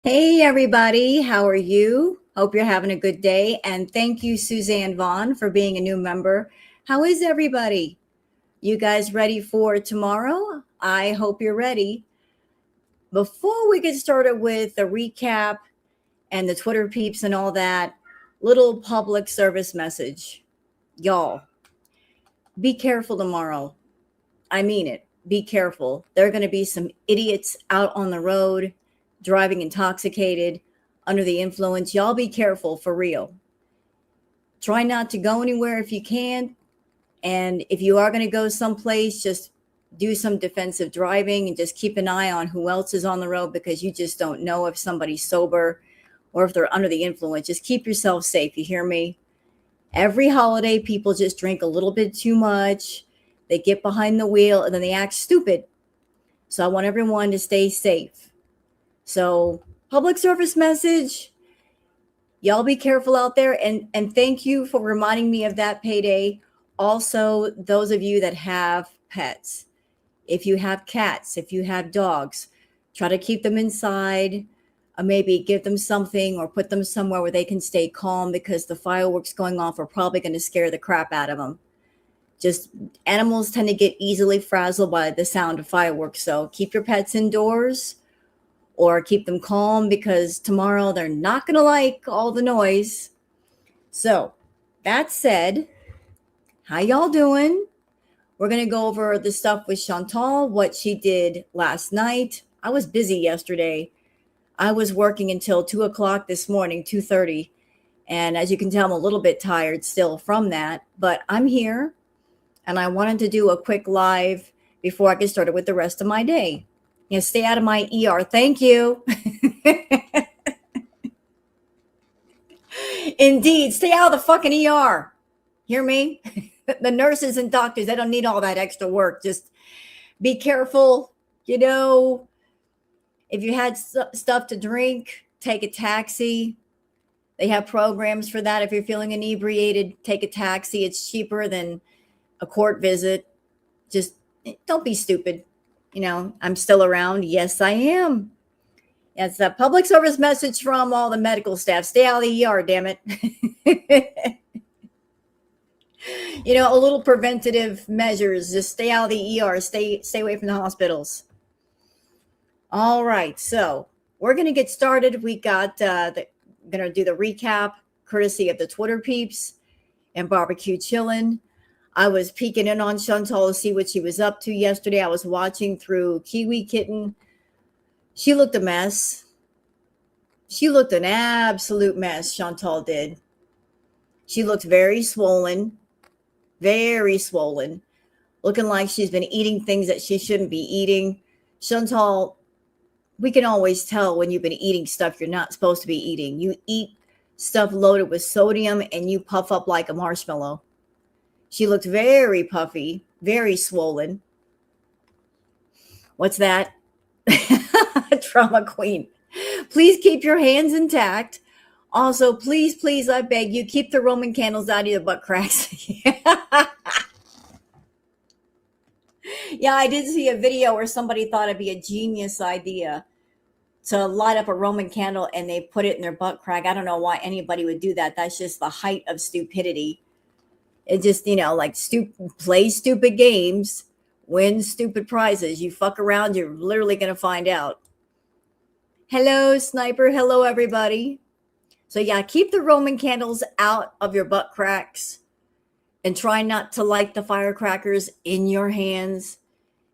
Hey, everybody. How are you? Hope you're having a good day. And thank you, Suzanne Vaughn, for being a new member. How is everybody? You guys ready for tomorrow? I hope you're ready. Before we get started with the recap and the Twitter peeps and all that, little public service message. Y'all, be careful tomorrow. I mean it. Be careful. There are going to be some idiots out on the road driving intoxicated, under the influence. Y'all be careful, for real. Try not to go anywhere if you can. And if you are going to go someplace, just do some defensive driving and just keep an eye on who else is on the road, because you just don't know if somebody's sober or if they're under the influence. Just keep yourself safe. You hear me? Every holiday, people just drink a little bit too much. They get behind the wheel and then they act stupid. So I want everyone to stay safe. So public service message, y'all be careful out there. And thank you for reminding me of that, Payday. Also, those of you that have pets, if you have cats, if you have dogs, try to keep them inside, maybe give them something or put them somewhere where they can stay calm, because the fireworks going off are probably going to scare the crap out of them. Just animals tend to get easily frazzled by the sound of fireworks. So keep your pets indoors or keep them calm, because tomorrow they're not going to like all the noise. So that said, how y'all doing? We're going to go over the stuff with Chantal, what she did last night. I was busy yesterday. I was working until 2 o'clock this morning, 2:30. And as you can tell, I'm a little bit tired still from that. But I'm here, and I wanted to do a quick live before I get started with the rest of my day. You know, stay out of my ER. Thank you. Indeed, stay out of the fucking ER. Hear me? The nurses and doctors, they don't need all that extra work. Just be careful. You know, if you had stuff to drink, take a taxi. They have programs for that. If you're feeling inebriated, take a taxi. It's cheaper than a court visit. Just don't be stupid. You know, I'm still around. Yes, I am. It's a public service message from all the medical staff. Stay out of the ER, damn it. You know, a little preventative measures. Just stay out of the ER. Stay away from the hospitals. All right, so we're gonna get started. We got gonna do the recap, courtesy of the Twitter peeps and barbecue chillin'. I was peeking in on Chantal to see what she was up to yesterday. I was watching through Kiwi Kitten. She looked a mess. She looked an absolute mess, Chantal did. She looked very swollen, looking like she's been eating things that she shouldn't be eating. Chantal, we can always tell when you've been eating stuff you're not supposed to be eating. You eat stuff loaded with sodium and you puff up like a marshmallow. She looked very puffy, very swollen. What's that? Trauma queen. Please keep your hands intact. Also, please, I beg you, keep the Roman candles out of your butt cracks. Yeah, I did see a video where somebody thought it'd be a genius idea to light up a Roman candle and they put it in their butt crack. I don't know why anybody would do that. That's just the height of stupidity. It just, you know, like play stupid games, win stupid prizes. You fuck around, you're literally going to find out. Hello, Sniper. Hello, everybody. So yeah, keep the Roman candles out of your butt cracks and try not to light the firecrackers in your hands.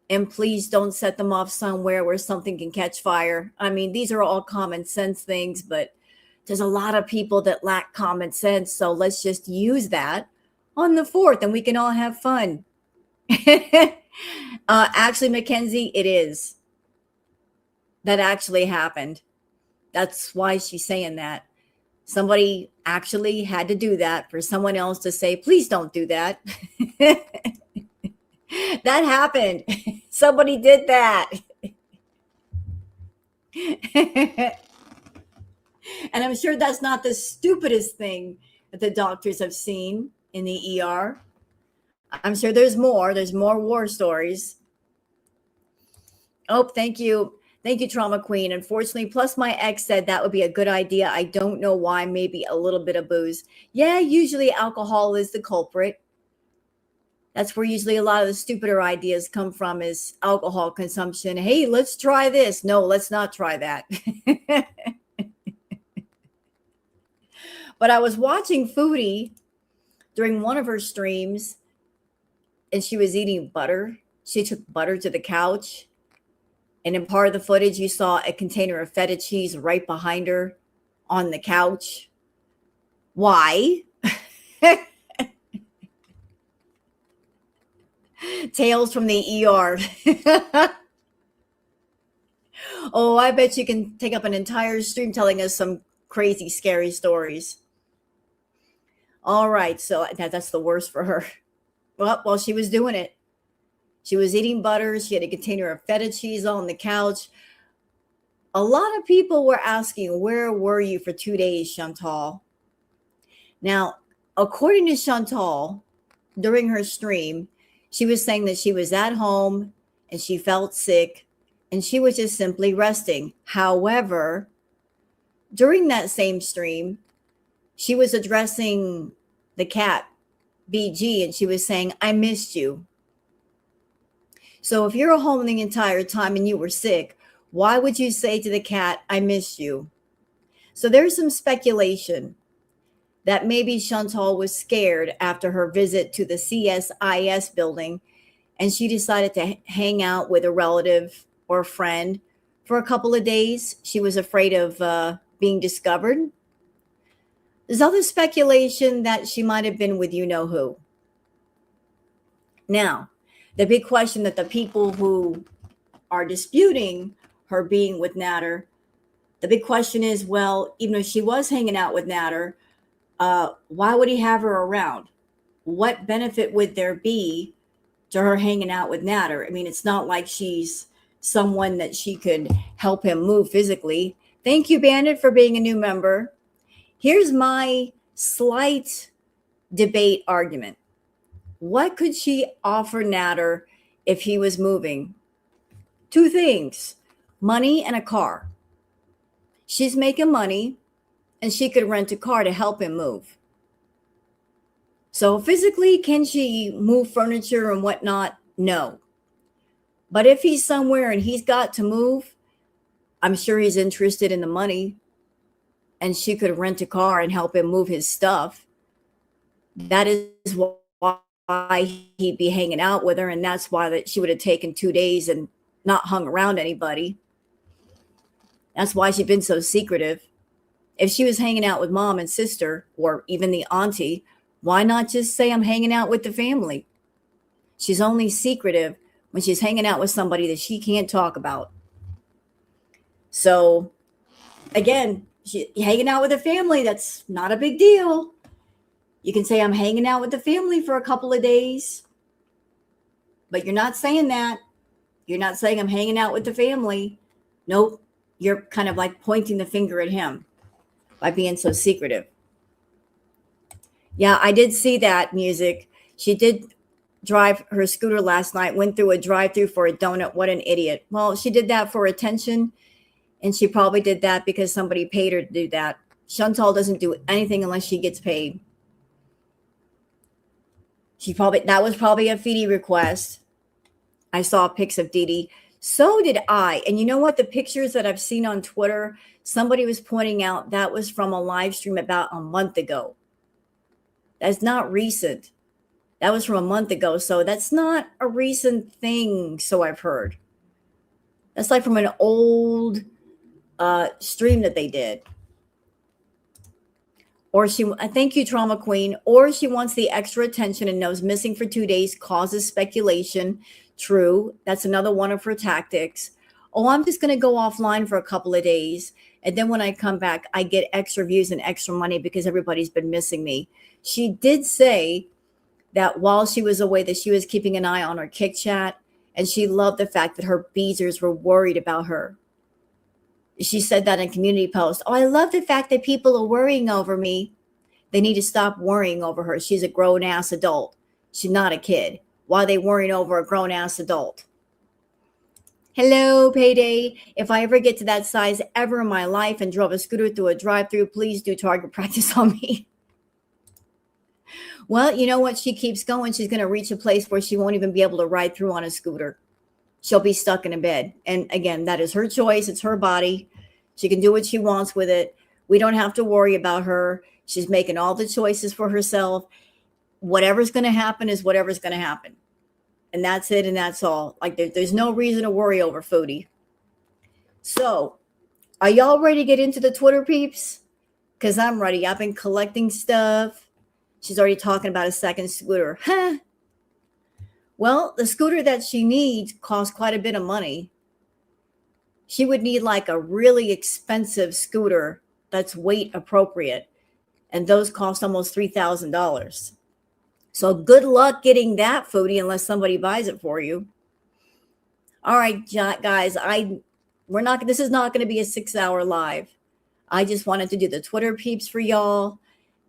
And please don't set them off somewhere where something can catch fire. I mean, these are all common sense things, but there's a lot of people that lack common sense. So let's just use that on the 4th and we can all have fun. Actually, Mackenzie, it is. That actually happened. That's why she's saying that. Somebody actually had to do that for someone else to say, please don't do that. That happened. Somebody did that. And I'm sure that's not the stupidest thing that the doctors have seen in the ER. I'm sure there's more. There's more war stories. Oh, thank you. Thank you, Trauma Queen. Unfortunately, plus my ex said that would be a good idea. I don't know why. Maybe a little bit of booze. Yeah, usually alcohol is the culprit. That's where usually a lot of the stupider ideas come from, is alcohol consumption. Hey, let's try this. No, let's not try that. But I was watching Foodie during one of her streams and she was eating butter. She took butter to the couch. And in part of the footage, you saw a container of feta cheese right behind her on the couch. Why? Tales from the ER. Oh, I bet you can take up an entire stream telling us some crazy, scary stories. All right, so that's the worst for her. Well, she was doing it. She was eating butter. She had a container of feta cheese on the couch. A lot of people were asking, where were you for 2 days, Chantal? Now, according to Chantal, during her stream, she was saying that she was at home and she felt sick and she was just simply resting. However, during that same stream, she was addressing the cat, BG, and she was saying, I missed you. So if you're home the entire time and you were sick, why would you say to the cat, I miss you? So there's some speculation that maybe Chantal was scared after her visit to the CSIS building and she decided to hang out with a relative or a friend for a couple of days. She was afraid of being discovered. There's other speculation that she might have been with you-know-who. Now, the big question that the people who are disputing her being with Natter, the big question is, well, even if she was hanging out with Natter, Why would he have her around? What benefit would there be to her hanging out with Natter? I mean, it's not like she's someone that she could help him move physically. Thank you, Bandit, for being a new member. Here's my slight debate argument. What could she offer Natter if he was moving? Two things: money and a car. She's making money and she could rent a car to help him move. So physically, can she move furniture and whatnot? No. But if he's somewhere and he's got to move, I'm sure he's interested in the money and she could rent a car and help him move his stuff. That is why he'd be hanging out with her. And that's why that she would have taken 2 days and not hung around anybody. That's why she's been so secretive. If she was hanging out with mom and sister or even the auntie, why not just say I'm hanging out with the family? She's only secretive when she's hanging out with somebody that she can't talk about. So again, hanging out with the family, that's not a big deal. You can say I'm hanging out with the family for a couple of days, but you're not saying that. You're not saying I'm hanging out with the family. Nope. You're kind of like pointing the finger at him by being so secretive. Yeah, I did see that, Music. She did drive her scooter last night, went through a drive-through for a donut. What an idiot. Well, she did that for attention, and she probably did that because somebody paid her to do that. Chantal doesn't do anything unless she gets paid. That was probably a Foodie request. I saw pics of Dee Dee. So did I. And you know what? The pictures that I've seen on Twitter, somebody was pointing out that was from a live stream about a month ago. That's not recent. That was from a month ago. So that's not a recent thing. So I've heard. That's like from an old stream that they did. Or thank you, Trauma Queen. Or she wants the extra attention and knows missing for 2 days causes speculation. True. That's another one of her tactics. Oh, I'm just going to go offline for a couple of days. And then when I come back, I get extra views and extra money because everybody's been missing me. She did say that while she was away, that she was keeping an eye on her Kick Chat. And she loved the fact that her beezers were worried about her. She said that in community post. Oh, I love the fact that people are worrying over me. They need to stop worrying over her. She's a grown ass adult. She's not a kid. Why are they worrying over a grown ass adult? Hello, Payday. If I ever get to that size ever in my life and drove a scooter through a drive-through, please do target practice on me. Well, you know what? She keeps going. She's going to reach a place where she won't even be able to ride through on a scooter. She'll be stuck in a bed. And again, that is her choice. It's her body. She can do what she wants with it. We don't have to worry about her. She's making all the choices for herself. Whatever's going to happen is whatever's going to happen. And that's it. And that's all. Like there's no reason to worry over Foodie. So are y'all ready to get into the Twitter, peeps? Because I'm ready. I've been collecting stuff. She's already talking about a second scooter. Huh? Well, the scooter that she needs costs quite a bit of money. She would need like a really expensive scooter that's weight appropriate. And those cost almost $3,000. So good luck getting that, Foodie, unless somebody buys it for you. All right, guys, this is not going to be a 6-hour live. I just wanted to do the Twitter peeps for y'all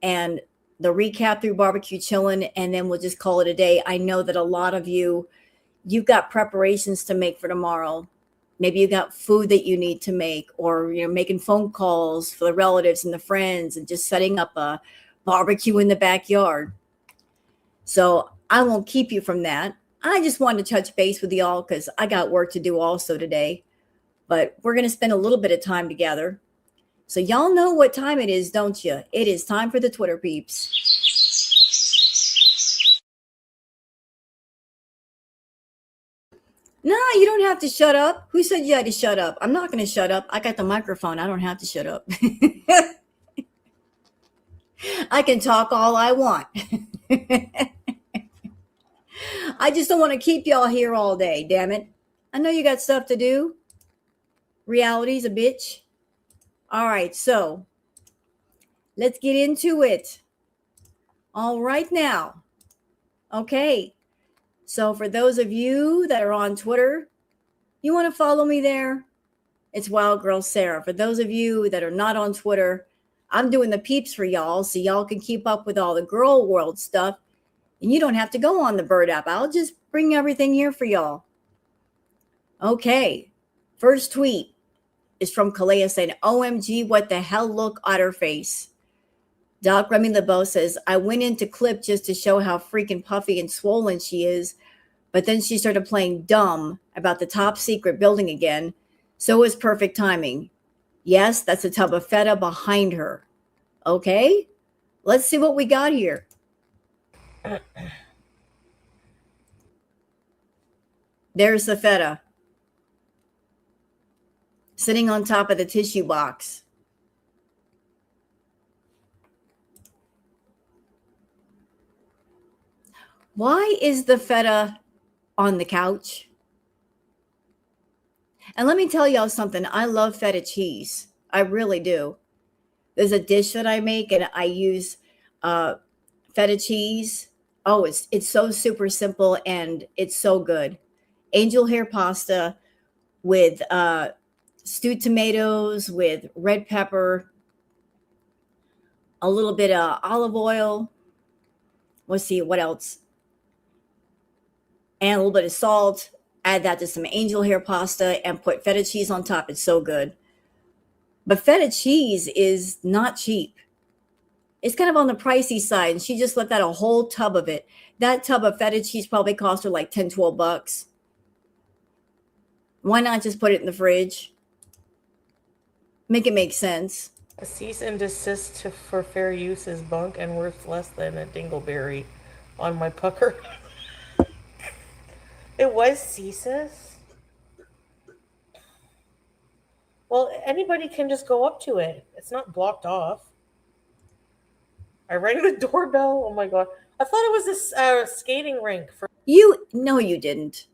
and the recap through barbecue chillin', and then we'll just call it a day. I know that a lot of you've got preparations to make for tomorrow. Maybe you got food that you need to make, or you're making phone calls for the relatives and the friends and just setting up a barbecue in the backyard. So I won't keep you from that. I just wanted to touch base with y'all because I got work to do also today. But we're going to spend a little bit of time together. So y'all know what time it is, don't you? It is time for the Twitter peeps. No, you don't have to shut up. Who said you had to shut up? I'm not going to shut up. I got the microphone. I don't have to shut up. I can talk all I want. I just don't want to keep y'all here all day, damn it. I know you got stuff to do. Reality's a bitch. All right, so Let's get into it. All right now. Okay. So for those of you that are on Twitter, you want to follow me there? It's Wild Girl Sarah. For those of you that are not on Twitter, I'm doing the peeps for y'all so y'all can keep up with all the girl world stuff and you don't have to go on the Bird app. I'll just bring everything here for y'all. Okay. First tweet is from Kalea saying, OMG, what the hell, look at her face. Doc Remy LeBeau says, I went into clip just to show how freaking puffy and swollen she is, but then she started playing dumb about the top secret building again, so it was perfect timing. Yes, that's a tub of feta behind her. Okay, let's see what we got here. There's the feta sitting on top of the tissue box. Why is the feta on the couch? And let me tell y'all something. I love feta cheese. I really do. There's a dish that I make and I use feta cheese. Oh, it's so super simple and it's so good. Angel hair pasta with stewed tomatoes, with red pepper, a little bit of olive oil. Let's see what else. And a little bit of salt. Add that to some angel hair pasta and put feta cheese on top. It's so good. But feta cheese is not cheap. It's kind of on the pricey side. And she just left out a whole tub of it. That tub of feta cheese probably cost her like 10, 12 bucks. Why not just put it in the fridge? Make it make sense. A cease and desist for fair use is bunk and worth less than a dingleberry on my pucker. It was ceases? Well, anybody can just go up to it. It's not blocked off. I rang the doorbell. Oh my god. I thought it was a skating rink. No, you didn't.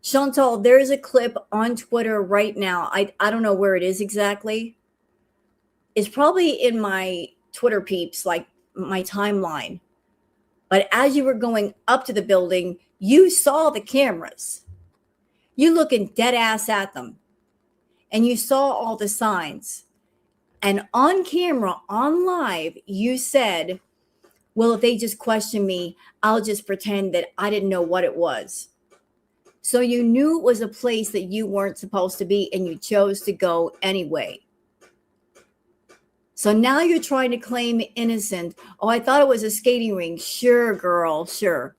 Chantal, there's a clip on Twitter right now. I don't know where it is exactly. It's probably in my Twitter peeps, like my timeline. But as you were going up to the building, you saw the cameras. You looking dead ass at them. And you saw all the signs. And on camera, on live, you said, well, if they just question me, I'll just pretend that I didn't know what it was. So you knew it was a place that you weren't supposed to be and you chose to go anyway. So now you're trying to claim innocent. Oh, I thought it was a skating rink. Sure, girl, sure.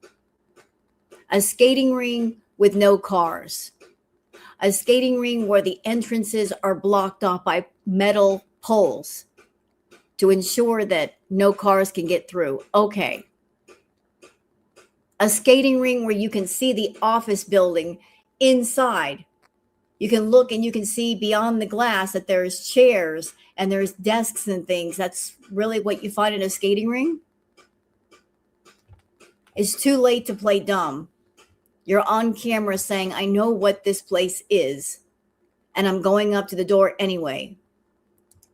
A skating ring with no cars. A skating ring where the entrances are blocked off by metal poles to ensure that no cars can get through. Okay. A skating ring where you can see the office building inside. You can look and you can see beyond the glass that there's chairs and there's desks and things. That's really what you find in a skating ring. It's too late to play dumb. You're on camera saying, I know what this place is, and I'm going up to the door anyway.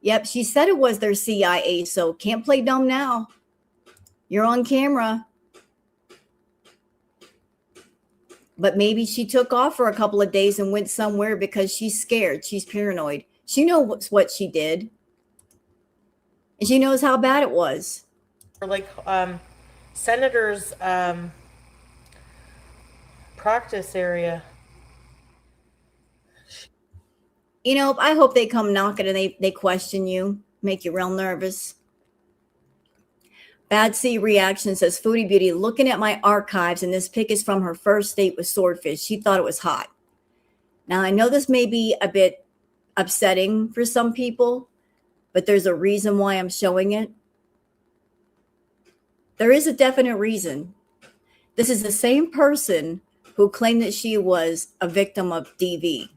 Yep, she said it was their CIA, so can't play dumb now. You're on camera. But maybe she took off for a couple of days and went somewhere because she's scared. She's paranoid. She knows what she did. And she knows how bad it was. Like senators' practice area. You know, I hope they come knocking and they question you, make you real nervous. Bad C Reaction says, Foodie Beauty, looking at my archives, and this pic is from her first date with Swordfish. She thought it was hot. Now, I know this may be a bit upsetting for some people, but there's a reason why I'm showing it. There is a definite reason. This is the same person who claimed that she was a victim of DV.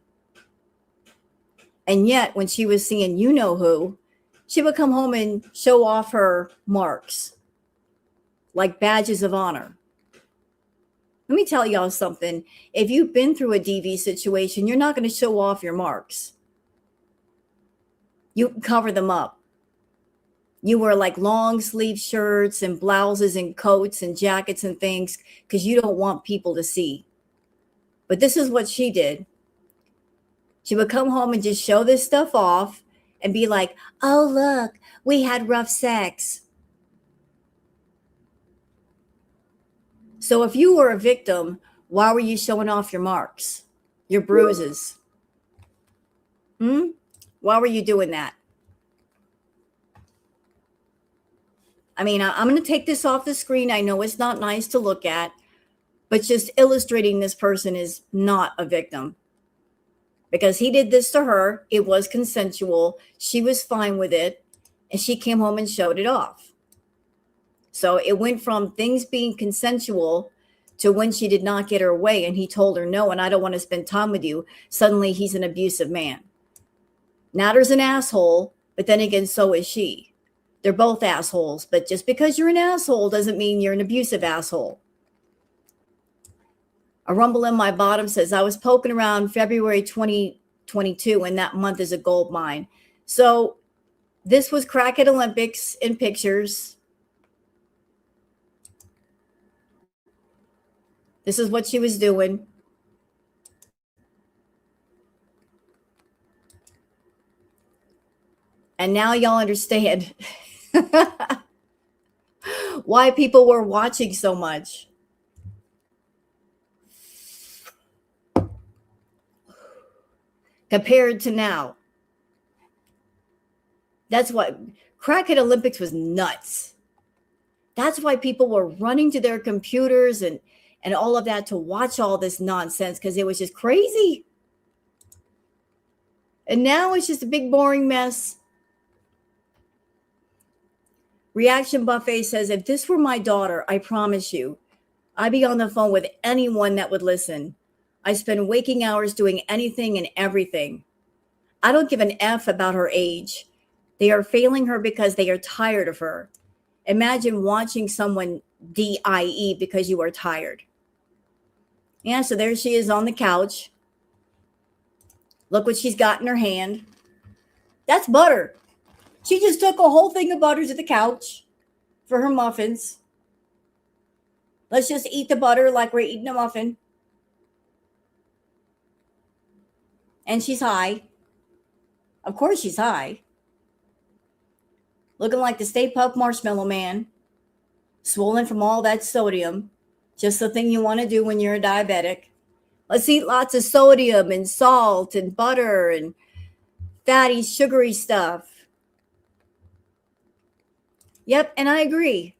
And yet, when she was seeing you know who, she would come home and show off her marks like badges of honor. Let me tell y'all something. If you've been through a DV situation, you're not going to show off your marks. You can cover them up. You wear like long sleeve shirts and blouses and coats and jackets and things because you don't want people to see. But this is what she did. She would come home and just show this stuff off and be like, oh, look, we had rough sex. So if you were a victim, why were you showing off your marks, your bruises? Why were you doing that? I mean, I'm going to take this off the screen. I know it's not nice to look at, but just illustrating this person is not a victim. Because he did this to her. It was consensual. She was fine with it. And she came home and showed it off. So it went from things being consensual to when she did not get her way and he told her no, and I don't want to spend time with you. Suddenly he's an abusive man. Natter's an asshole, but then again, so is she. They're both assholes, but just because you're an asshole doesn't mean you're an abusive asshole. A rumble in my bottom says, I was poking around February 2022, and that month is a gold mine. So this was Crackhead Olympics in pictures. This is what she was doing. And now y'all understand why people were watching so much. Compared to now. That's what Crackhead Olympics was nuts. That's why people were running to their computers and all of that to watch all this nonsense, because it was just crazy. And now it's just a big boring mess. Reaction Buffet says, if this were my daughter, I promise you, I'd be on the phone with anyone that would listen. I spend waking hours doing anything and everything. I don't give an F about her age. They are failing her because they are tired of her. Imagine watching someone die because you are tired. Yeah, so there she is on the couch. Look what she's got in her hand. That's butter. She just took a whole thing of butter to the couch for her muffins. Let's just eat the butter like we're eating a muffin. And she's high. Of course she's high. Looking like the Stay Puft Marshmallow Man. Swollen from all that sodium. Just the thing you want to do when you're a diabetic. Let's eat lots of sodium and salt and butter and fatty, sugary stuff. Yep, and I agree.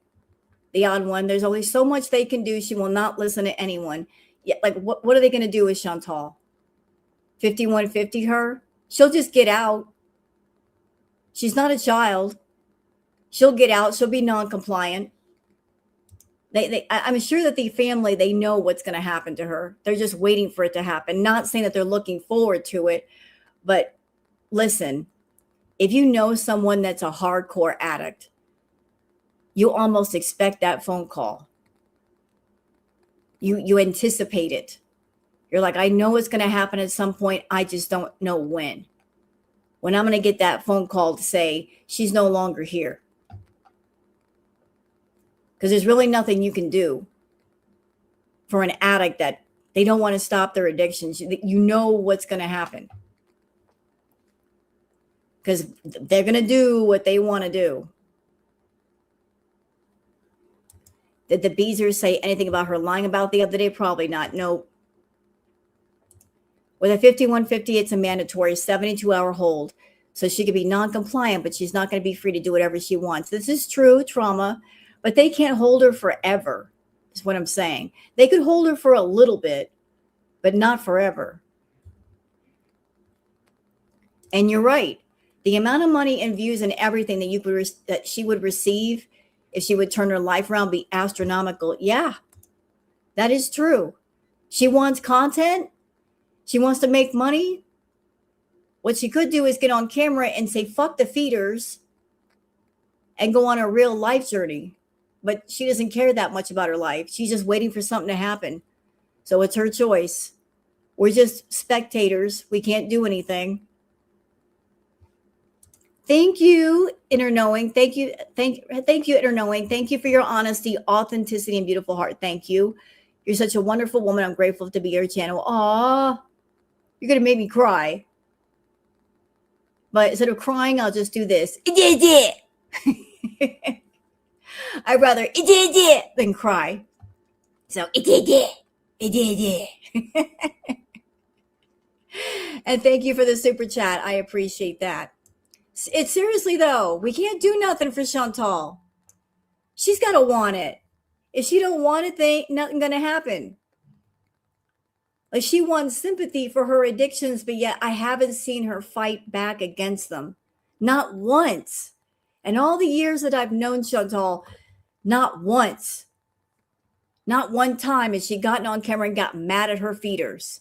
The odd one, there's only so much they can do. She will not listen to anyone. Yeah, like what are they going to do with Chantal? 5150 her? She'll just get out. She's not a child. She'll get out. She'll be non-compliant. I'm sure that the family, they know what's going to happen to her. They're just waiting for it to happen. Not saying that they're looking forward to it, but listen, if you know someone that's a hardcore addict, you almost expect that phone call. You anticipate it. You're like, I know it's going to happen at some point. I just don't know when. When I'm going to get that phone call to say she's no longer here. Because there's really nothing you can do for an addict that they don't want to stop their addictions. You know what's going to happen. Because they're going to do what they want to do. Did the Beezers say anything about her lying about the other day? Probably not. No. With a 5150, it's a mandatory 72-hour hold. So she could be non-compliant, but she's not going to be free to do whatever she wants. This is true trauma, but they can't hold her forever, is what I'm saying. They could hold her for a little bit, but not forever. And you're right. The amount of money and views and everything that she would receive if she would turn her life around be astronomical. Yeah, that is true. She wants content. She wants to make money. What she could do is get on camera and say, fuck the feeders and go on a real life journey. But she doesn't care that much about her life. She's just waiting for something to happen. So it's her choice. We're just spectators. We can't do anything. Thank you, Inner Knowing. Thank you, thank you, Inner Knowing. Thank you for your honesty, authenticity, and beautiful heart. Thank you. You're such a wonderful woman. I'm grateful to be your channel. Aw, you're gonna make me cry. But instead of crying, I'll just do this. I'd rather than cry. So and thank you for the super chat. I appreciate that. It's seriously though, we can't do nothing for Chantal. She's got to want it. If she don't want it, they ain't nothing gonna happen. Like she wants sympathy for her addictions, but yet I haven't seen her fight back against them. Not once. And all the years that I've known Chantal, not once. Not one time has she gotten on camera and got mad at her feeders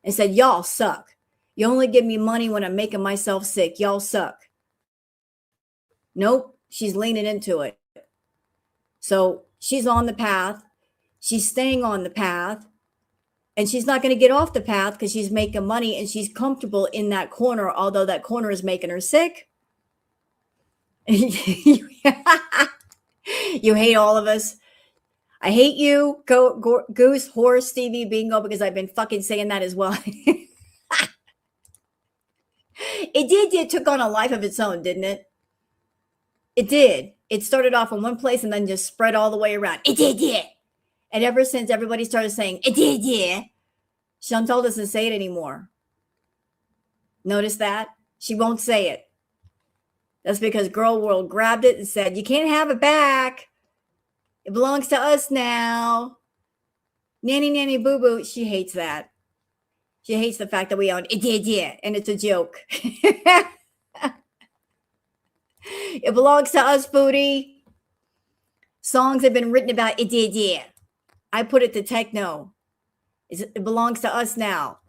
and said, y'all suck. You only give me money when I'm making myself sick. Y'all suck. Nope, she's leaning into it. So she's on the path. She's staying on the path. And she's not going to get off the path because she's making money and she's comfortable in that corner, although that corner is making her sick. You hate all of us. I hate you, Goose, Horse, Stevie, Bingo, because I've been fucking saying that as well. It took on a life of its own, didn't it? It did. It started off in one place and then just spread all the way around. It did. And ever since everybody started saying, it did, Chantal doesn't say it anymore. Notice that? She won't say it. That's because Girl World grabbed it and said, you can't have it back. It belongs to us now. Nanny, nanny, boo, boo. She hates that. She hates the fact that we own it did, and it's a joke. It belongs to us, Foodie. Songs have been written about it did. I put it to techno. It belongs to us now.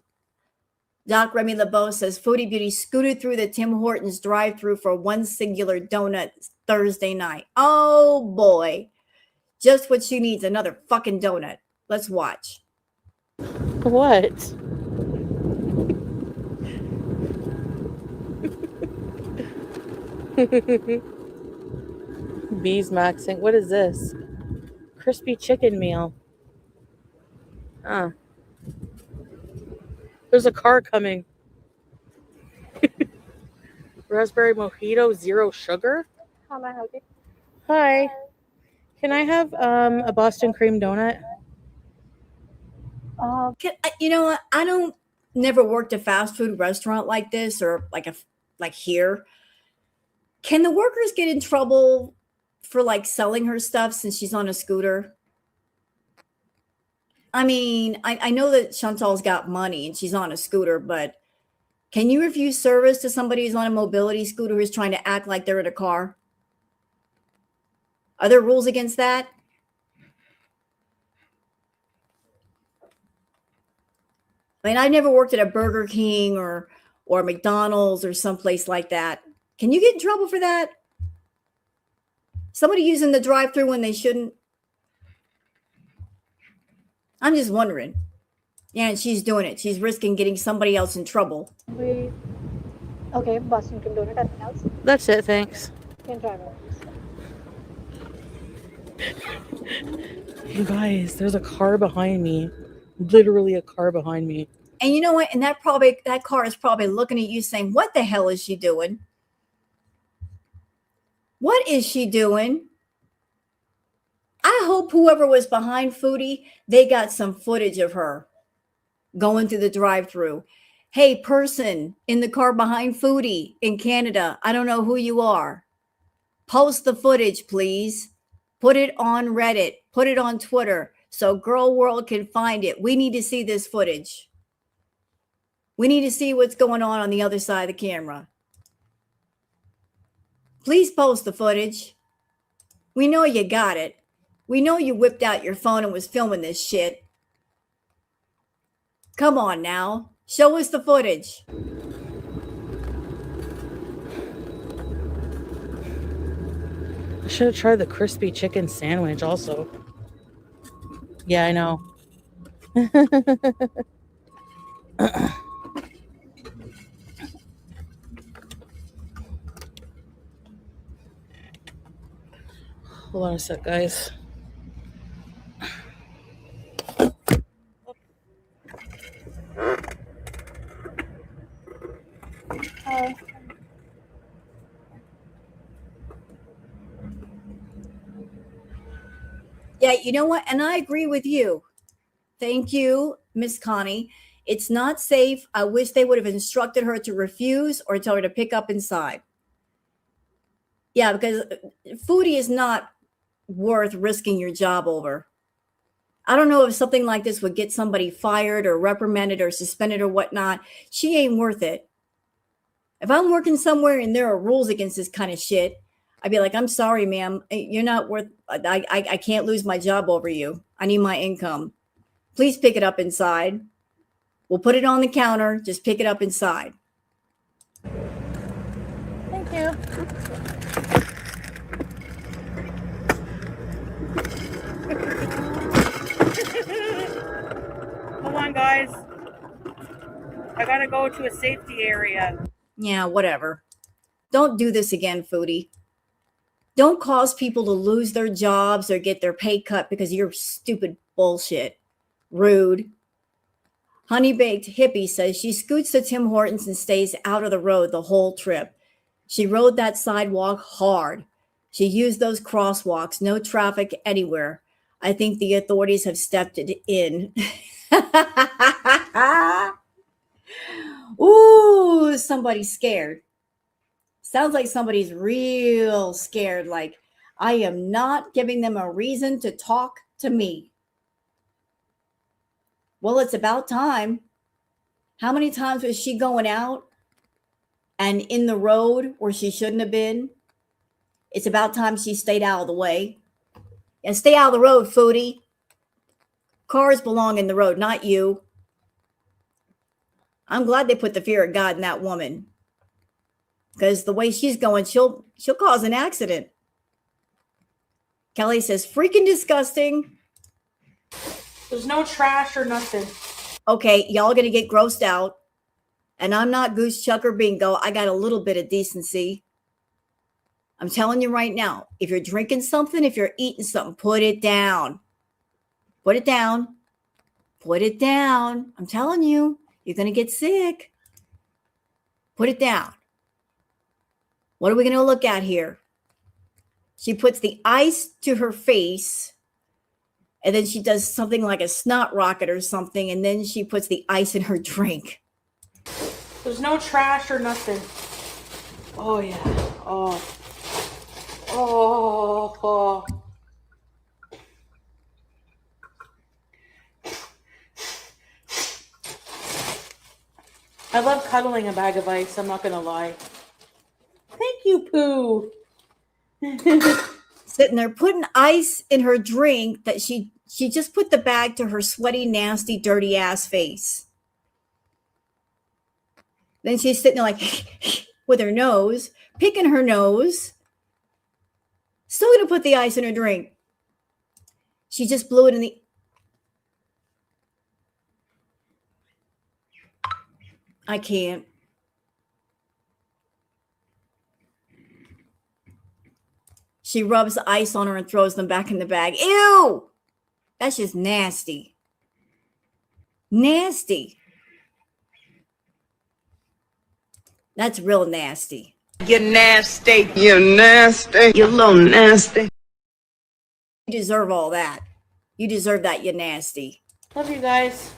Doc Remy LeBeau says, Foodie Beauty scooted through the Tim Hortons drive-thru for one singular donut Thursday night. Oh, boy. Just what she needs, another fucking donut. Let's watch. What? Bees maxing. What is this? Crispy chicken meal. There's a car coming. Raspberry mojito, 0 sugar. How may I help you? Hi. Can I have a Boston cream donut? You know what? I don't never worked a fast food restaurant like this or like here. Can the workers get in trouble for like selling her stuff since she's on a scooter? I mean, I know that Chantal's got money and she's on a scooter, but can you refuse service to somebody who's on a mobility scooter who's trying to act like they're in a car? Are there rules against that? I mean, I've never worked at a Burger King or McDonald's or someplace like that. Can you get in trouble for that? Somebody using the drive-thru when they shouldn't? I'm just wondering. Yeah, and she's doing it. She's risking getting somebody else in trouble. Okay, Boston cream donut. Anything else? That's it, thanks. You can drive over. You guys, there's a car behind me. Literally a car behind me. And you know what? And that car is probably looking at you saying, what the hell is she doing? What is she doing? I hope whoever was behind Foodie, they got some footage of her going through the drive-thru. Hey, person in the car behind Foodie in Canada, I don't know who you are. Post the footage, please. Put it on Reddit. Put it on Twitter so Girl World can find it. We need to see this footage. We need to see what's going on the other side of the camera. Please post the footage. We know you got it. We know you whipped out your phone and was filming this shit. Come on now. Show us the footage. I should have tried the crispy chicken sandwich also. Yeah, I know. Hold on a sec, guys. Yeah, you know what? And I agree with you. Thank you, Miss Connie. It's not safe. I wish they would have instructed her to refuse or tell her to pick up inside. Yeah, because Foodie is not worth risking your job over. I don't know if something like this would get somebody fired or reprimanded or suspended or whatnot. She ain't worth it. If I'm working somewhere and there are rules against this kind of shit, I'd be like, I'm sorry, ma'am. You're not worth, I can't lose my job over you. I need my income. Please pick it up inside. We'll put it on the counter. Just pick it up inside. Thank you. Hold on, guys. I gotta go to a safety area. Yeah, whatever. Don't do this again, Foodie. Don't cause people to lose their jobs or get their pay cut because of your stupid bullshit. Rude. Honey Baked Hippie says she scoots to Tim Hortons and stays out of the road the whole trip. She rode that sidewalk hard. She used those crosswalks, no traffic anywhere. I think the authorities have stepped it in. Ooh, somebody's scared. Sounds like somebody's real scared. Like, I am not giving them a reason to talk to me. Well, it's about time. How many times was she going out and in the road where she shouldn't have been? It's about time she stayed out of the way. And stay out of the road, Foodie. Cars belong in the road, not you. I'm glad they put the fear of God in that woman. Because the way she's going, she'll cause an accident. Kelly says, freaking disgusting. There's no trash or nothing. Okay, y'all gonna get grossed out. And I'm not Goose Chuck or Bingo. I got a little bit of decency. I'm telling you right now, if you're drinking something, if you're eating something, put it down. Put it down. Put it down. I'm telling you, you're gonna get sick. Put it down. What are we gonna look at here? She puts the ice to her face. And then she does something like a snot rocket or something. And then she puts the ice in her drink. There's no trash or nothing. Oh, yeah. Oh. Oh. Oh. I love cuddling a bag of ice. I'm not going to lie. Thank you, Pooh. Sitting there putting ice in her drink that she just put the bag to her sweaty, nasty, dirty ass face. Then she's sitting there like with her nose, picking her nose. Still gonna put the ice in her drink. She just blew it in the... I can't. She rubs ice on her and throws them back in the bag. Ew! That's just nasty. Nasty. That's real nasty. You're nasty. You're nasty. You're a little nasty. You deserve all that. You deserve that, you nasty. Love you guys.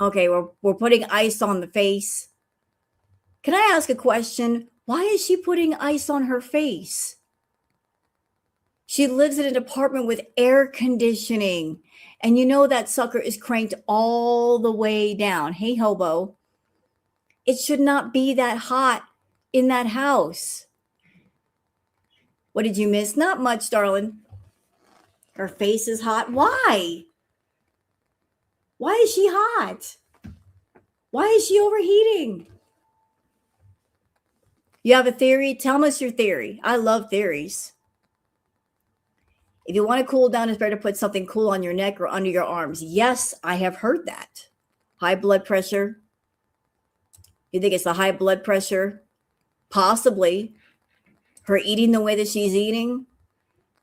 Okay, we're putting ice on the face. Can I ask a question? Why is she putting ice on her face? She lives in an apartment with air conditioning. And you know that sucker is cranked all the way down. Hey, hobo. It should not be that hot in that house. What did you miss? Not much, darling. Her face is hot. Why? Why is she hot? Why is she overheating? You have a theory? Tell us your theory. I love theories. If you want to cool down, it's better to put something cool on your neck or under your arms. Yes, I have heard that. High blood pressure. You think it's the high blood pressure? Possibly her eating the way that she's eating.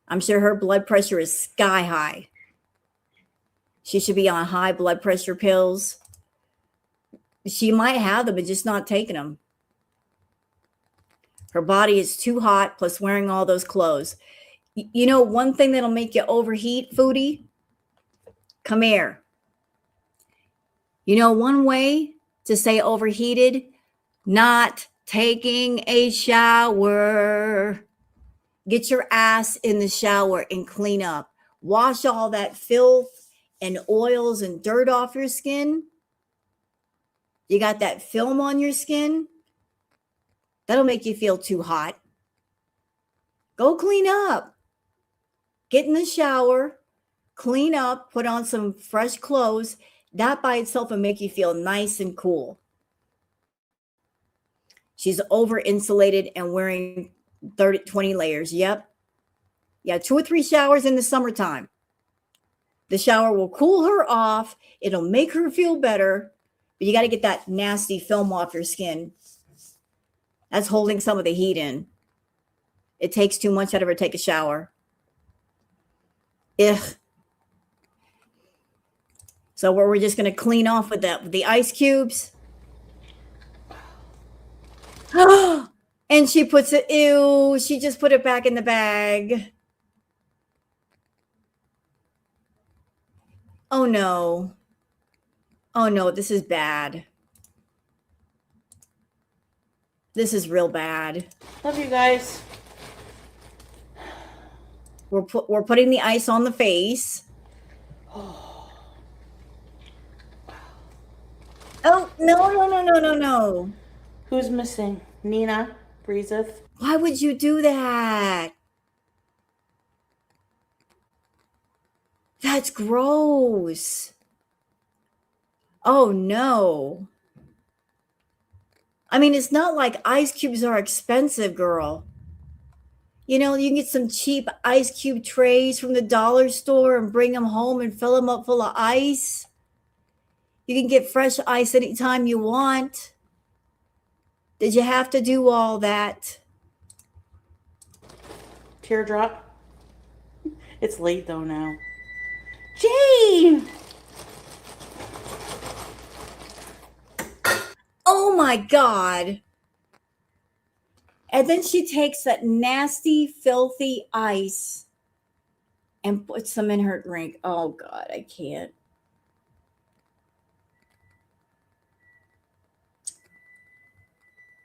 I'm sure her blood pressure is sky high. She should be on high blood pressure pills. She might have them, but just not taking them. Her body is too hot, plus wearing all those clothes. You know, one thing that'll make you overheat, Foodie? Come here. You know, one way to stay overheated? Not taking a shower. Get your ass in the shower and clean up. Wash all that filth and oils and dirt off your skin. You got that film on your skin? That'll make you feel too hot. Go clean up. Get in the shower, clean up, put on some fresh clothes. That by itself will make you feel nice and cool. She's over insulated and wearing 20 layers. Yep. Yeah, 2 or 3 showers in the summertime. The shower will cool her off. It'll make her feel better. But you got to get that nasty film off your skin. That's holding some of the heat in. It takes too much out of her to take a shower. Ugh. So we're just going to clean off with the ice cubes. And she puts it, ew, she just put it back in the bag. Oh no. Oh no, this is bad. This is real bad. Love you guys. We're putting the ice on the face. Oh, no. Who's missing? Nina? Breezeth? Why would you do that? That's gross. Oh, no. I mean, it's not like ice cubes are expensive, girl. You know, you can get some cheap ice cube trays from the dollar store and bring them home and fill them up full of ice. You can get fresh ice anytime you want. Did you have to do all that? Teardrop? It's late though now. Jane! Oh my God. And then she takes that nasty, filthy ice and puts some in her drink. Oh God, I can't.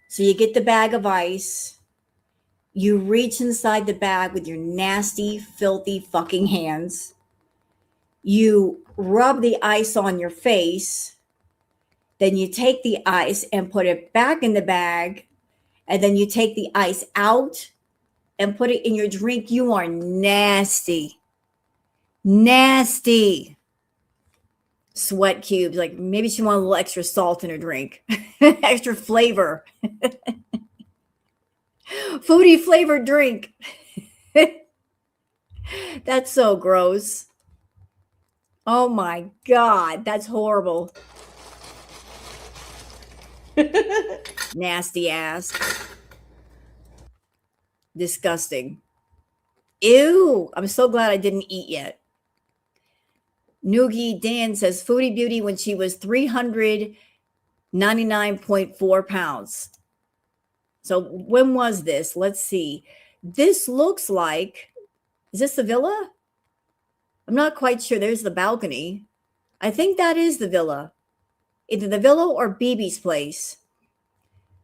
So you get the bag of ice. You reach inside the bag with your nasty, filthy fucking hands. You rub the ice on your face. Then you take the ice and put it back in the bag. And then you take the ice out and put it in your drink. You are nasty. Nasty. Sweat cubes. Like maybe she wanted a little extra salt in her drink. Extra flavor. Foodie flavored drink. That's so gross. Oh my God. That's horrible. Nasty ass. Disgusting. Ew. I'm so glad I didn't eat yet. Noogie Dan says Foodie Beauty when she was 399.4 pounds. So when was this? Let's see. This looks like, is this the villa? I'm not quite sure. There's the balcony. I think that is the villa. Either the villa or BB's place.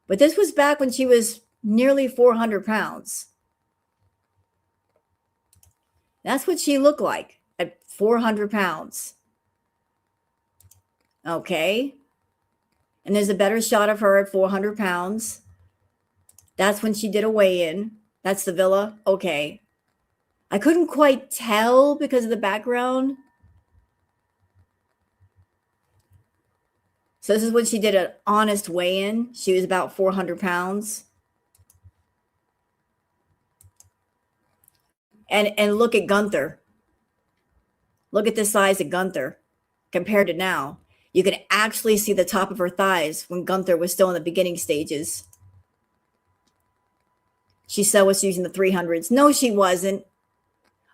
But this was back when she was nearly 400 pounds. That's what she looked like at 400 pounds. Okay. And there's a better shot of her at 400 pounds. That's when she did a weigh-in. That's the villa. Okay. I couldn't quite tell because of the background. So this is when she did an honest weigh-in. She was about 400 pounds. And look at Gunther. Look at the size of Gunther compared to now. You can actually see the top of her thighs when Gunther was still in the beginning stages. She said was using the 300s. No, she wasn't.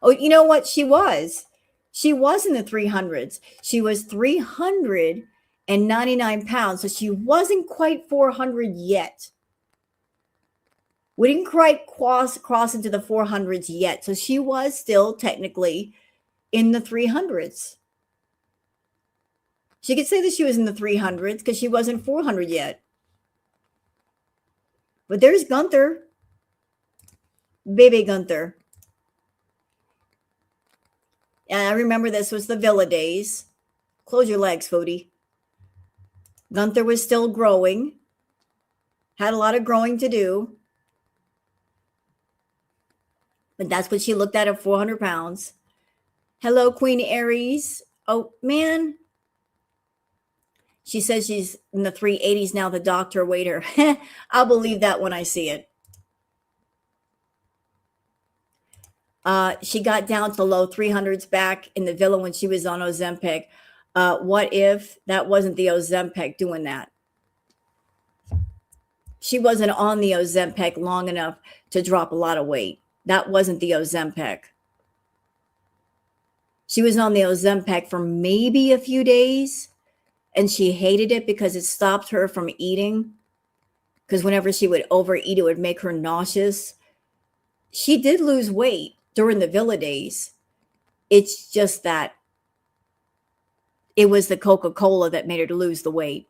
Oh, you know what? She was. She was in the 300s. She was 399 pounds. So she wasn't quite 400 yet. We didn't quite cross into the 400s yet. So she was still technically in the 300s. She could say that she was in the 300s because she wasn't 400 yet. But there's Gunther. Baby Gunther. And I remember this was the Villa days. Close your legs, Foodie. Gunther was still growing. Had a lot of growing to do. But that's what she looked at 400 pounds. Hello, Queen Aries. Oh, man. She says she's in the 380s now, the doctor weighed her. I'll believe that when I see it. She got down to low 300s back in the Villa when she was on Ozempic. What if that wasn't the Ozempic doing that? She wasn't on the Ozempic long enough to drop a lot of weight. That wasn't the Ozempic. She was on the Ozempic for maybe a few days, and she hated it because it stopped her from eating. Because whenever she would overeat, it would make her nauseous. She did lose weight during the Villa days. It's just that it was the Coca-Cola that made her lose the weight.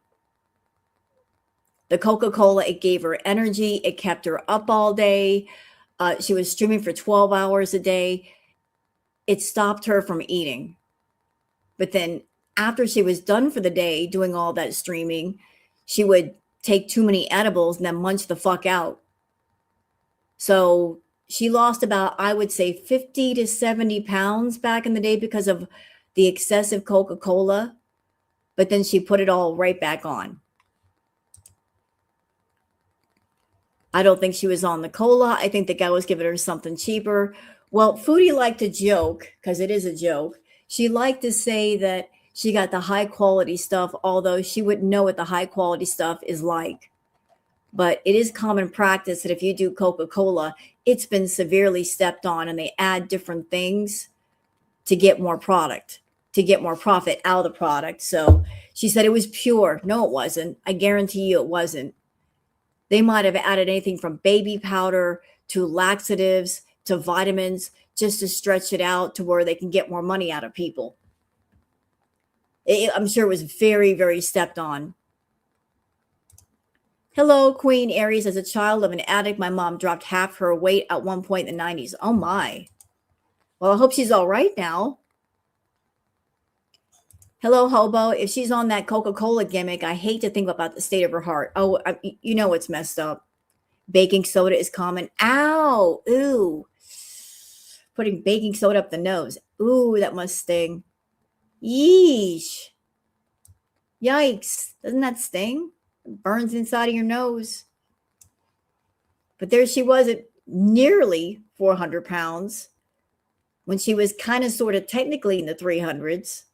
The Coca-Cola, it gave her energy. It kept her up all day. She was streaming for 12 hours a day. It stopped her from eating. But then after she was done for the day doing all that streaming, she would take too many edibles and then munch the fuck out. So she lost about, I would say, 50 to 70 pounds back in the day because of the excessive Coca-Cola. But then she put it all right back on. I don't think she was on the cola. I think the guy was giving her something cheaper. Well, Foodie liked to joke, because it is a joke. She liked to say that she got the high quality stuff, although she wouldn't know what the high quality stuff is like. But it is common practice that if you do Coca-Cola, it's been severely stepped on and they add different things to get more product, to get more profit out of the product. So she said it was pure. No, it wasn't. I guarantee you it wasn't. They might have added anything from baby powder to laxatives to vitamins just to stretch it out to where they can get more money out of people. I'm sure it was very, very stepped on. Hello, Queen Aries. As a child of an addict, my mom dropped half her weight at one point in the 90s. Oh, my. Well, I hope she's all right now. Hello, Hobo. If she's on that Coca-Cola gimmick, I hate to think about the state of her heart. Oh, you know it's messed up. Baking soda is common. Ow. Ooh. Putting baking soda up the nose. Ooh, that must sting. Yeesh. Yikes. Doesn't that sting? It burns inside of your nose. But there she was at nearly 400 pounds when she was kind of sort of technically in the 300s.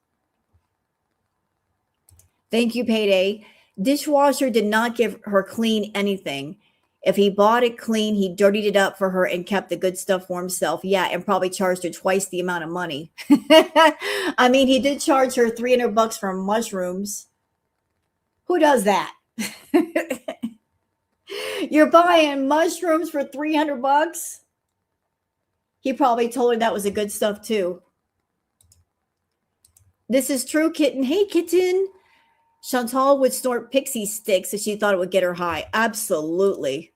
Thank you, Payday. Dishwasher did not give her clean anything. If he bought it clean, he dirtied it up for her and kept the good stuff for himself. Yeah, and probably charged her twice the amount of money. I mean, he did charge her $300 for mushrooms. Who does that? You're buying mushrooms for $300? He probably told her that was the good stuff too. This is true, Kitten. Hey, Kitten. Chantal would snort pixie sticks if she thought it would get her high. Absolutely.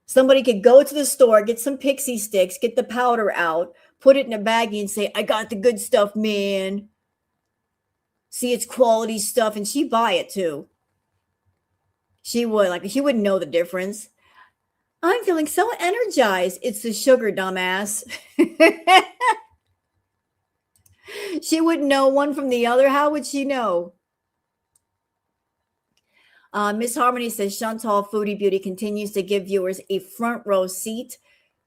Somebody could go to the store, get some pixie sticks, get the powder out, put it in a baggie and say, I got the good stuff, man. See, it's quality stuff. And she'd buy it too. She would. Like, she wouldn't know the difference. I'm feeling so energized. It's the sugar, dumbass. She wouldn't know one from the other. How would she know? Miss Harmony says Chantal Foodie Beauty continues to give viewers a front row seat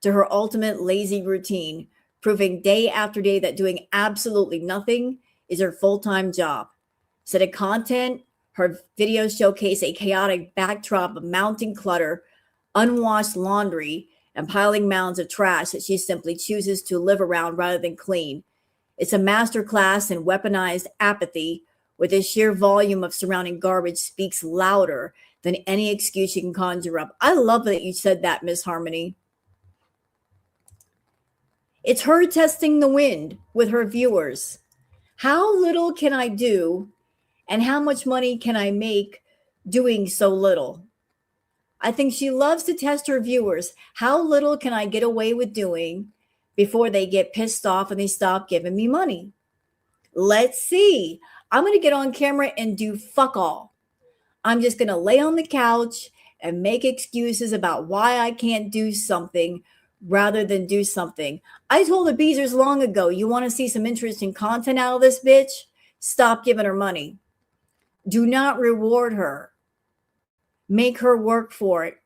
to her ultimate lazy routine, proving day after day that doing absolutely nothing is her full-time job. Instead of content, her videos showcase a chaotic backdrop of mounting clutter unwashed laundry, and piling mounds of trash that she simply chooses to live around rather than clean. It's a masterclass in weaponized apathy, where the sheer volume of surrounding garbage speaks louder than any excuse you can conjure up. I love that you said that, Miss Harmony. It's her testing the wind with her viewers. How little can I do, and how much money can I make doing so little? I think she loves to test her viewers. How little can I get away with doing before they get pissed off and they stop giving me money? Let's see. I'm going to get on camera and do fuck all. I'm just going to lay on the couch and make excuses about why I can't do something rather than do something. I told the Beezers long ago, you want to see some interesting content out of this bitch? Stop giving her money. Do not reward her. Make her work for it.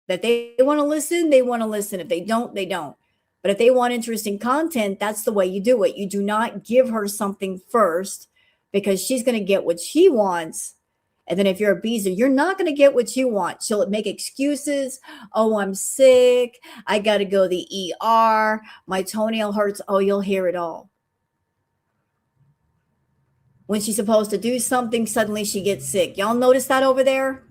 That they want to listen, they want to listen. If they don't, they don't. But if they want interesting content, that's the way you do it. You do not give her something first because she's going to get what she wants. And then if you're a Beezer, you're not going to get what you want. She'll make excuses. Oh, I'm sick. I got to go to the ER. My toenail hurts. Oh, you'll hear it all. When she's supposed to do something, suddenly she gets sick. Y'all notice that over there?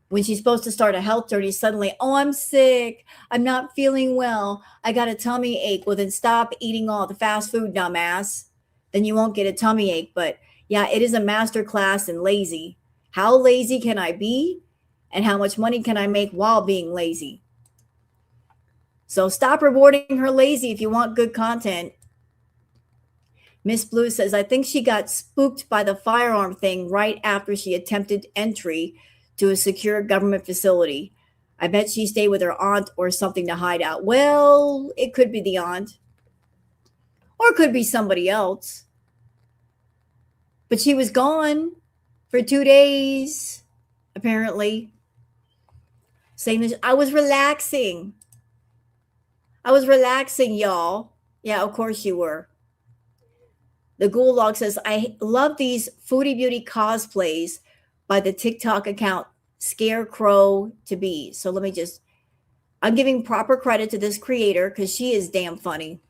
When she's supposed to start a health journey, suddenly, oh, I'm sick. I'm not feeling well. I got a tummy ache. Well, then stop eating all the fast food, dumbass. Then you won't get a tummy ache. But yeah, it is a master class in lazy. How lazy can I be? And how much money can I make while being lazy? So stop rewarding her lazy if you want good content. Miss Blue says, I think she got spooked by the firearm thing right after she attempted entry to a secure government facility. I bet she stayed with her aunt or something to hide out. Well, it could be the aunt. Or it could be somebody else. But she was gone for 2 days, apparently. Saying this, I was relaxing. I was relaxing, y'all. Yeah, of course you were. The Gulag says, I love these Foodie Beauty cosplays by the TikTok account Scarecrow to Be. So let me just, I'm giving proper credit to this creator because she is damn funny.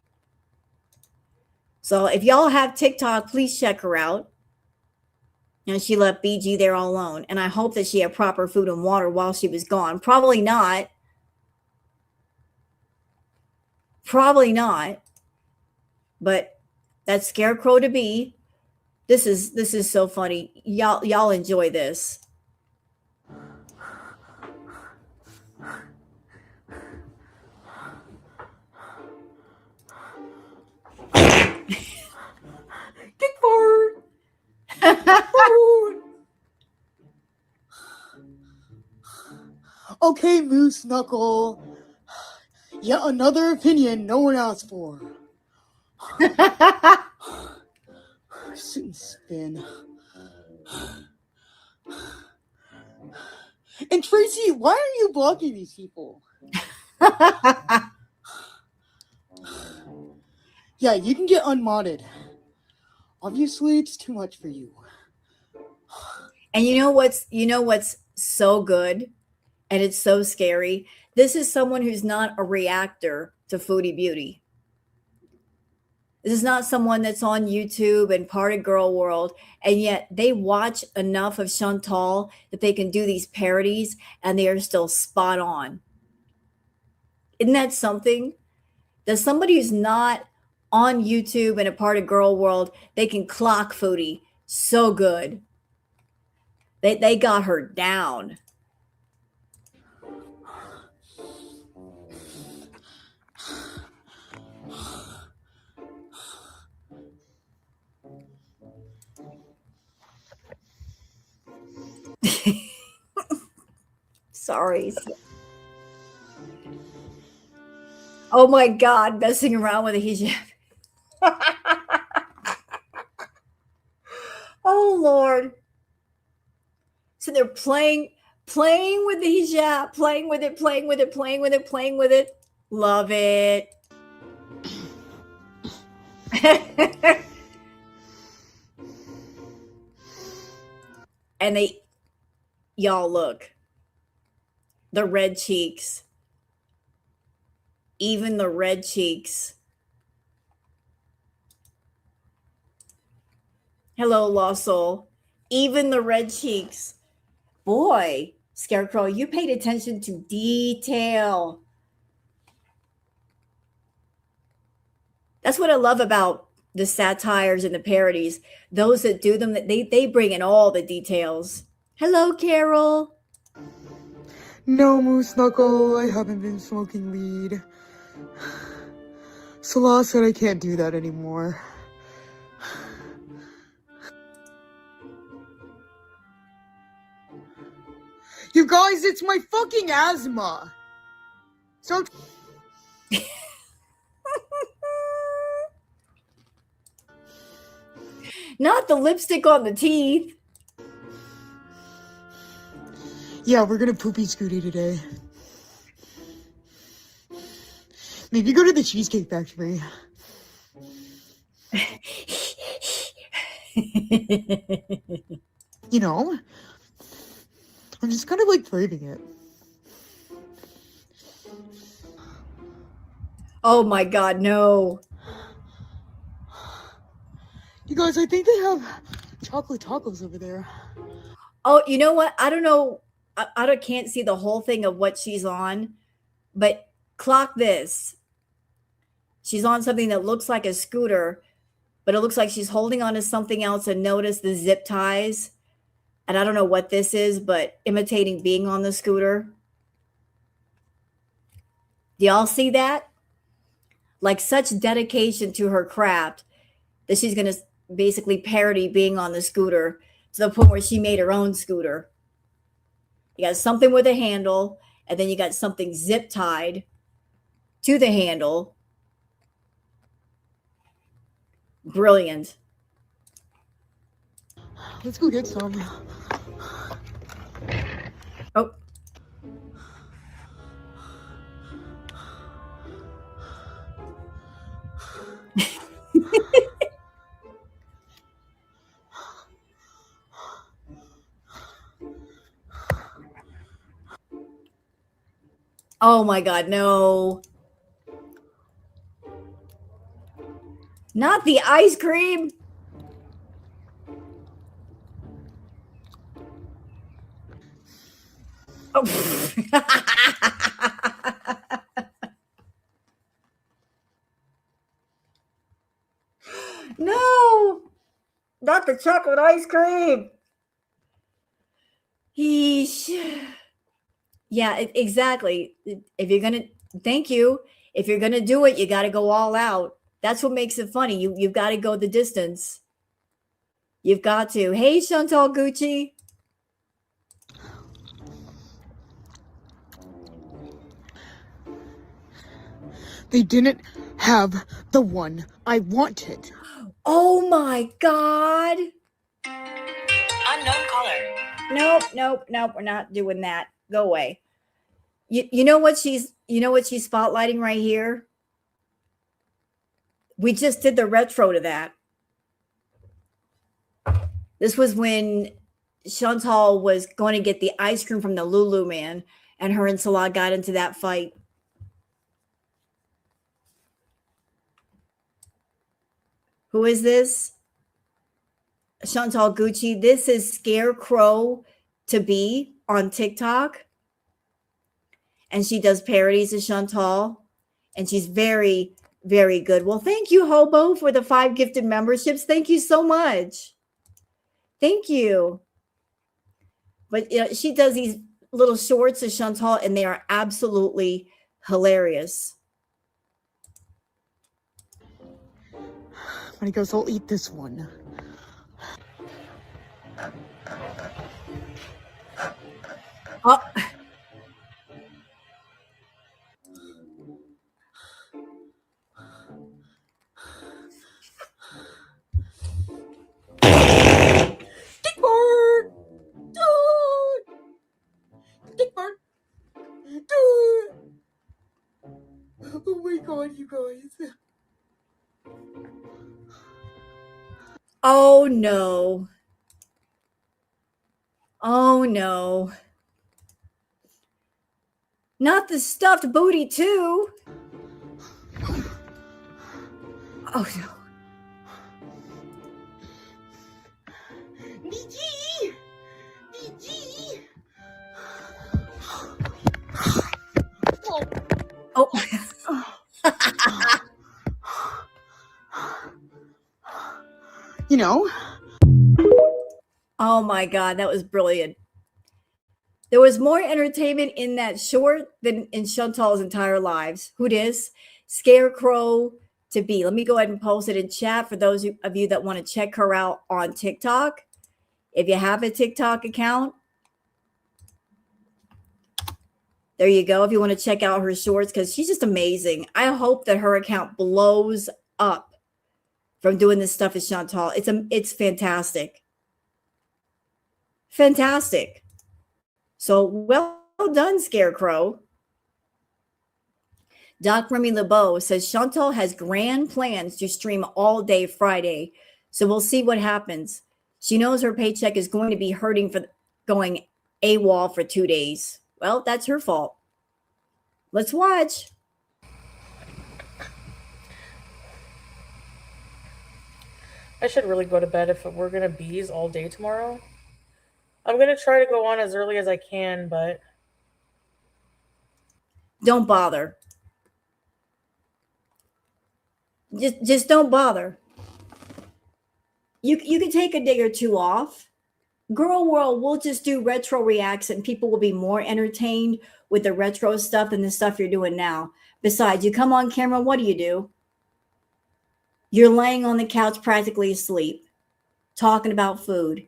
So if y'all have TikTok, please check her out. And she left BG there all alone. And I hope that she had proper food and water while she was gone. Probably not. Probably not. But that's Scarecrow to Be. This is so funny. Y'all enjoy this. Get forward. Okay, Moose Knuckle. Yet another opinion no one asked for. Sit and spin. And Tracy, why are you blocking these people? Yeah, you can get unmodded. Obviously, it's too much for you. And you know what's so good, and it's so scary. This is someone who's not a reactor to Foodie Beauty. This is not someone that's on YouTube and part of Girl World, and yet they watch enough of Chantal that they can do these parodies, and they are still spot on. Isn't that something? That somebody who's not on YouTube and a part of Girl World, they can clock Foodie so good. They got her down. Sorry. Oh my God, messing around with a hijab. Oh Lord. So they're playing with the hijab, playing with it. Love it. And y'all look. The red cheeks. Even the red cheeks. Hello, Lost Soul. Even the red cheeks. Boy, Scarecrow, you paid attention to detail. That's what I love about the satires and the parodies. Those that do them, they bring in all the details. Hello, Carol. No, Moose Knuckle, I haven't been smoking weed. Salah said I can't do that anymore. You guys, it's my fucking asthma. So Not the lipstick on the teeth. yeah, we're gonna poopy Scooty today. Maybe go to the Cheesecake Factory. You know, I'm just kind of like craving it. Oh my God, no. You guys, I think they have chocolate tacos over there. Oh, you know what? I don't know. I can't see the whole thing of what she's on, but clock this. She's on something that looks like a scooter, but it looks like she's holding on to something else, and notice the zip ties. And I don't know what this is, but imitating being on the scooter. Do y'all see that? Like such dedication to her craft that she's going to basically parody being on the scooter to the point where she made her own scooter. You got something with a handle, and then you got something zip tied to the handle. Brilliant. Let's go get some. Oh. Oh my God, no. Not the ice cream. Oh. No, not the chocolate ice cream. Yeesh. Yeah, exactly. If you're gonna, thank you. If you're gonna do it, you got to go all out. That's what makes it funny. You've got to go the distance. You've got to. Hey, Chantal Gucci. They didn't have the one I wanted. Oh my God. Unknown caller. Nope. We're not doing that. Go away. You know what she's spotlighting right here? We just did the retro to that. This was when Chantal was going to get the ice cream from the Lulu man, and her and Salah got into that fight. Who is this? Chantal Gucci. This is Scarecrow to be on TikTok. And she does parodies of Chantal. And she's very, very good. Well, thank you, Hobo, for the 5 gifted memberships. Thank you so much. Thank you. But you know, she does these little shorts of Chantal, and they are absolutely hilarious. When he goes, I'll eat this one. Oh. Dick bird! Dude! Dick bird! Dude! Oh my God, you guys. Oh no. Oh no. Not the stuffed booty too. Oh no. BG! BG! Oh. You know? Oh my God, that was brilliant. There was more entertainment in that short than in Chantal's entire lives. Who dis? Scarecrow to be. Let me go ahead and post it in chat for those of you that want to check her out on TikTok. If you have a TikTok account, there you go. If you want to check out her shorts, because she's just amazing. I hope that her account blows up from doing this stuff with Chantal. It's fantastic. Fantastic. So well done, Scarecrow. Doc Remy LeBeau says Chantal has grand plans to stream all day Friday. So we'll see what happens. She knows her paycheck is going to be hurting for going AWOL for 2 days. Well, that's her fault. Let's watch. I should really go to bed if we're going to bees all day tomorrow. I'm going to try to go on as early as I can, but Don't bother. Just don't bother. You can take a day or two off. Girl World, we'll just do retro reacts and people will be more entertained with the retro stuff than the stuff you're doing now. Besides, you come on camera, what do? You're laying on the couch practically asleep, talking about food.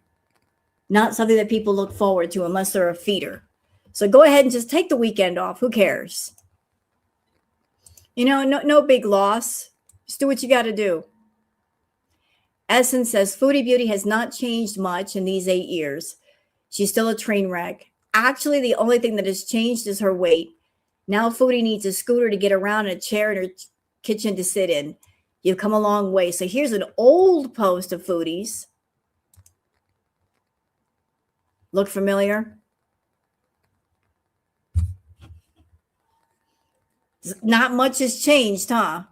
Not something that people look forward to unless they're a feeder. So go ahead and just take the weekend off. Who cares? You know, no big loss. Just do what you got to do. Essence says Foodie Beauty has not changed much in these 8 years. She's still a train wreck. Actually, the only thing that has changed is her weight. Now Foodie needs a scooter to get around and a chair in her kitchen to sit in. You've come a long way. So here's an old post of Foodie's. Look familiar? Not much has changed, huh?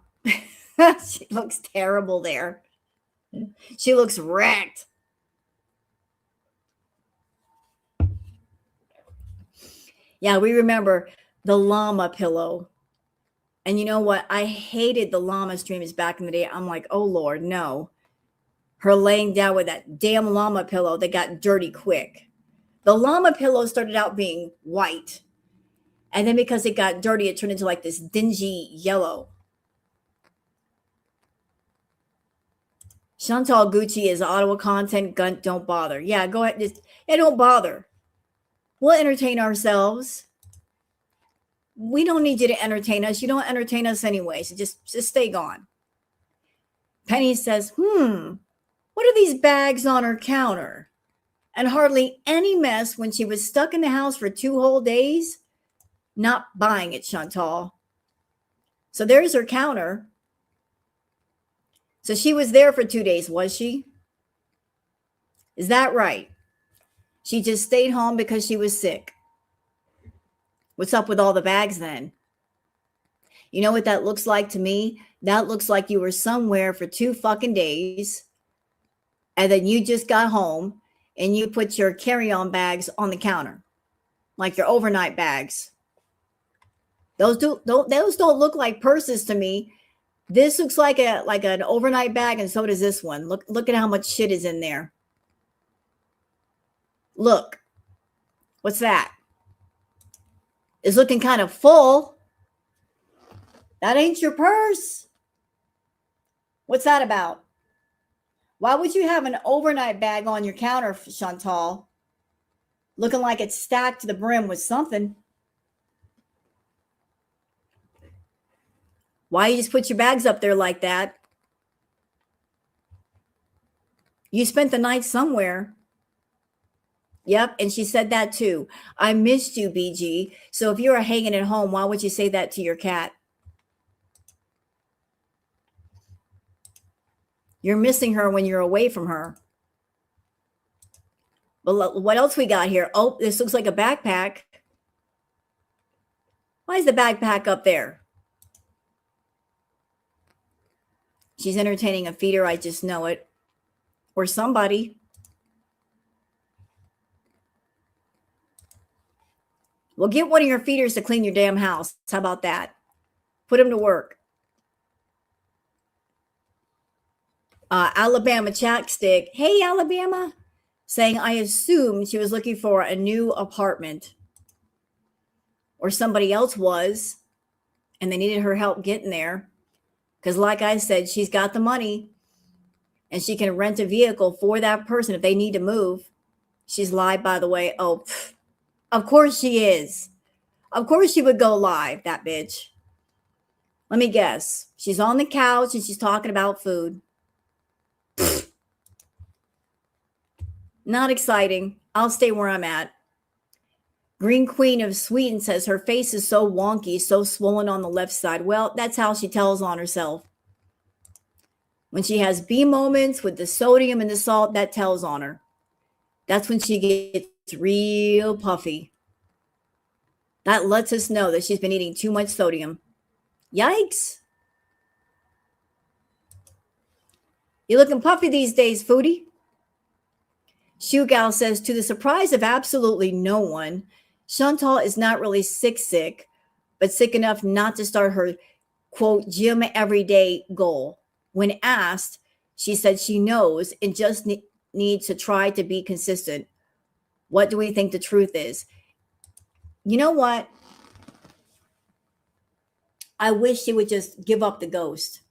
She looks terrible there. She looks wrecked. Yeah, we remember the llama pillow. And you know what? I hated the llama streams back in the day. I'm like, oh Lord, no. Her laying down with that damn llama pillow that got dirty quick. The llama pillow started out being white. And then because it got dirty, it turned into like this dingy yellow. Chantal Gucci is Ottawa content. Gunt, don't bother. Yeah, go ahead. Don't bother. We'll entertain ourselves. We don't need you to entertain us. You don't entertain us anyway. So just stay gone. Penny says, what are these bags on her counter? And hardly any mess when she was stuck in the house for 2 whole days. Not buying it, Chantal. So there's her counter. So she was there for 2 days, was she? Is that right? She just stayed home because she was sick. What's up with all the bags then? You know what that looks like to me? That looks like you were somewhere for 2 fucking days. And then you just got home and you put your carry-on bags on the counter. Like your overnight bags. Those don't look like purses to me. This looks like an overnight bag, and so does this one. Look at how much shit is in there. Look. What's that? It's looking kind of full. That ain't your purse. What's that about? Why would you have an overnight bag on your counter, Chantal? Looking like it's stacked to the brim with something. Why you just put your bags up there like that? You spent the night somewhere. Yep, and she said that too. I missed you, BG. So if you were hanging at home, why would you say that to your cat? You're missing her when you're away from her. But what else we got here? Oh, this looks like a backpack. Why is the backpack up there? She's entertaining a feeder. I just know it. Or somebody. Well, get one of your feeders to clean your damn house. How about that? Put them to work. Alabama Chapstick. Hey, Alabama. Saying, I assumed she was looking for a new apartment. Or somebody else was. And they needed her help getting there. Because like I said, she's got the money. And she can rent a vehicle for that person if they need to move. She's live, by the way. Oh, of course she is. Of course she would go live, that bitch. Let me guess. She's on the couch and she's talking about food. Not exciting. I'll stay where I'm at. Green Queen of Sweden says her face is so wonky, so swollen on the left side. Well, that's how she tells on herself. When she has B moments with the sodium and the salt, that tells on her. That's when she gets real puffy. That lets us know that she's been eating too much sodium. Yikes. You're looking puffy these days, Foodie. Shoe Gal says, to the surprise of absolutely no one, Chantal is not really sick, but sick enough not to start her, quote, gym everyday goal. When asked, she said she knows and just needs to try to be consistent. What do we think the truth is? You know what? I wish she would just give up the ghost.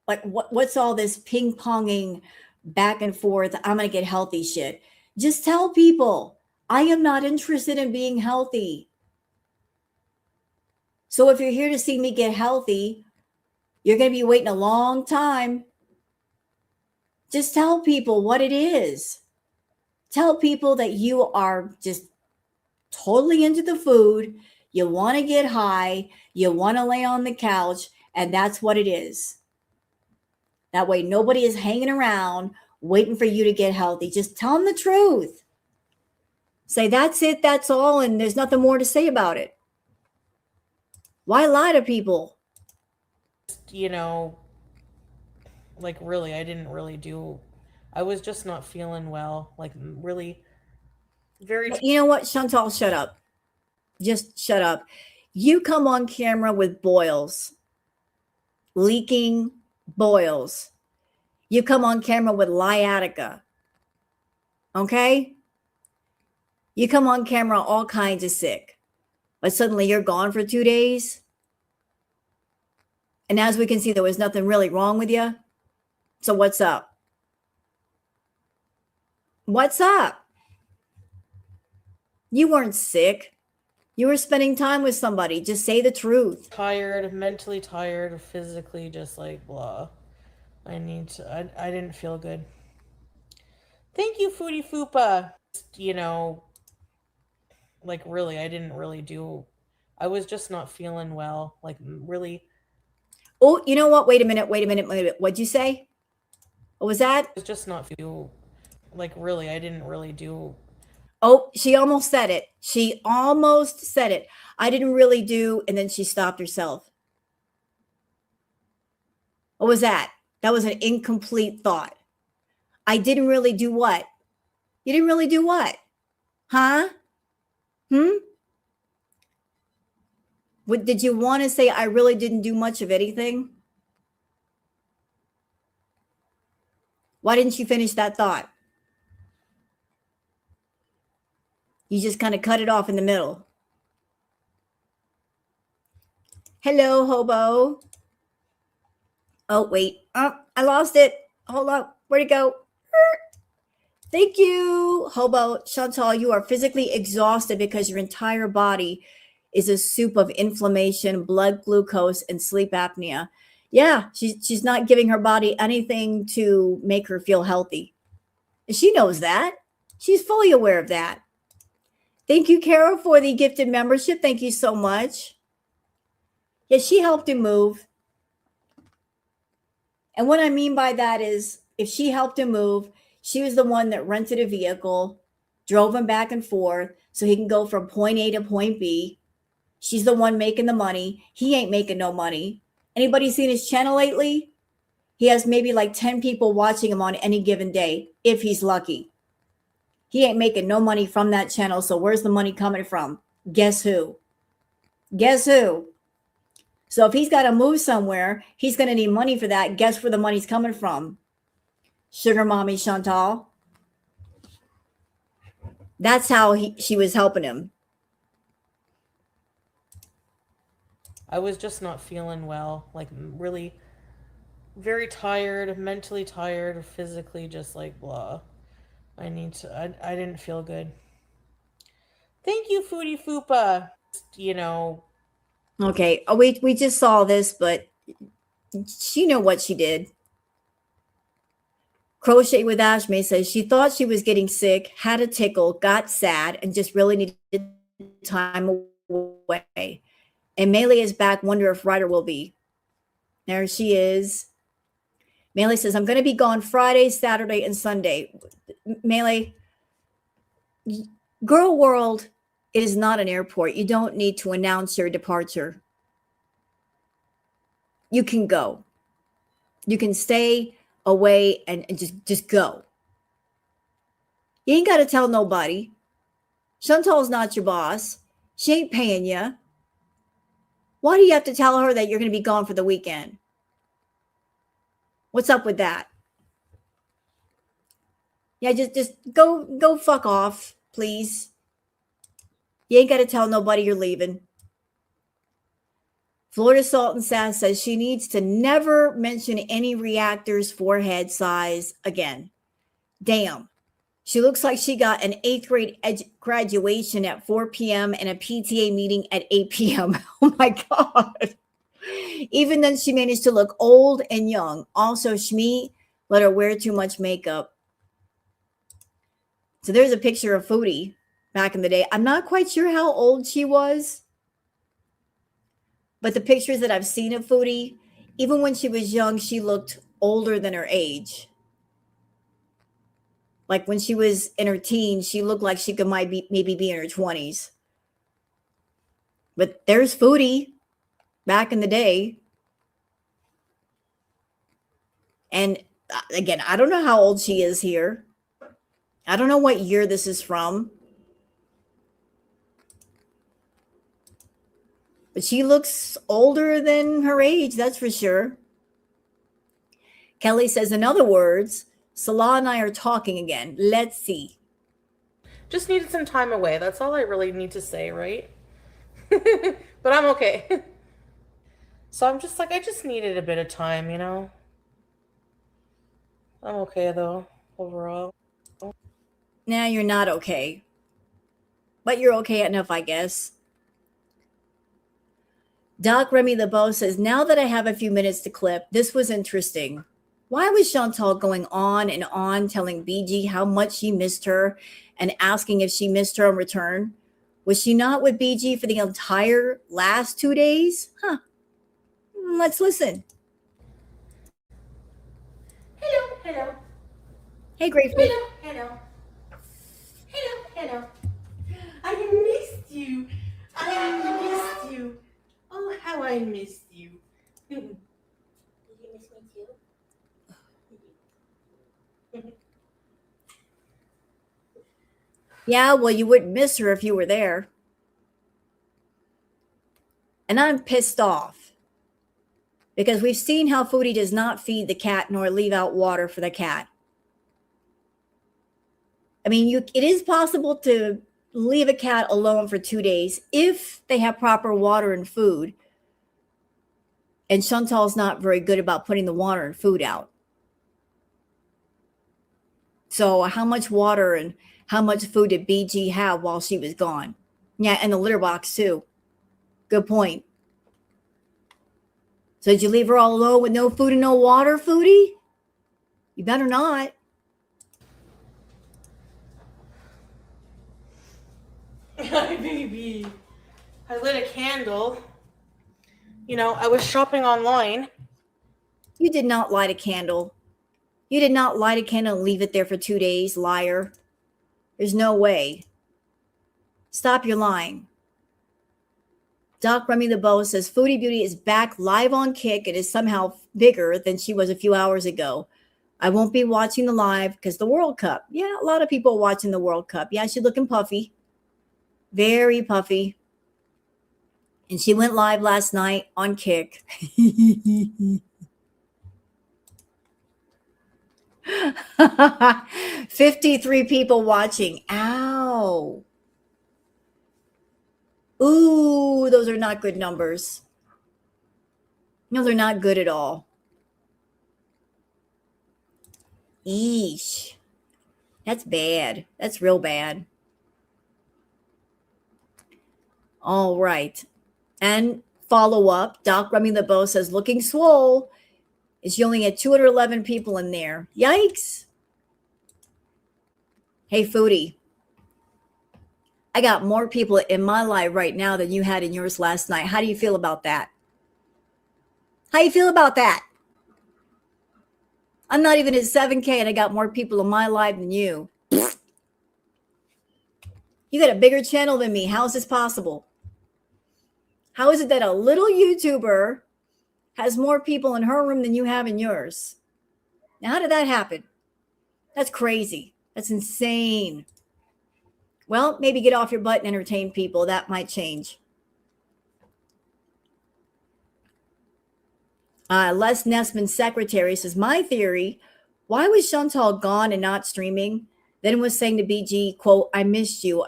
Like, what's all this ping-ponging back and forth? I'm going to get healthy shit. Just tell people, I am not interested in being healthy. So if you're here to see me get healthy, you're going to be waiting a long time. Just tell people what it is. Tell people that you are just totally into the food. You want to get high. You want to lay on the couch. And that's what it is. That way, nobody is hanging around waiting for you to get healthy. Just tell them the truth. Say, that's it, that's all, and there's nothing more to say about it. Why lie to people? You know, like really, I didn't really do, I was just not feeling well. Like really, very. You know what, Chantal, shut up. Just shut up. You come on camera with boils, leaking boils. You come on camera with sciatica. Okay? You come on camera all kinds of sick. But suddenly you're gone for 2 days. And as we can see, there was nothing really wrong with you. So what's up? What's up? You weren't sick. You were spending time with somebody. Just say the truth. Tired, mentally tired, physically just like blah. I didn't feel good. Thank you, Foodie Fupa. You know, like really, I didn't really do, I was just not feeling well. Like really. Oh, you know what? Wait a minute. What'd you say? What was that? I was just not feel like really, I didn't really do. Oh, she almost said it. She almost said it. I didn't really do, and then she stopped herself. What was that? That was an incomplete thought. I didn't really do what? You didn't really do what? Huh? What did you want to say? I really didn't do much of anything? Why didn't you finish that thought? You just kind of cut it off in the middle. Hello, hobo. Oh, wait. Oh, I lost it. Hold up. Where'd it go? Thank you, hobo. Chantal, you are physically exhausted because your entire body is a soup of inflammation, blood glucose, and sleep apnea. Yeah, she's not giving her body anything to make her feel healthy. And she knows that. She's fully aware of that. Thank you, Kara, for the gifted membership. Thank you so much. Yeah, she helped him move. And what I mean by that is if she helped him move, she was the one that rented a vehicle, drove him back and forth, so he can go from point A to point B. She's the one making the money. He ain't making no money. Anybody seen his channel lately? He has maybe like 10 people watching him on any given day, if he's lucky. He ain't making no money from that channel. So where's the money coming from? Guess who? Guess who? So if he's got to move somewhere, he's going to need money for that. Guess where the money's coming from? Sugar mommy Chantal. That's how she was helping him. I was just not feeling well, like really very tired, mentally tired, physically just like blah. I didn't feel good. Thank you, Foodie Fupa. You know. Okay. Oh, we just saw this, but you know what she did. Crochet with Ashme says she thought she was getting sick, had a tickle, got sad, and just really needed time away. And Melee is back. Wonder if Ryder will be. There she is. Melee says, I'm going to be gone Friday, Saturday, and Sunday. Melee, Girl World, it is not an airport. You don't need to announce your departure. You can go. You can stay away and just go. You ain't got to tell nobody. Chantal's not your boss. She ain't paying you. Why do you have to tell her that you're going to be gone for the weekend? What's up with that? Yeah, just go fuck off, please. You ain't got to tell nobody you're leaving. Florida Salt and Sass says she needs to never mention any reactor's forehead size again. Damn. She looks like she got an 8th grade graduation at 4 p.m. and a PTA meeting at 8 p.m. Oh my God. Even then, she managed to look old and young. Also, Shmi let her wear too much makeup. So there's a picture of Foodie back in the day. I'm not quite sure how old she was, but the pictures that I've seen of Foodie, even when she was young, she looked older than her age. Like when she was in her teens, she looked like she could maybe be in her 20s. But there's Foodie back in the day. And again, I don't know how old she is here. I don't know what year this is from. But she looks older than her age, that's for sure. Kelly says, in other words, Salah and I are talking again. Let's see. Just needed some time away. That's all I really need to say, right? But I'm okay. So I'm just like, I just needed a bit of time, you know? I'm okay, though, overall. Nah, you're not okay. But you're okay enough, I guess. Doc Remy LeBeau says, now that I have a few minutes to clip, this was interesting. Why was Chantal going on and on telling BG how much she missed her and asking if she missed her in return? Was she not with BG for the entire last 2 days? Huh. Let's listen. Hello. Hey, Grateful. Hello. I missed you. Oh, how I missed you. Did you miss me too? Yeah, well, you wouldn't miss her if you were there. And I'm pissed off because we've seen how Foodie does not feed the cat nor leave out water for the cat. I mean, it is possible to leave a cat alone for 2 days if they have proper water and food. And Chantal's not very good about putting the water and food out. So how much water and how much food did BG have while she was gone? Yeah, and the litter box too. Good point. So did you leave her all alone with no food and no water, Foodie? You better not. Hi, baby. I lit a candle. You know, I was shopping online. You did not light a candle. You did not light a candle and leave it there for 2 days, liar. There's no way. Stop your lying. Doc Remy LeBeau says Foodie Beauty is back live on Kick. It is somehow bigger than she was a few hours ago. I won't be watching the live because the World Cup. Yeah, a lot of people are watching the World Cup. Yeah, she's looking puffy. Very puffy. And she went live last night on Kick. 53 people watching. Ow. Ooh, those are not good numbers. No, they're not good at all. Eesh. That's bad. That's real bad. All right. And follow up. Doc Remy LeBeau says, looking swole. Is she only had 211 people in there? Yikes. Hey, Foodie. I got more people in my live right now than you had in yours last night. How do you feel about that? How you feel about that? I'm not even at 7K and I got more people in my live than you. You got a bigger channel than me. How is this possible? How is it that a little YouTuber has more people in her room than you have in yours? Now, how did that happen? That's crazy. That's insane. Well, maybe get off your butt and entertain people. That might change. Les Nessman's secretary says, my theory, why was Chantal gone and not streaming? Then was saying to BG, quote, I missed you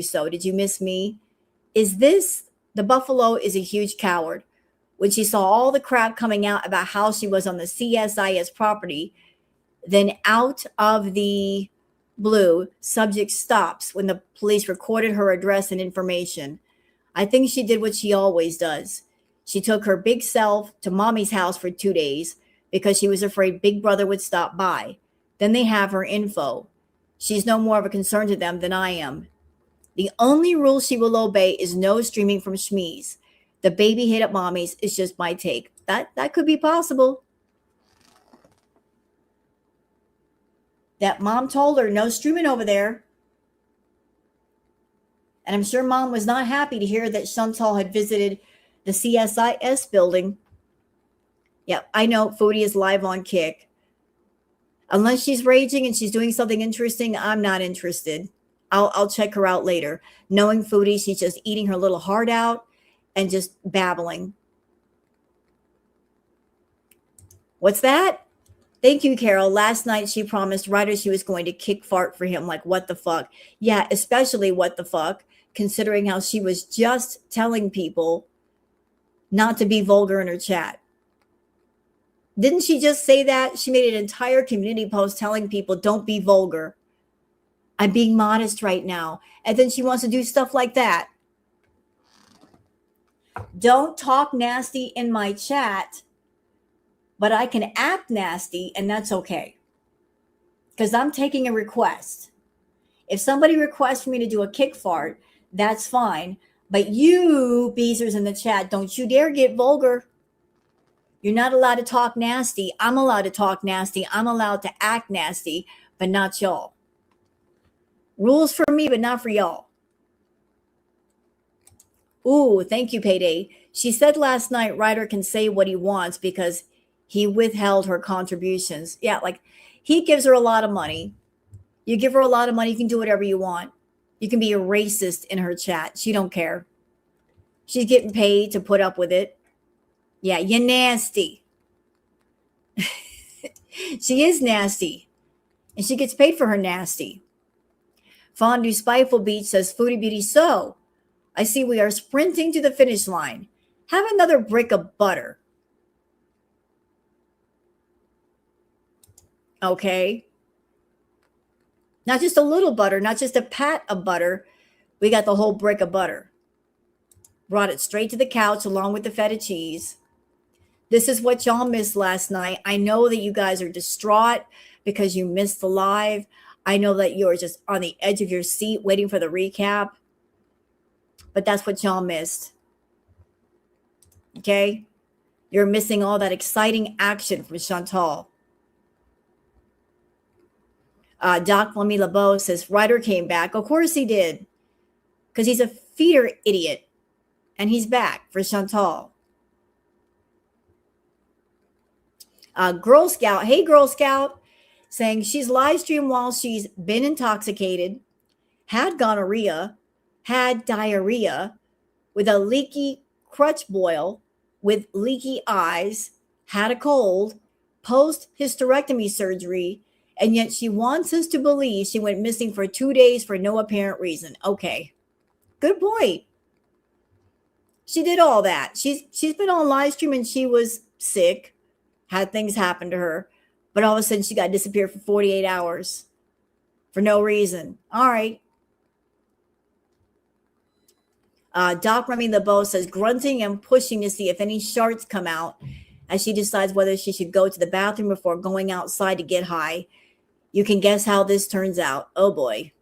so. Did you miss me? Is this, the Buffalo is a huge coward. When she saw all the crap coming out about how she was on the CSIS property, then out of the blue, subject stops when the police recorded her address and information. I think she did what she always does. She took her big self to mommy's house for 2 days because she was afraid Big Brother would stop by. Then they have her info. She's no more of a concern to them than I am. The only rule she will obey is no streaming from Shmee's. The baby hid at mommy's is just my take. That could be possible. That mom told her no streaming over there. And I'm sure mom was not happy to hear that Chantal had visited the CSIS building. Yeah, I know Foodie is live on Kick. Unless she's raging and she's doing something interesting, I'm not interested. I'll check her out later. Knowing Foodie, she's just eating her little heart out and just babbling. What's that? Thank you, Carol. Last night she promised Ryder she was going to kick fart for him. Like, what the fuck? Yeah, especially what the fuck, considering how she was just telling people not to be vulgar in her chat. Didn't she just say that? She made an entire community post telling people don't be vulgar. I'm being modest right now. And then she wants to do stuff like that. Don't talk nasty in my chat, but I can act nasty and that's okay. Because I'm taking a request. If somebody requests for me to do a kick fart, that's fine. But you, Beezers in the chat, don't you dare get vulgar. You're not allowed to talk nasty. I'm allowed to talk nasty. I'm allowed to act nasty, but not y'all. Rules for me, but not for y'all. Ooh, thank you, Payday. She said last night Ryder can say what he wants because he withheld her contributions. Yeah, like he gives her a lot of money. You give her a lot of money, you can do whatever you want. You can be a racist in her chat. She don't care. She's getting paid to put up with it. Yeah, you're nasty. She is nasty. And she gets paid for her nasty. Fondue Spiteful Beach says, Foodie Beauty, so I see we are sprinting to the finish line. Have another brick of butter. Okay. Not just a little butter, not just a pat of butter. We got the whole brick of butter. Brought it straight to the couch along with the feta cheese. This is what y'all missed last night. I know that you guys are distraught because you missed the live. I know that you're just on the edge of your seat waiting for the recap. But that's what y'all missed. Okay? You're missing all that exciting action from Chantal. Doc Lamy LeBeau says, Ryder came back. Of course he did. because he's a feeder idiot. And he's back for Chantal. Girl Scout, hey Girl Scout, saying she's live streamed while she's been intoxicated, had gonorrhea, had diarrhea, with a leaky crutch boil, with leaky eyes, had a cold, post hysterectomy surgery, and yet she wants us to believe she went missing for 2 days for no apparent reason. Okay, good point. She did all that. She's been on live stream and she was sick, had things happen to her, but all of a sudden she got disappeared for 48 hours for no reason. All right. Doc Remy LeBeau says grunting and pushing to see if any sharts come out as she decides whether she should go to the bathroom before going outside to get high. You can guess how this turns out. Oh boy.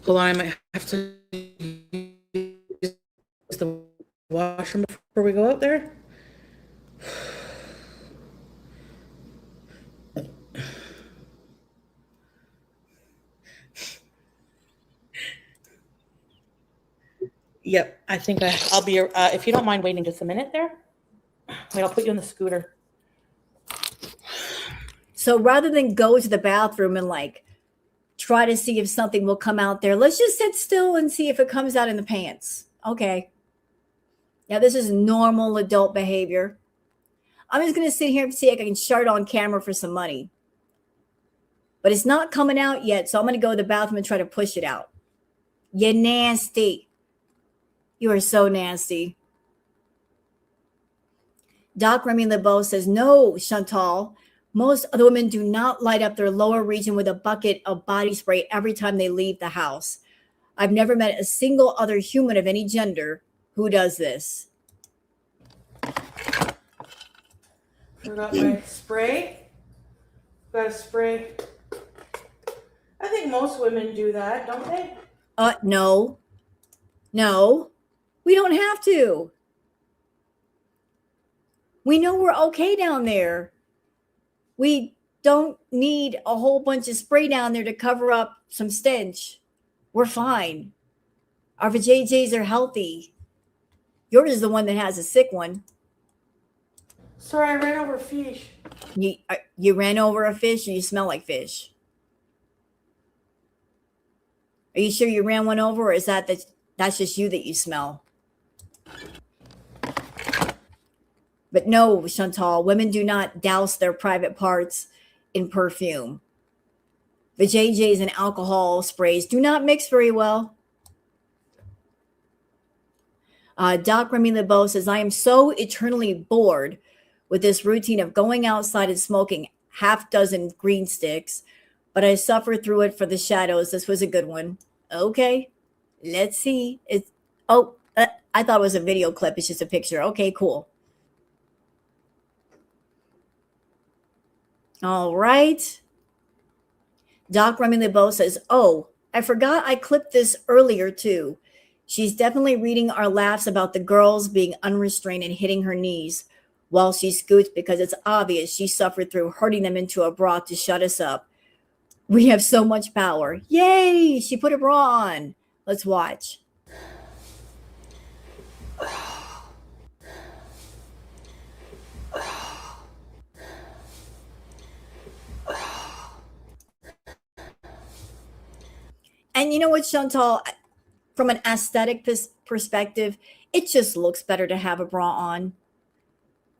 Hold on, I might have to use the washroom before we go out there. Yep, I think I'll be, if you don't mind waiting just a minute there, wait, I'll put you on the scooter. So rather than go to the bathroom and like try to see if something will come out there, let's just sit still and see if it comes out in the pants. Okay. Yeah, this is normal adult behavior. I'm just going to sit here and see if I can shart on camera for some money. But it's not coming out yet, so I'm going to go to the bathroom and try to push it out. You're nasty. You are so nasty. Doc Remy LeBeau says, no, Chantal. Most other women do not light up their lower region with a bucket of body spray every time they leave the house. I've never met a single other human of any gender who does this. Forgot my spray. Got a spray. I think most women do that, don't they? No. No. We don't have to. We know we're okay down there. We don't need a whole bunch of spray down there to cover up some stench. We're fine. Our vajayjays are healthy. Yours is the one that has a sick one. Sorry, I ran over fish. You ran over a fish and you smell like fish. Are you sure you ran one over, or is that's just you that you smell? But no, Chantal, women do not douse their private parts in perfume. The JJs and alcohol sprays do not mix very well. Doc Remy LeBeau says, I am so eternally bored with this routine of going outside and smoking half dozen green sticks, but I suffer through it for the shadows. This was a good one. Okay, let's see. I thought it was a video clip. It's just a picture. Okay, cool. All right. Doc Remy LeBeau says, oh, I forgot I clipped this earlier too. She's definitely reading our laughs about the girls being unrestrained and hitting her knees while she scoots because it's obvious she suffered through hurting them into a bra to shut us up. We have so much power. Yay! She put a bra on. Let's watch. And you know what, Chantal? From an aesthetic perspective, it just looks better to have a bra on,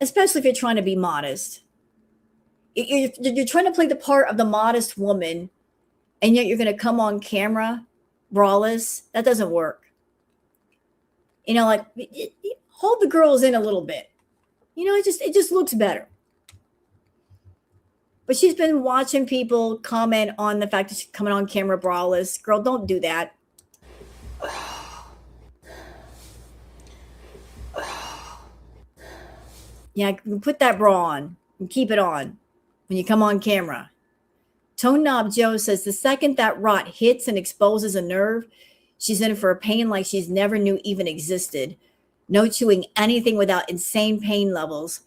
especially if you're trying to be modest. You're trying to play the part of the modest woman, and yet you're going to come on camera braless. That doesn't work. You know, like hold the girls in a little bit. You know, it just looks better. But she's been watching people comment on the fact that she's coming on camera braless. Girl, don't do that. Yeah, put that bra on and keep it on when you come on camera. Tone Knob Joe says the second that rot hits and exposes a nerve, she's in for a pain like she's never knew even existed. No chewing anything without insane pain levels.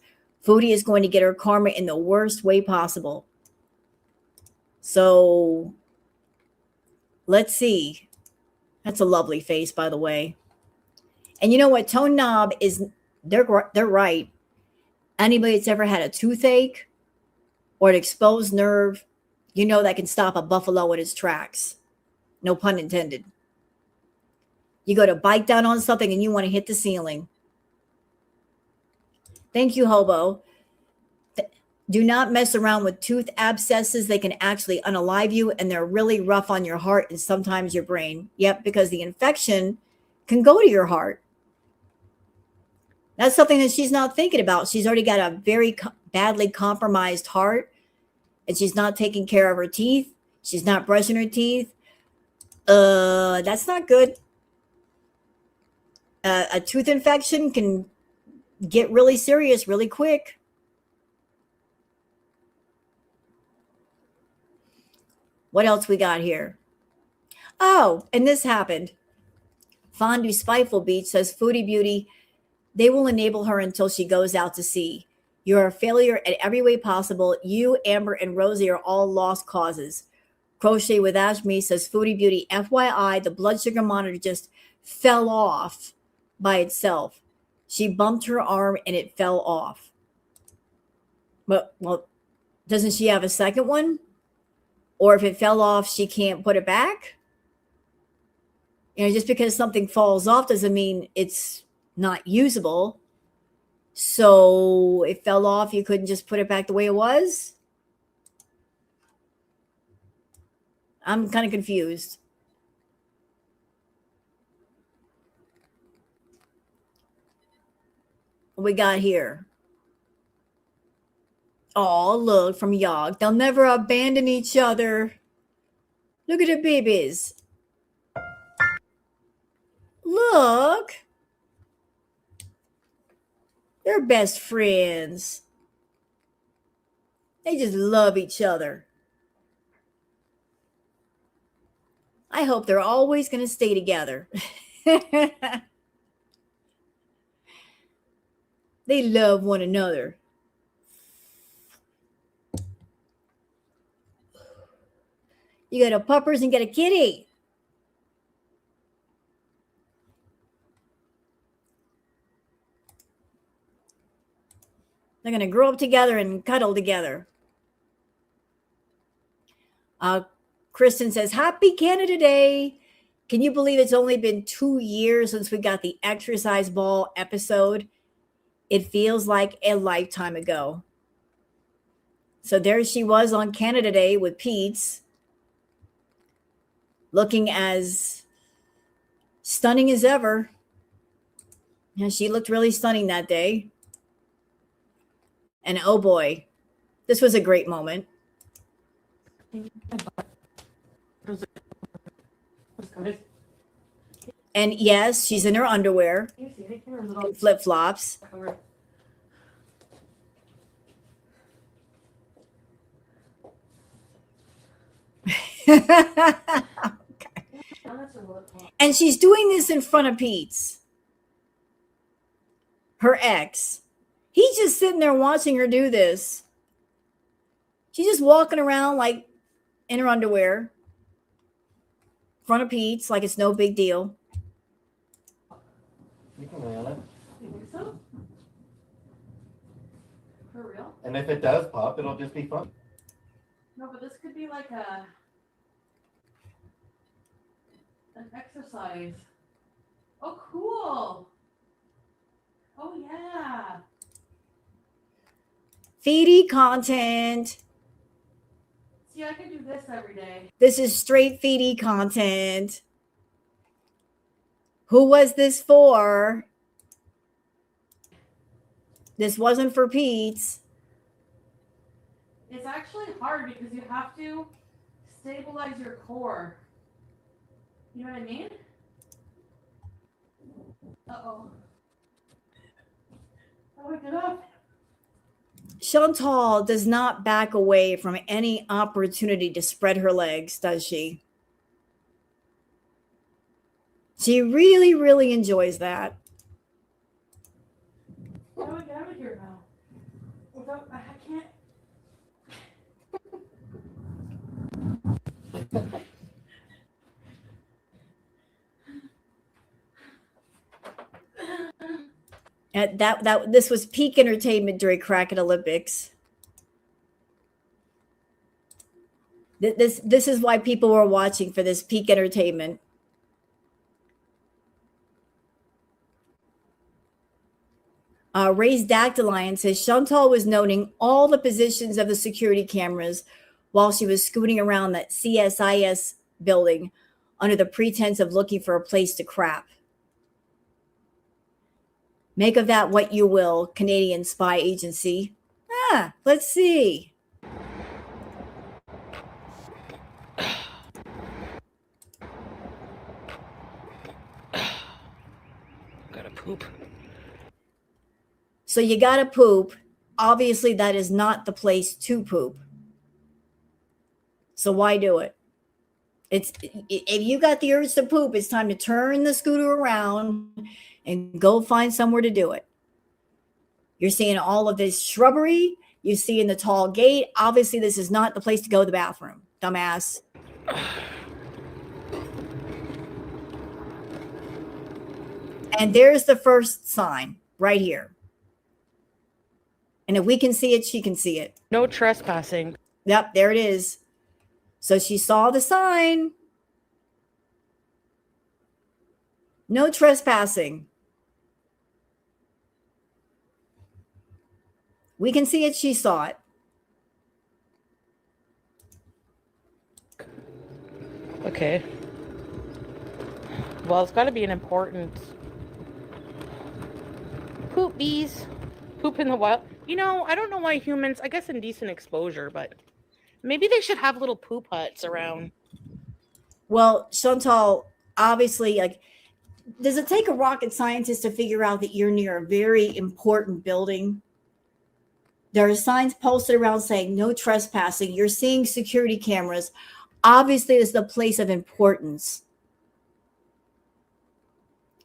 Foodie is going to get her karma in the worst way possible. So let's see. That's a lovely face, by the way. And you know what? Tone knob is, they're right. Anybody that's ever had a toothache or an exposed nerve, you know that can stop a buffalo in its tracks. No pun intended. You go to bite down on something and you want to hit the ceiling. Thank you, Hobo. Do not mess around with tooth abscesses. They can actually unalive you, and they're really rough on your heart and sometimes your brain. Yep, because the infection can go to your heart. That's something that she's not thinking about. She's already got a very badly compromised heart, and she's not taking care of her teeth. She's not brushing her teeth. That's not good. A tooth infection can get really serious really quick. What else we got here? Oh, and this happened. Fondue Spiteful Beach says, Foodie Beauty, they will enable her until she goes out to sea. You're a failure in every way possible. You, Amber, and Rosie are all lost causes. Crochet with Ashmi says, Foodie Beauty, FYI, the blood sugar monitor just fell off by itself. She bumped her arm and it fell off. But, well, doesn't she have a second one? Or if it fell off, she can't put it back? You know, just because something falls off doesn't mean it's not usable. So it fell off, you couldn't just put it back the way it was? I'm kind of confused. What we got here? Oh, look, from Yog. They'll never abandon each other. Look at the babies. Look. They're best friends. They just love each other. I hope they're always going to stay together. They love one another. You got a puppers and got a kitty. They're going to grow up together and cuddle together. Kristen says, Happy Canada Day. Can you believe it's only been 2 years since we got the exercise ball episode? It feels like a lifetime ago. So there she was on Canada Day with Peeps, looking as stunning as ever. Yeah, she looked really stunning that day. And oh boy, this was a great moment. And yes, she's in her underwear, flip flops. And she's doing this in front of Pete's, her ex. He's just sitting there watching her do this. She's just walking around like in her underwear, in front of Pete's, like it's no big deal. You can lay on it. You think so? For real? And if it does pop, it'll just be fun. No, but this could be like an exercise. Oh, cool. Oh, yeah. Foodie content. See, I could do this every day. This is straight Foodie content. Who was this for? This wasn't for Pete's. It's actually hard because you have to stabilize your core. You know what I mean? Uh-oh. Oh, wake it up. Chantal does not back away from any opportunity to spread her legs, does she? She really, really enjoys that. How do I get out of here now? Without, I can't. This was peak entertainment during Kraken Olympics. This is why people were watching, for this peak entertainment. Ray's Dactylion says Chantal was noting all the positions of the security cameras while she was scooting around that CSIS building under the pretense of looking for a place to crap. Make of that what you will, Canadian spy agency. Let's see. Gotta poop. So you gotta poop. Obviously, that is not the place to poop. So why do it? If you got the urge to poop, it's time to turn the scooter around and go find somewhere to do it. You're seeing all of this shrubbery. You're seeing the tall gate. Obviously, this is not the place to go to the bathroom, dumbass. And there's the first sign right here. And if we can see it, she can see it. No trespassing. Yep, there it is. So she saw the sign. No trespassing. We can see it. She saw it. Okay. Well, it's got to be an important poop bees. Poop in the wild. You know, I don't know why humans, I guess indecent exposure, but maybe they should have little poop huts around. Well, Chantal, obviously, like, does it take a rocket scientist to figure out that you're near a very important building? There are signs posted around saying no trespassing. You're seeing security cameras. Obviously, it's a place of importance.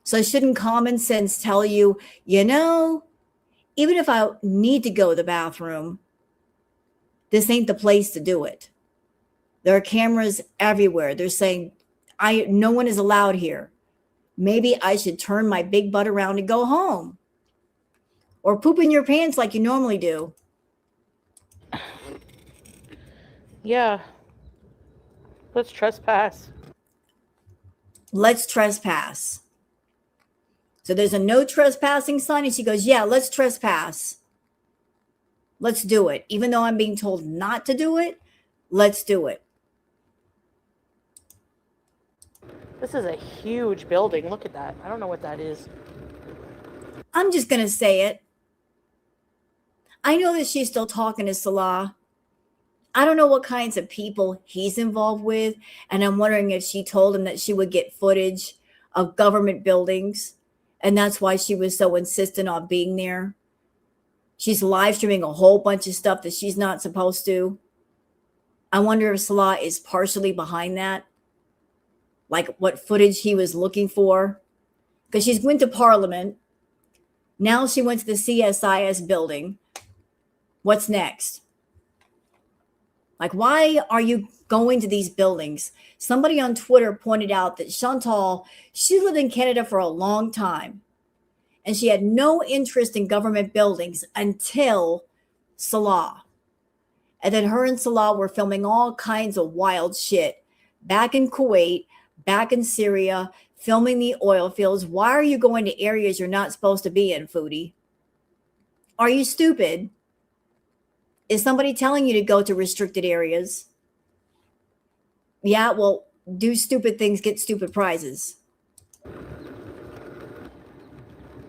So shouldn't common sense tell you, you know, even if I need to go to the bathroom, this ain't the place to do it. There are cameras everywhere. They're saying, no one is allowed here. Maybe I should turn my big butt around and go home. Or poop in your pants like you normally do. Yeah. Let's trespass. Let's trespass. So there's a no trespassing sign, and she goes, yeah, let's trespass. Let's do it. Even though I'm being told not to do it, let's do it. This is a huge building. Look at that. I don't know what that is. I'm just going to say it. I know that she's still talking to Salah. I don't know what kinds of people he's involved with. And I'm wondering if she told him that she would get footage of government buildings. And that's why she was so insistent on being there. She's live streaming a whole bunch of stuff that she's not supposed to. I wonder if Salah is partially behind that. Like what footage he was looking for. Because she's went to Parliament. Now she went to the CSIS building. What's next? Like, why are you going to these buildings? Somebody on Twitter pointed out that Chantal, she lived in Canada for a long time. And she had no interest in government buildings until Salah. And then her and Salah were filming all kinds of wild shit. Back in Kuwait, back in Syria, filming the oil fields. Why are you going to areas you're not supposed to be in, Foodie? Are you stupid? Is somebody telling you to go to restricted areas? Yeah, well, do stupid things, get stupid prizes.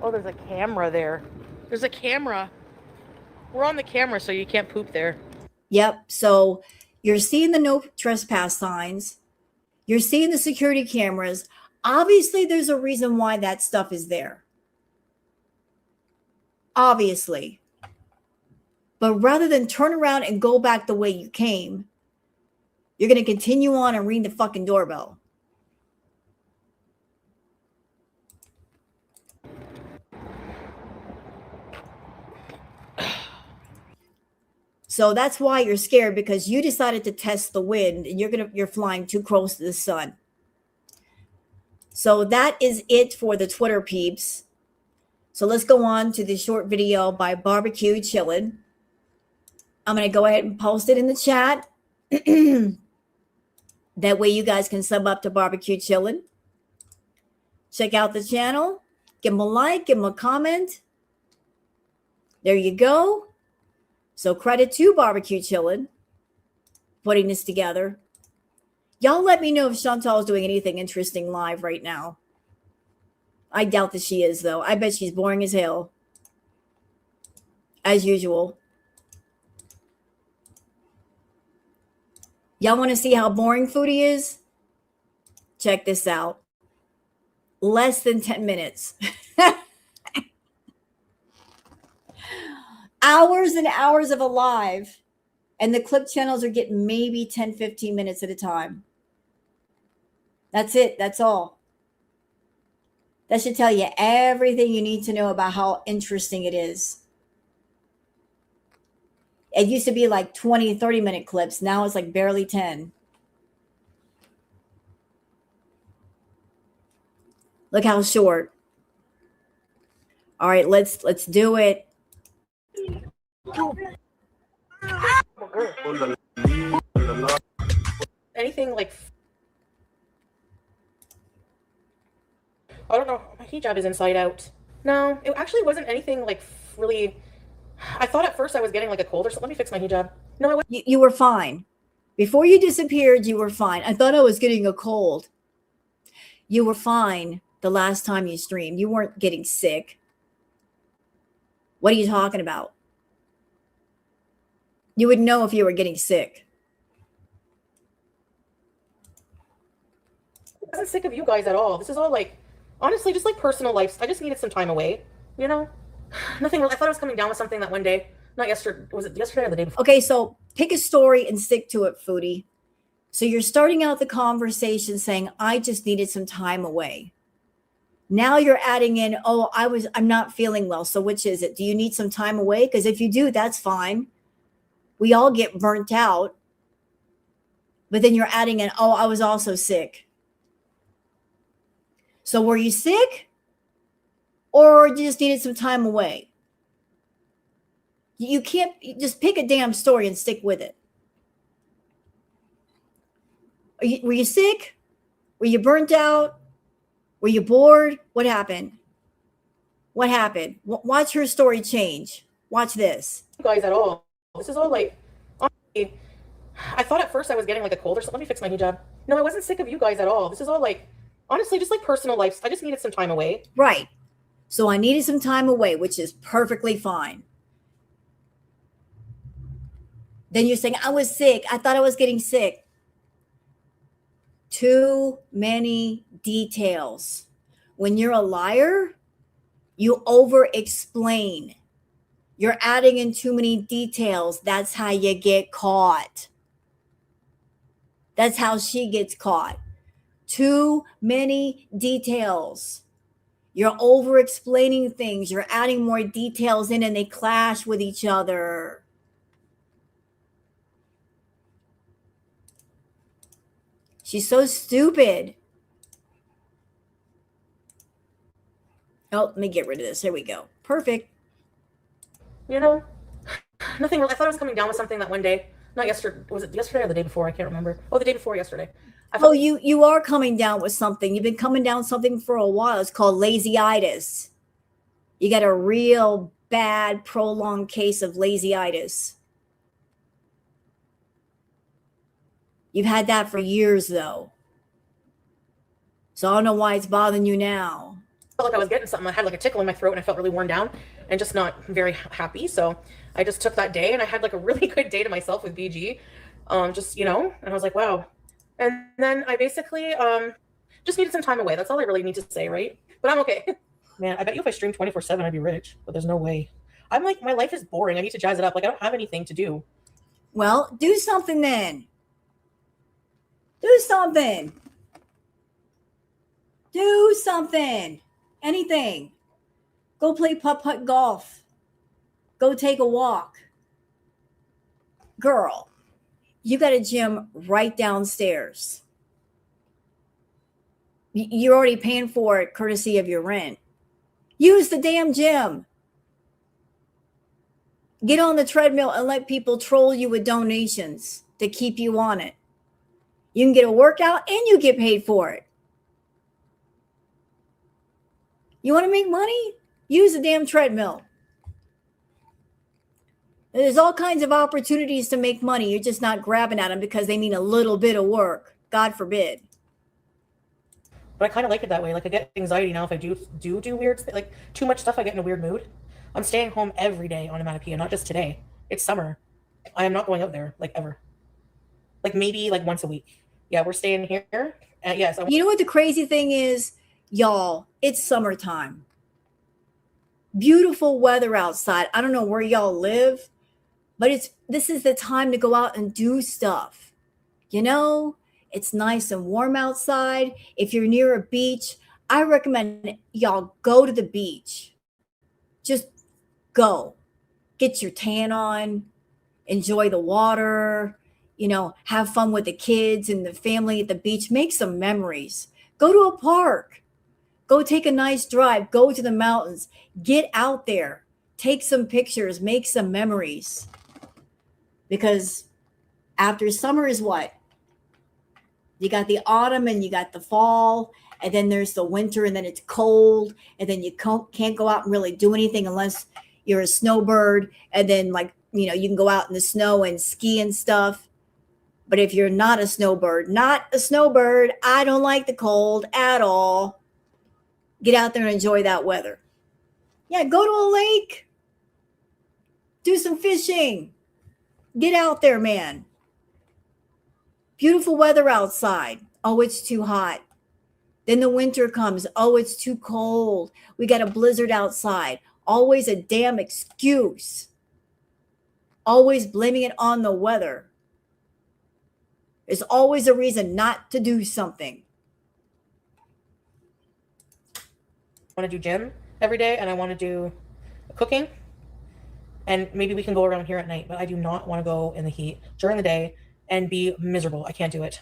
Oh, there's a camera there. There's a camera. We're on the camera, so you can't poop there. Yep. So you're seeing the no trespass signs. You're seeing the security cameras. Obviously, there's a reason why that stuff is there. Obviously. But rather than turn around and go back the way you came, you're going to continue on and ring the fucking doorbell. So that's why you're scared, because you decided to test the wind and you're flying too close to the sun. So that is it for the Twitter peeps. So So let's go on to the short video by Barbecue Chillin'. I'm going to go ahead and post it in the chat. That way you guys can sub up to Barbecue Chillin'. Check out the channel. Give them a like, give them a comment. There you go. So credit to Barbecue Chillin' putting this together. Y'all let me know if Chantal is doing anything interesting live right now. I doubt that she is, though. I bet she's boring as hell. As usual. Y'all want to see how boring Foodie is? Check this out. Less than 10 minutes. Hours and hours of a live. And the clip channels are getting maybe 10, 15 minutes at a time. That's it. That's all. That should tell you everything you need to know about how interesting it is. It used to be like 20, 30-minute clips. Now it's like barely 10. Look how short. All right, let's do it. Anything like, I don't know, my hijab is inside out. No, it actually wasn't anything like really. I thought at first I was getting like a cold or something. Let me fix my hijab. No, I wasn't. You were fine. Before you disappeared, you were fine. I thought I was getting a cold. You were fine the last time you streamed. You weren't getting sick. What are you talking about? You would know if you were getting sick. I wasn't sick of you guys at all. This is all like, honestly, just like personal life. I just needed some time away, you know? Nothing. I thought I was coming down with something that one day. Not yesterday. Was it yesterday or the day before? Okay, so pick a story and stick to it, Foodie. So you're starting out the conversation saying, I just needed some time away. Now you're adding in, oh, I'm not feeling well. So which is it? Do you need some time away? Because if you do, that's fine. We all get burnt out. But then you're adding in, oh, I was also sick. So were you sick? Or you just needed some time away? You can't just pick a damn story and stick with it. Were you sick? Were you burnt out? Were you bored? What happened? What happened? Watch her story change. Watch this. You guys at all. This is all like, honestly, I thought at first I was getting like a cold or something. Let me fix my hijab. No, I wasn't sick of you guys at all. This is all like, honestly, just like personal life. I just needed some time away. Right. So I needed some time away, which is perfectly fine. Then you're saying, I was sick. I thought I was getting sick. Too many details. When you're a liar, you over-explain. You're adding in too many details. That's how you get caught. That's how she gets caught. Too many details. You're over-explaining things. You're adding more details in and they clash with each other. She's so stupid. Oh, let me get rid of this. Here we go. Perfect. You know, nothing. I thought I was coming down with something that one day. Not yesterday. Was it yesterday or the day before? I can't remember. Oh, the day before yesterday. Oh, you are coming down with something. You've been coming down with something for a while. It's called lazyitis. You got a real bad, prolonged case of lazyitis. You've had that for years, though. So I don't know why it's bothering you now. I felt like I was getting something. I had like a tickle in my throat and I felt really worn down and just not very happy. So I just took that day and I had like a really good day to myself with BG. Just, you know, and I was like, wow. And then I basically just needed some time away. That's all I really need to say, right? But I'm okay. Man, I bet you if I streamed 24/7, I'd be rich. But there's no way. I'm like, my life is boring. I need to jazz it up. Like, I don't have anything to do. Well, do something then. Do something. Do something. Anything. Go play putt-putt golf. Go take a walk. Girl, you got a gym right downstairs. You're already paying for it courtesy of your rent. Use the damn gym. Get on the treadmill and let people troll you with donations to keep you on it. You can get a workout and you get paid for it. You want to make money? Use the damn treadmill. There's all kinds of opportunities to make money. You're just not grabbing at them because they mean a little bit of work. God forbid. But I kind of like it that way. Like I get anxiety now if I do weird, like too much stuff. I get in a weird mood. I'm staying home every day on Onomatopoeia, not just today. It's summer. I am not going out there like ever. Like maybe like once a week. Yeah, we're staying here. Yes. You know what the crazy thing is, y'all? It's summertime. Beautiful weather outside. I don't know where y'all live, but this is the time to go out and do stuff. You know, it's nice and warm outside. If you're near a beach, I recommend y'all go to the beach. Just go. Get your tan on, enjoy the water, you know, have fun with the kids and the family at the beach. Make some memories. Go to a park. Go take a nice drive. Go to the mountains. Get out there. Take some pictures. Make some memories. Because after summer is what? You got the autumn and you got the fall, and then there's the winter, and then it's cold, and then you can't go out and really do anything unless you're a snowbird, and then like, you know, you can go out in the snow and ski and stuff. But if you're not a snowbird, I don't like the cold at all. Get out there and enjoy that weather. Yeah, go to a lake. Do some fishing. Get out there, man. Beautiful weather outside. Oh, it's too hot. Then the winter comes. Oh, it's too cold. We got a blizzard outside. Always a damn excuse. Always blaming it on the weather. There's always a reason not to do something. I want to do gym every day, and I want to do cooking. And maybe we can go around here at night, but I do not want to go in the heat during the day and be miserable. I can't do it.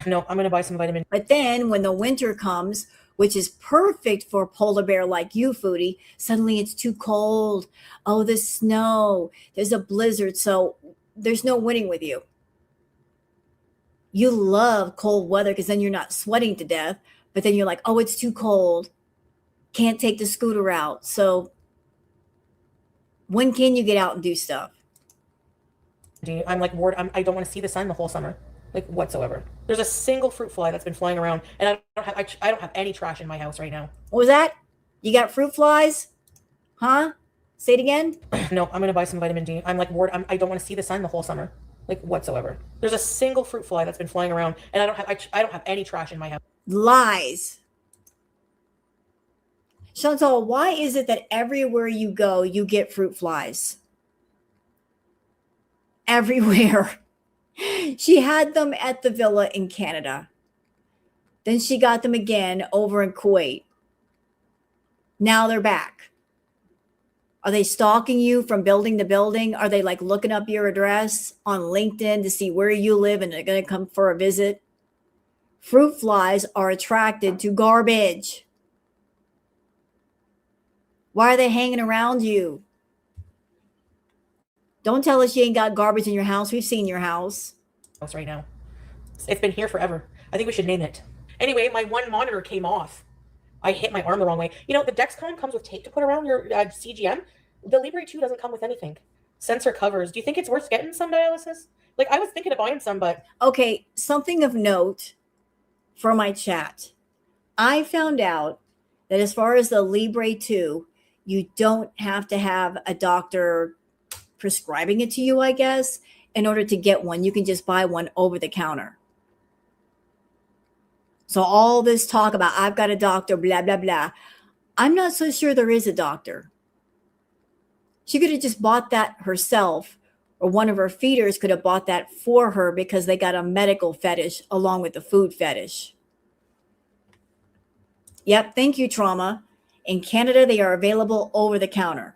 No, I'm going to buy some vitamin. But then when the winter comes, which is perfect for a polar bear like you, Foodie, suddenly it's too cold. Oh, the snow. There's a blizzard. So there's no winning with you. You love cold weather because then you're not sweating to death. But then you're like, oh, it's too cold. Can't take the scooter out. So when can you get out and do stuff? I'm like bored. I don't want to see the sun the whole summer, like whatsoever. There's a single fruit fly that's been flying around, and I don't have any trash in my house right now. What was that? You got fruit flies? Huh? Say it again. No, I'm going to buy some vitamin D. I'm like bored. I don't want to see the sun the whole summer, like whatsoever. There's a single fruit fly that's been flying around, and I don't have any trash in my house. Lies. Chantal, why is it that everywhere you go, you get fruit flies? Everywhere. She had them at the villa in Canada. Then she got them again over in Kuwait. Now they're back. Are they stalking you from building to building? Are they like looking up your address on LinkedIn to see where you live and they're going to come for a visit? Fruit flies are attracted to garbage. Why are they hanging around you? Don't tell us you ain't got garbage in your house. We've seen your house. Right now. It's been here forever. I think we should name it. Anyway, my one monitor came off. I hit my arm the wrong way. You know, the Dexcom comes with tape to put around your CGM. The Libre 2 doesn't come with anything. Sensor covers. Do you think it's worth getting some dialysis? Like, I was thinking of buying some, but... Okay, something of note for my chat. I found out that as far as the Libre 2, you don't have to have a doctor prescribing it to you, I guess, in order to get one. You can just buy one over the counter. So all this talk about, I've got a doctor, blah, blah, blah. I'm not so sure there is a doctor. She could have just bought that herself, or one of her feeders could have bought that for her because they got a medical fetish along with the food fetish. Yep, thank you, Trauma. In Canada, they are available over the counter.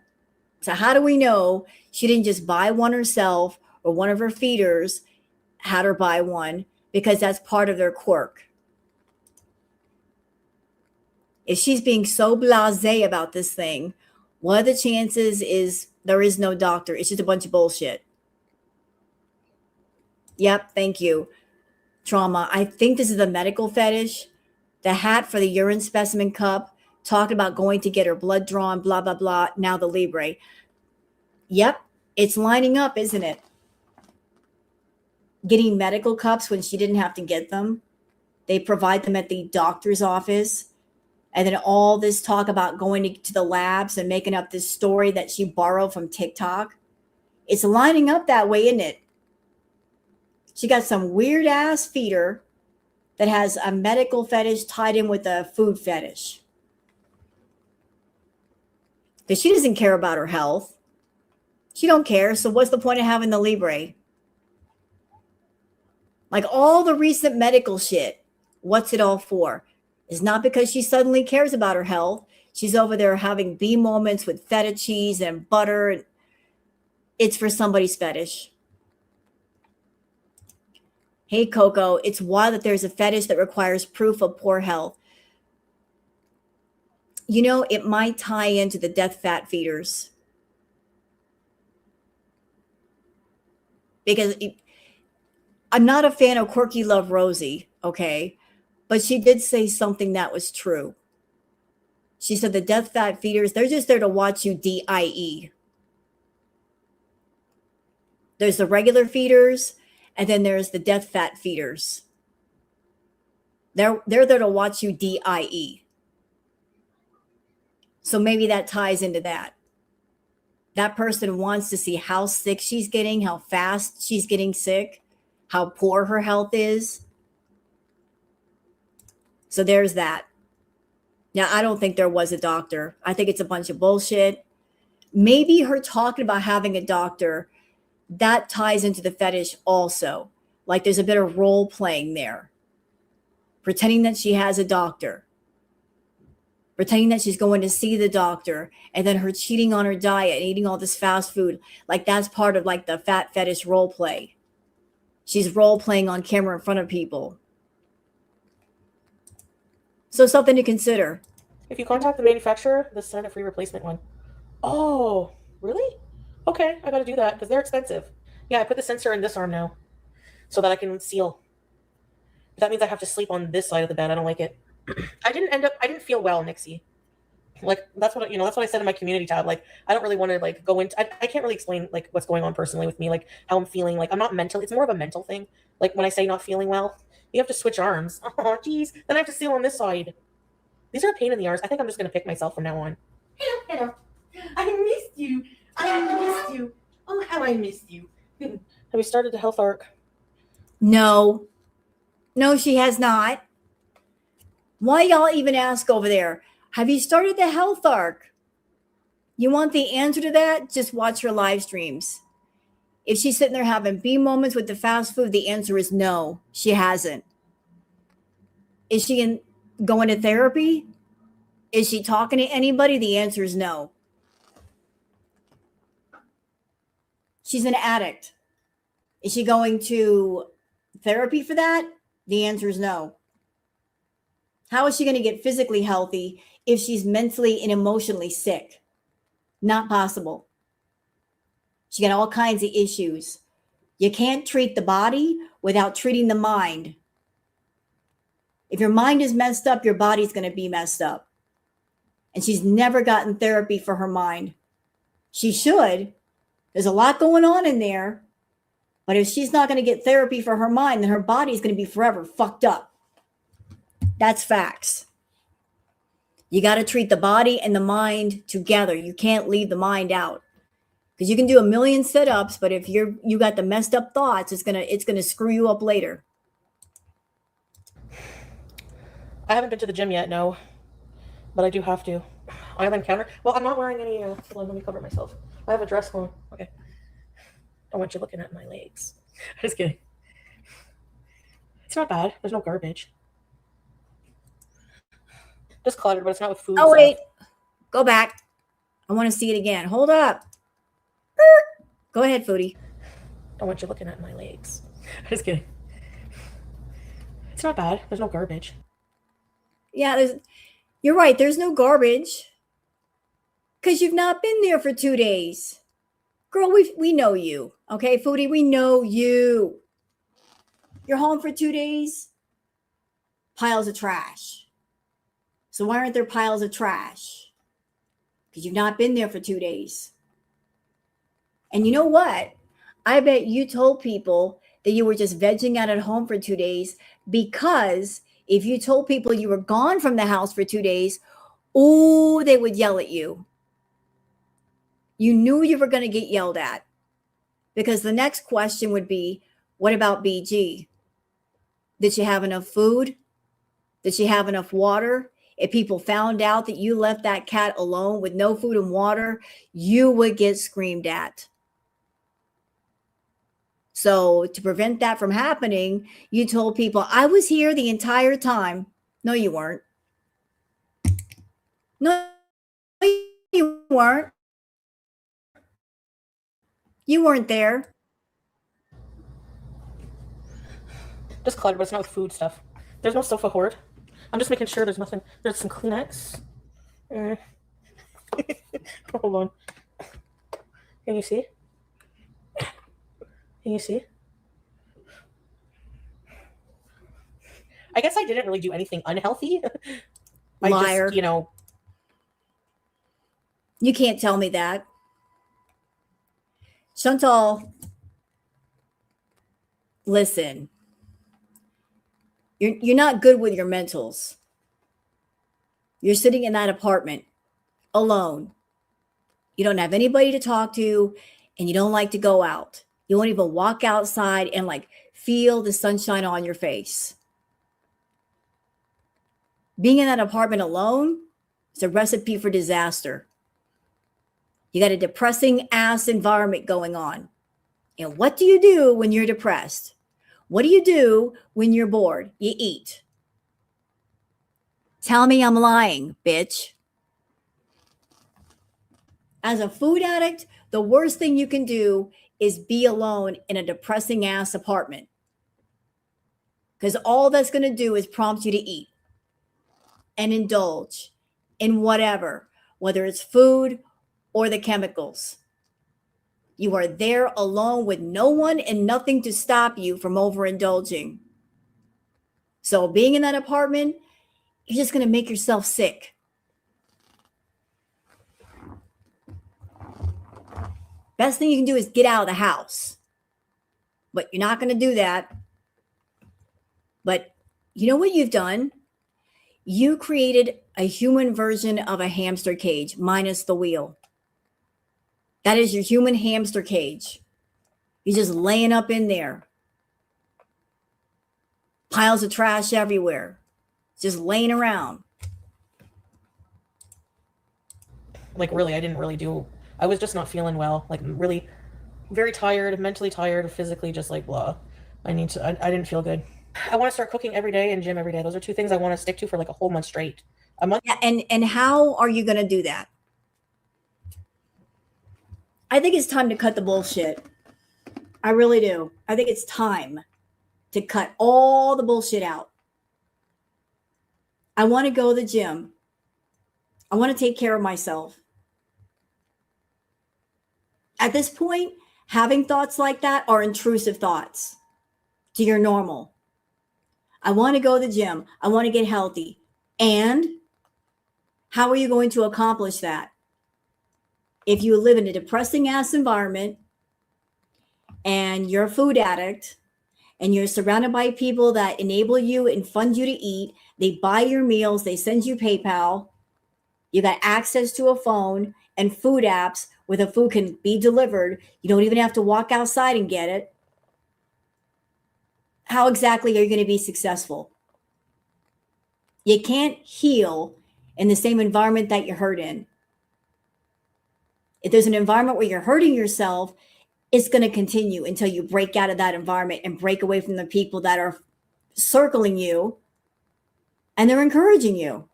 So how do we know she didn't just buy one herself, or one of her feeders had her buy one? Because that's part of their quirk. If she's being so blasé about this thing, what are the chances is there is no doctor? It's just a bunch of bullshit. Yep, thank you. Trauma. I think this is a medical fetish. The hat for the urine specimen cup, talking about going to get her blood drawn, blah, blah, blah. Now the Libre. Yep, it's lining up, isn't it? Getting medical cups when she didn't have to get them. They provide them at the doctor's office. And then all this talk about going to the labs and making up this story that she borrowed from TikTok. It's lining up that way, isn't it? She got some weird ass feeder that has a medical fetish tied in with a food fetish. Because she doesn't care about her health. She don't care. So what's the point of having the Libre? Like all the recent medical shit, what's it all for? It's not because she suddenly cares about her health. She's over there having bee moments with feta cheese and butter. It's for somebody's fetish. Hey, Coco, it's wild that there's a fetish that requires proof of poor health. You know, it might tie into the death fat feeders. Because I'm not a fan of Quirky Love Rosie, okay? But she did say something that was true. She said the death fat feeders, they're just there to watch you DIE. There's the regular feeders, and then there's the death fat feeders. They're there to watch you DIE. So maybe that ties into that. That person wants to see how sick she's getting, how fast she's getting sick, how poor her health is. So there's that. Now, I don't think there was a doctor. I think it's a bunch of bullshit. Maybe her talking about having a doctor, that ties into the fetish also. Like there's a bit of role playing there. Pretending that she has a doctor. Pretending that she's going to see the doctor, and then her cheating on her diet and eating all this fast food. Like that's part of like the fat fetish role play. She's role playing on camera in front of people. So something to consider. If you contact the manufacturer, they'll send a free replacement one. Oh, really? Okay, I gotta do that because they're expensive. Yeah, I put the sensor in this arm now so that I can seal. That means I have to sleep on this side of the bed. I don't like it. I didn't feel well, Nixie. Like that's what I said in my community tab. Like I don't really want to like go into. I can't really explain like what's going on personally with me, like how I'm feeling. Like I'm not mental. It's more of a mental thing. Like when I say not feeling well, you have to switch arms. Oh, geez. Then I have to seal on this side. These are a pain in the arse. I think I'm just gonna pick myself from now on. Hello. I missed you. I missed you. Oh, how I missed you. Have we started the health arc? No, she has not. Why y'all even ask over there? Have you started the health arc? You want the answer to that? Just watch her live streams. If she's sitting there having bee moments with the fast food, the answer is no, she hasn't. Is she going to therapy? Is she talking to anybody? The answer is no. She's an addict. Is she going to therapy for that? The answer is no. How is she going to get physically healthy if she's mentally and emotionally sick? Not possible. She got all kinds of issues. You can't treat the body without treating the mind. If your mind is messed up, your body's going to be messed up. And she's never gotten therapy for her mind. She should. There's a lot going on in there. But if she's not going to get therapy for her mind, then her body's going to be forever fucked up. That's facts. You got to treat the body and the mind together. You can't leave the mind out. Because you can do a million sit-ups, but if you got the messed up thoughts, it's gonna screw you up later. I haven't been to the gym yet, no. But I do have to. Island counter. Well, I'm not wearing any. Hold on, let me cover myself. I have a dress on. Okay. Don't want you looking at my legs. Just kidding. It's not bad. There's no garbage. Just cluttered, but it's not with food. Oh, wait. Go back. I want to see it again. Hold up. Go ahead, Foodie. Don't want you looking at my legs. Just kidding. It's not bad. There's no garbage. Yeah, You're right, there's no garbage because you've not been there for 2 days. Girl, we know you. Okay, Foodie, we know you. You're home for 2 days, piles of trash. So why aren't there piles of trash? Because you've not been there for 2 days. And you know what? I bet you told people that you were just vegging out at home for 2 days, because if you told people you were gone from the house for 2 days, oh, they would yell at you. You knew you were going to get yelled at, because the next question would be, what about BG? Did she have enough food? Did she have enough water? If people found out that you left that cat alone with no food and water, you would get screamed at. So to prevent that from happening, you told people, I was here the entire time. No, you weren't. No, you weren't. You weren't there. Just cluttered, but it's not with food stuff. There's no sofa hoard. I'm just making sure there's nothing. There's some Kleenex. Hold on. Can you see? Can you see? I guess I didn't really do anything unhealthy. Liar. I just, You can't tell me that. Chantal, listen. You're not good with your mentals. You're sitting in that apartment alone. You don't have anybody to talk to, and you don't like to go out. You won't even walk outside and like feel the sunshine on your face. Being in that apartment alone is a recipe for disaster. You got a depressing ass environment going on. And what do you do when you're depressed? What do you do when you're bored? You eat. Tell me I'm lying, bitch. As a food addict, the worst thing you can do is be alone in a depressing ass apartment. Because all that's going to do is prompt you to eat and indulge in whatever, whether it's food or the chemicals. You are there alone with no one and nothing to stop you from overindulging. So being in that apartment, you're just going to make yourself sick. Best thing you can do is get out of the house. But you're not going to do that. But you know what you've done? You created a human version of a hamster cage minus the wheel. That is your human hamster cage. You're just laying up in there. Piles of trash everywhere. Just laying around. like really, I didn't really do. I was just not feeling well. Like really, very tired, mentally tired, physically just like blah. I didn't feel good. I want to start cooking every day and gym every day. Those are two things I want to stick to for like a whole month straight. A month. Yeah, and how are you going to do that? I think it's time to cut the bullshit. I really do. I think it's time to cut all the bullshit out. I want to go to the gym. I want to take care of myself. At this point, having thoughts like that are intrusive thoughts to your normal. I want to go to the gym. I want to get healthy. And how are you going to accomplish that? If you live in a depressing ass environment and you're a food addict and you're surrounded by people that enable you and fund you to eat, they buy your meals, they send you PayPal, you got access to a phone and food apps where the food can be delivered. You don't even have to walk outside and get it. How exactly are you going to be successful? You can't heal in the same environment that you're hurt in. If there's an environment where you're hurting yourself, it's going to continue until you break out of that environment and break away from the people that are circling you and they're encouraging you.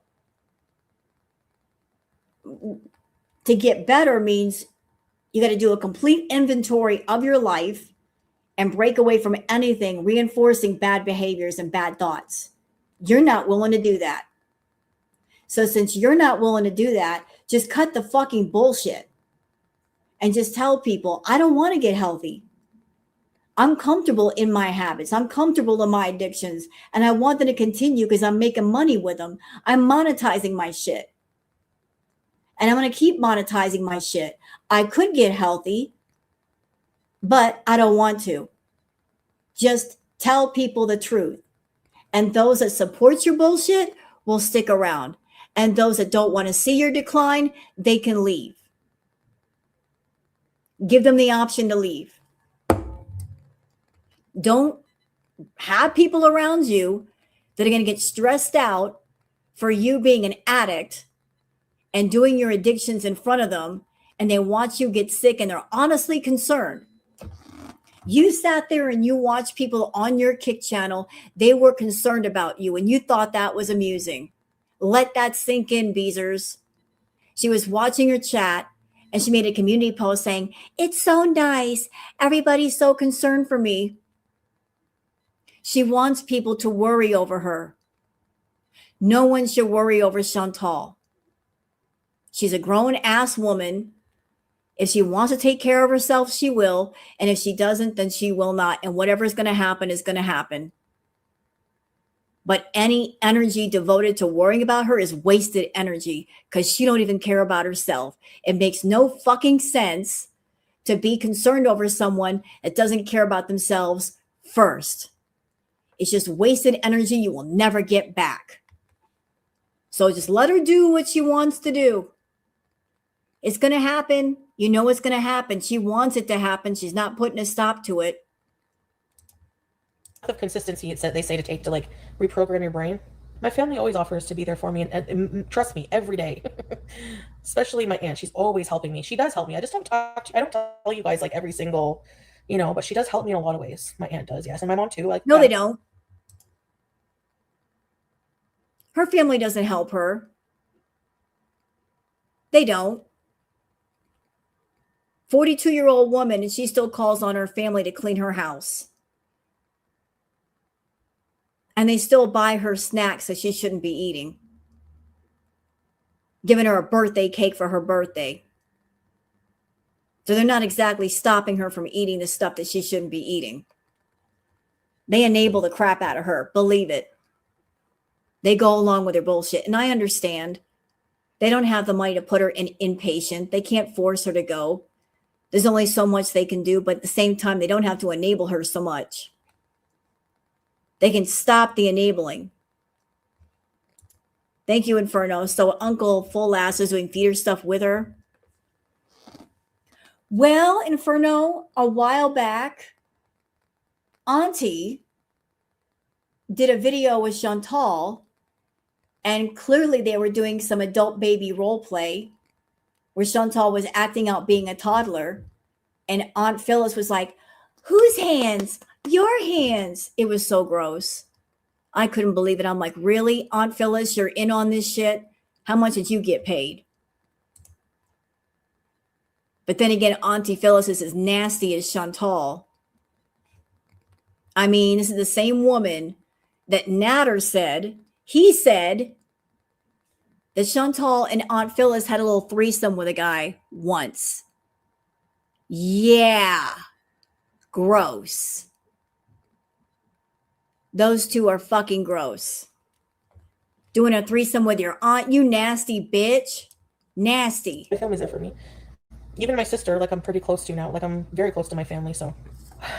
To get better means you got to do a complete inventory of your life and break away from anything reinforcing bad behaviors and bad thoughts. You're not willing to do that. So since you're not willing to do that, just cut the fucking bullshit and just tell people, I don't want to get healthy. I'm comfortable in my habits. I'm comfortable in my addictions, and I want them to continue because I'm making money with them. I'm monetizing my shit, and I'm going to keep monetizing my shit. I could get healthy, but I don't want to. Just tell people the truth. And those that support your bullshit will stick around. And those that don't want to see your decline, they can leave. Give them the option to leave. Don't have people around you that are going to get stressed out for you being an addict and doing your addictions in front of them, and they watch you get sick and they're honestly concerned. You sat there and you watched people on your Kick channel. They were concerned about you and you thought that was amusing. Let that sink in, Beezers. She was watching her chat and she made a community post saying, it's so nice. Everybody's so concerned for me. She wants people to worry over her. No one should worry over Chantal. She's a grown ass woman. If she wants to take care of herself, she will. And if she doesn't, then she will not. And whatever is going to happen is going to happen. But any energy devoted to worrying about her is wasted energy because she don't even care about herself. It makes no fucking sense to be concerned over someone that doesn't care about themselves first. It's just wasted energy you will never get back. So just let her do what she wants to do. It's going to happen. You know it's going to happen. She wants it to happen. She's not putting a stop to it. Of consistency it's that they say to take to like reprogram your brain. My family always offers to be there for me and trust me every day. Especially my aunt. She's always helping me. She does help me. I just don't I don't tell you guys like every single, but she does help me in a lot of ways. My aunt does, yes. And my mom too. Like no, they don't. Her family doesn't help her. They don't. 42-year-old woman, and she still calls on her family to clean her house. And they still buy her snacks that she shouldn't be eating. Giving her a birthday cake for her birthday. So they're not exactly stopping her from eating the stuff that she shouldn't be eating. They enable the crap out of her. Believe it. They go along with their bullshit. And I understand. They don't have the money to put her in inpatient. They can't force her to go. There's only so much they can do, but at the same time, they don't have to enable her so much. They can stop the enabling. Thank you, Inferno. So Uncle Full Ass is doing theater stuff with her. Well, Inferno, a while back, Auntie did a video with Chantal, and clearly they were doing some adult baby role play where Chantal was acting out being a toddler, and Aunt Phyllis was like, whose hands? Your hands. It was so gross. I couldn't believe it. I'm like, really, Aunt Phyllis, you're in on this shit? How much did you get paid? But then again, Auntie Phyllis is as nasty as Chantal. I mean, this is the same woman that Natter said, he said that Chantal and Aunt Phyllis had a little threesome with a guy once. Yeah. Gross. Those two are fucking gross. Doing a threesome with your aunt, you nasty bitch. Nasty. My family's there for me. Even my sister, like I'm pretty close to now. Like I'm very close to my family, so.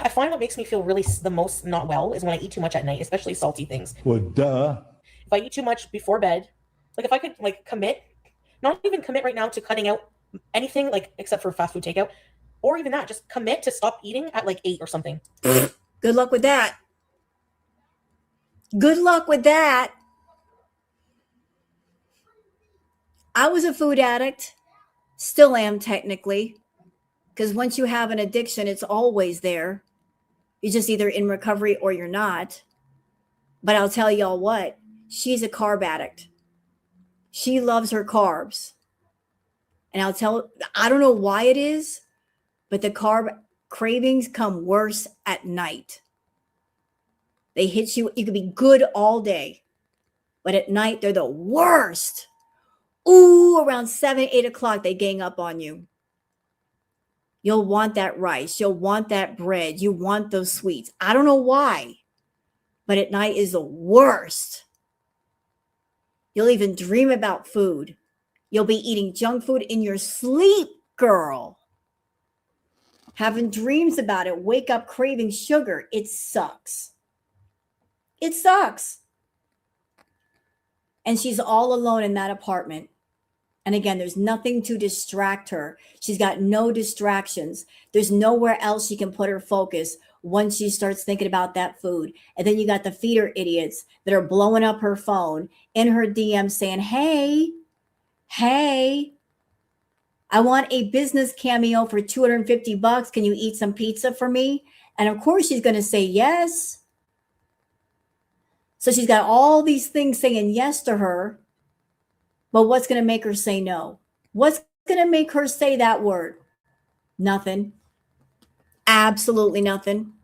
I find what makes me feel really the most not well is when I eat too much at night, especially salty things. Well, duh. If I eat too much before bed, like if I could like commit, not even commit right now to cutting out anything like except for fast food takeout, or even that, just commit to stop eating at like 8 or something. Good luck with that. Good luck with that. I was a food addict. Still am technically. Because once you have an addiction, it's always there. You're just either in recovery or you're not. But I'll tell y'all what. She's a carb addict. She loves her carbs. And I don't know why it is, but the carb cravings come worse at night. They hit you. You could be good all day, but at night they're the worst. Ooh, around 7, 8 o'clock, they gang up on you. You'll want that rice. You'll want that bread. You want those sweets. I don't know why, but at night is the worst. You'll even dream about food. You'll be eating junk food in your sleep, girl. Having dreams about it. Wake up craving sugar. It sucks. It sucks. And she's all alone in that apartment. And again, there's nothing to distract her. She's got no distractions. There's nowhere else she can put her focus once she starts thinking about that food. And then you got the feeder idiots that are blowing up her phone in her DM saying, hey, I want a business cameo for $250. Can you eat some pizza for me? And of course she's going to say yes. So she's got all these things saying yes to her. But what's going to make her say no? What's going to make her say that word? Nothing. Absolutely nothing.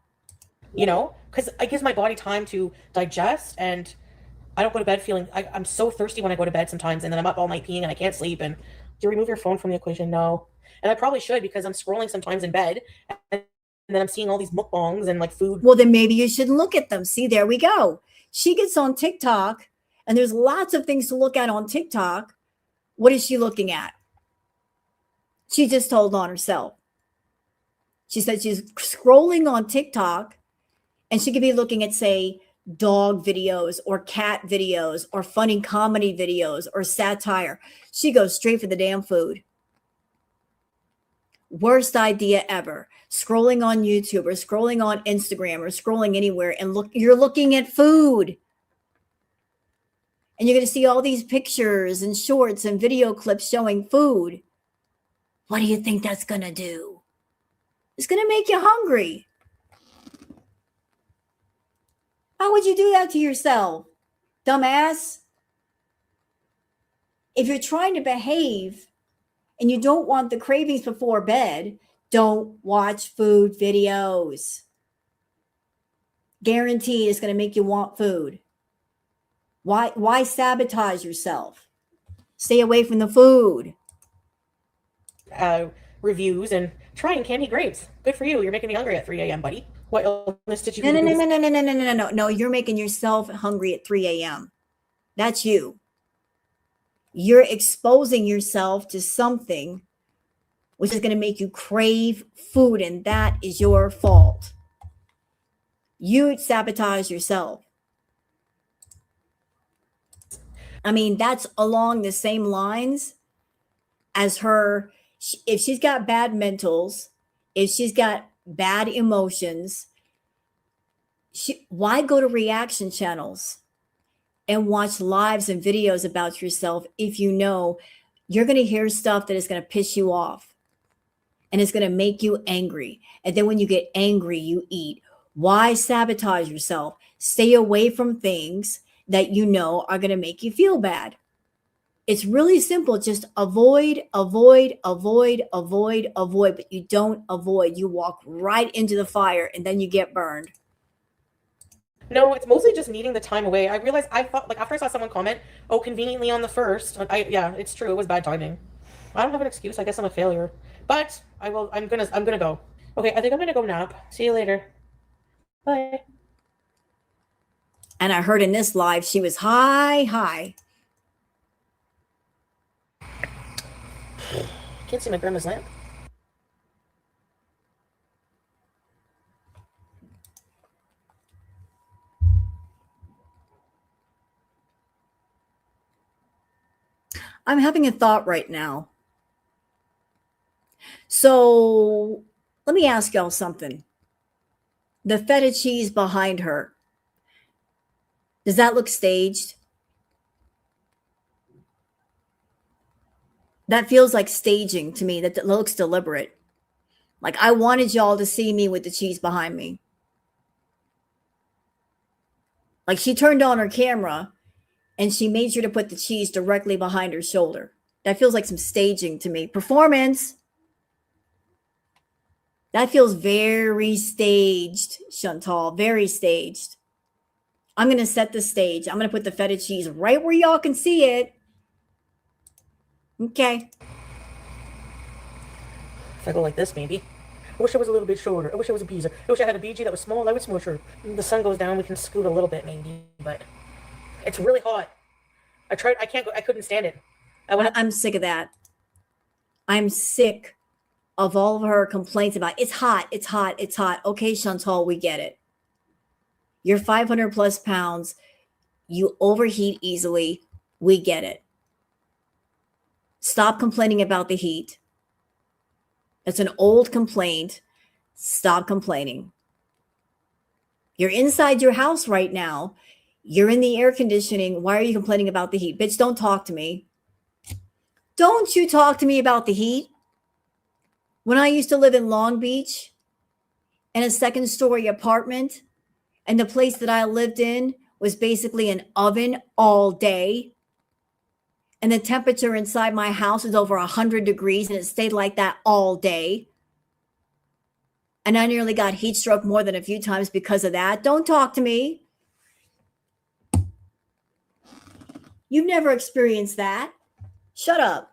You know, because it gives my body time to digest, and I don't go to bed feeling, I'm so thirsty when I go to bed sometimes, and then I'm up all night peeing and I can't sleep. And do you remove your phone from the equation? No. And I probably should, because I'm scrolling sometimes in bed, and then I'm seeing all these mukbangs and like food. Well, then maybe you should look at them. See, there we go. She gets on TikTok, and there's lots of things to look at on TikTok. What is she looking at? She just told on herself. She said she's scrolling on TikTok, and she could be looking at, say, dog videos or cat videos or funny comedy videos or satire. She goes straight for the damn food. Worst idea ever. Scrolling on YouTube or scrolling on Instagram or scrolling anywhere, and you're looking at food. And you're going to see all these pictures and shorts and video clips showing food. What do you think that's going to do? It's going to make you hungry. How would you do that to yourself, dumbass? If you're trying to behave and you don't want the cravings before bed, don't watch food videos. Guaranteed it's going to make you want food. Why sabotage yourself? Stay away from the food. Reviews and trying candy grapes. Good for you. You're making me hungry at 3 a.m., buddy. What illness did you? No. You're making yourself hungry at 3 a.m. That's you. You're exposing yourself to something which is going to make you crave food, and that is your fault. You sabotage yourself. I mean, that's along the same lines as her. If she's got bad mentals, if she's got bad emotions, why go to reaction channels and watch lives and videos about yourself if you know you're going to hear stuff that is going to piss you off and it's going to make you angry? And then when you get angry, you eat. Why sabotage yourself? Stay away from things that you know are going to make you feel bad. It's really simple. Just avoid, but you don't avoid. You walk right into the fire and then you get burned. No, it's mostly just needing the time away. I realized, I thought, like, after I saw someone comment, oh, conveniently on the first, yeah, it's true. It was bad timing. I don't have an excuse. I guess I'm a failure, but I'm gonna go. Okay. I think I'm gonna go nap. See you later. Bye. And I heard in this live, she was high. Can't see my grandma's lamp. I'm having a thought right now. So let me ask y'all something. The feta cheese behind her, does that look staged? That feels like staging to me. That looks deliberate. Like I wanted y'all to see me with the cheese behind me. Like she turned on her camera and she made sure to put the cheese directly behind her shoulder. That feels like some staging to me. Performance. That feels very staged, Chantal. Very staged. I'm going to set the stage. I'm going to put the feta cheese right where y'all can see it. Okay. If I go like this, maybe. I wish I was a little bit shorter. I wish I was a beezer. I wish I had a BG that was small. I would smush her. The sun goes down, we can scoot a little bit, maybe. But it's really hot. I tried. I can't go. I couldn't stand it. I'm sick of that. I'm sick of all of her complaints about it's hot, it's hot, it's hot. Okay, Chantal, we get it. You're 500 plus pounds. You overheat easily. We get it. Stop complaining about the heat. It's an old complaint. Stop complaining. You're inside your house right now. You're in the air conditioning. Why are you complaining about the heat? Bitch, don't talk to me. Don't you talk to me about the heat. When I used to live in Long Beach in a second story apartment, and the place that I lived in was basically an oven all day, and the temperature inside my house is over 100 degrees, and it stayed like that all day. And I nearly got heat stroke more than a few times because of that. Don't talk to me. You've never experienced that. Shut up.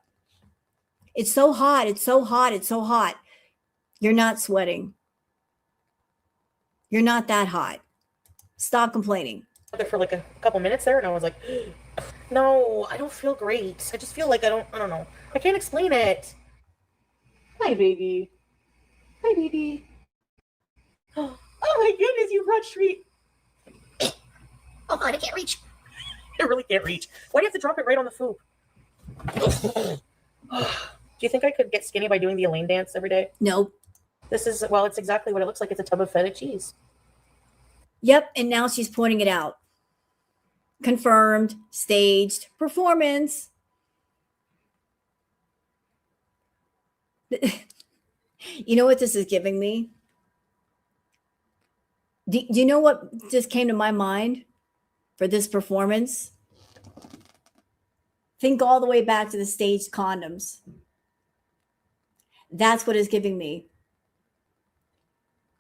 It's so hot. It's so hot. It's so hot. You're not sweating. You're not that hot. Stop complaining. For like a couple minutes there, and I was like, no, I don't feel great. I just feel like I don't know. I can't explain it. Hi, baby. Hi, baby. Oh my goodness, you brought treat. Oh God, I can't reach. I really can't reach. Why do you have to drop it right on the food? Do you think I could get skinny by doing the Elaine dance every day? Nope. This is, well, it's exactly what it looks like. It's a tub of feta cheese. Yep. And now she's pointing it out. Confirmed, staged, performance. You know what this is giving me? Do you know what just came to my mind for this performance? Think all the way back to the staged condoms. That's what it's giving me.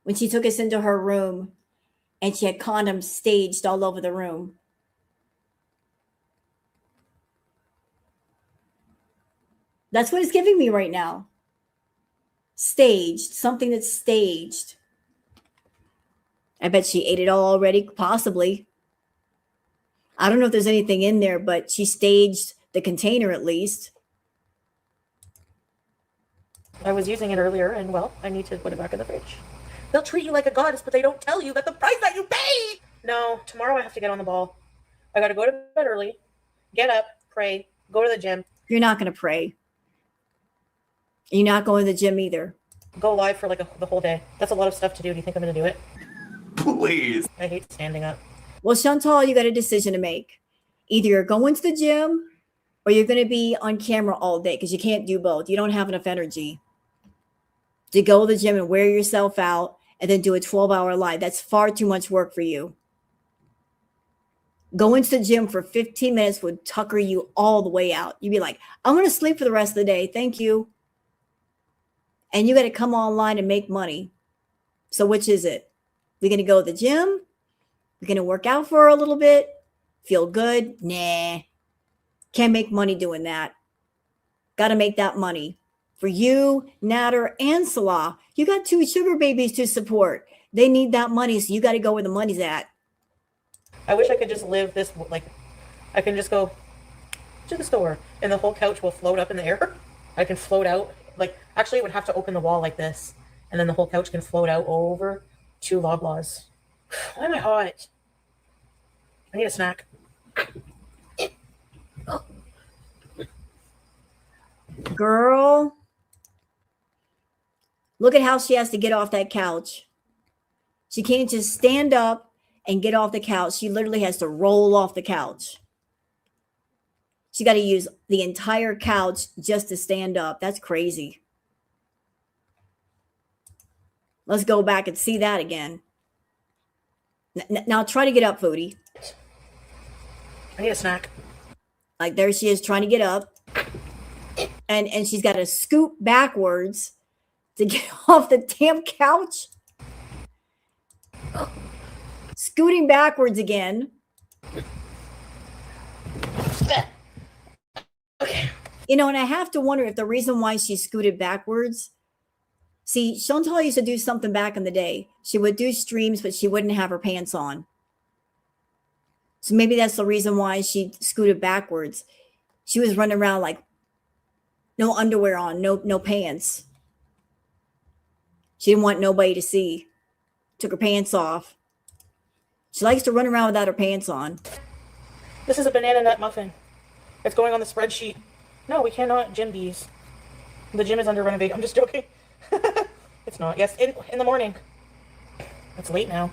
When she took us into her room and she had condoms staged all over the room. That's what it's giving me right now. Staged, something that's staged. I bet she ate it all already, possibly. I don't know if there's anything in there, but she staged the container at least. I was using it earlier, and well, I need to put it back in the fridge. They'll treat you like a goddess, but they don't tell you that the price that you paid. No, tomorrow I have to get on the ball. I got to go to bed early, get up, pray, go to the gym. You're not going to pray. You're not going to the gym either. Go live for like the whole day. That's a lot of stuff to do. Do you think I'm going to do it? Please. I hate standing up. Well, Chantal, you got a decision to make. Either you're going to the gym or you're going to be on camera all day because you can't do both. You don't have enough energy to go to the gym and wear yourself out and then do a 12-hour live. That's far too much work for you. Going to the gym for 15 minutes would tucker you all the way out. You'd be like, I'm going to sleep for the rest of the day. Thank you. And you got to come online and make money. So which is it? We're going to go to the gym. We're going to work out for a little bit. Feel good. Nah. Can't make money doing that. Got to make that money. For you, Natter, and Salah, you got 2 sugar babies to support. They need that money, so you got to go where the money's at. I wish I could just live this, like, I can just go to the store, and the whole couch will float up in the air. I can float out. Like, actually, I would have to open the wall like this, and then the whole couch can float out over 2 Loblaws. Why am I hot? I need a snack. Girl, look at how she has to get off that couch. She can't just stand up and get off the couch. She literally has to roll off the couch. She got to use the entire couch just to stand up. That's crazy. Let's go back and see that again. Now try to get up, Foodie. I need a snack. Like there she is trying to get up. And she's got to scoot backwards to get off the damn couch. Scooting backwards again. Okay. And I have to wonder if the reason why she scooted backwards. See, Chantal used to do something back in the day. She would do streams, but she wouldn't have her pants on. So maybe that's the reason why she scooted backwards. She was running around like no underwear on, no pants. She didn't want nobody to see. Took her pants off. She likes to run around without her pants on. This is a banana nut muffin. It's going on the spreadsheet. No, we cannot gym these. The gym is under renovation. I'm just joking. It's not. Yes, in the morning. It's late now.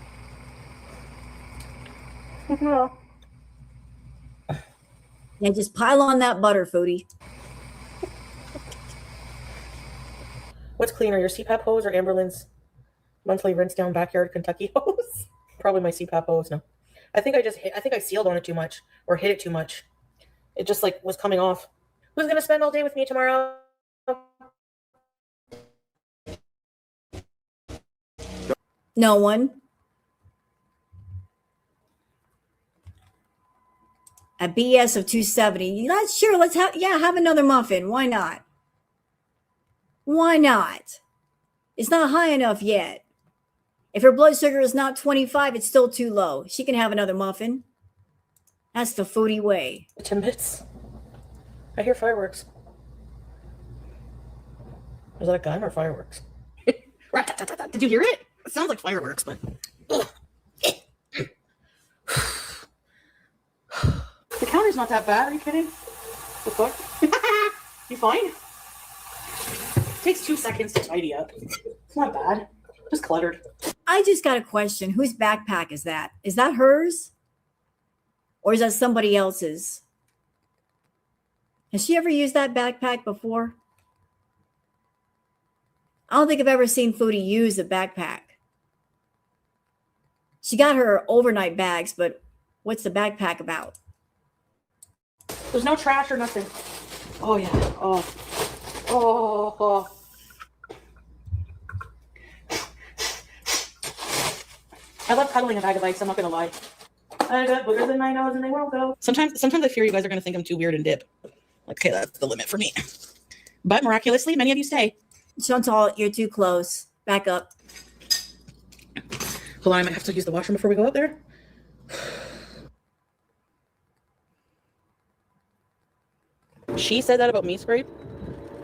Yeah, just pile on that butter, Foodie. What's cleaner, your CPAP hose or Amberlin's monthly rinse down backyard Kentucky hose? Probably my CPAP hose. No, I think I sealed on it too much or hit it too much. It just like was coming off. Who's gonna spend all day with me tomorrow? No one. A BS of 270. Not sure. Let's have another muffin. Why not? Why not? It's not high enough yet. If her blood sugar is not 25, it's still too low. She can have another muffin. That's the Foodie way. Timbits. I hear fireworks. Is that a gun or fireworks? Did you hear it? It sounds like fireworks, but... The counter's not that bad. Are you kidding? The fuck? You fine? It takes 2 seconds to tidy up. It's not bad. Just cluttered. I just got a question. Whose backpack is that? Is that hers? Or is that somebody else's? Has she ever used that backpack before? I don't think I've ever seen Foodie use a backpack. She got her overnight bags, but what's the backpack about? There's no trash or nothing. Oh, yeah. Oh. I love cuddling a bag of ice, I'm not gonna lie. I got boogers in my nose and they won't go. Sometimes I fear you guys are gonna think I'm too weird and dip. Okay, that's the limit for me. But miraculously, many of you stay. Chantal, you're too close. Back up. Hold on, I might have to use the washroom before we go out there. She said that about me, Scrape.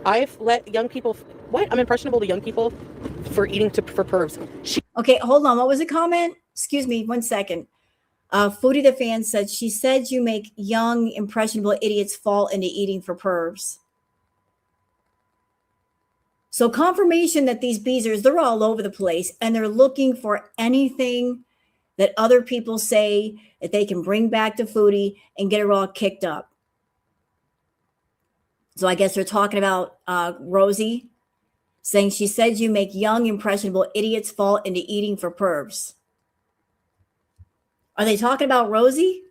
I've let young people... What? I'm impressionable to young people for eating for pervs. Okay, hold on. What was the comment? Excuse me, 1 second. Foodie the fan said, she said you make young, impressionable idiots fall into eating for pervs. So confirmation that these beezers, they're all over the place and they're looking for anything that other people say that they can bring back to Foodie and get her all kicked up. So I guess they're talking about Rosie saying she said you make young, impressionable idiots fall into eating for pervs. Are they talking about Rosie?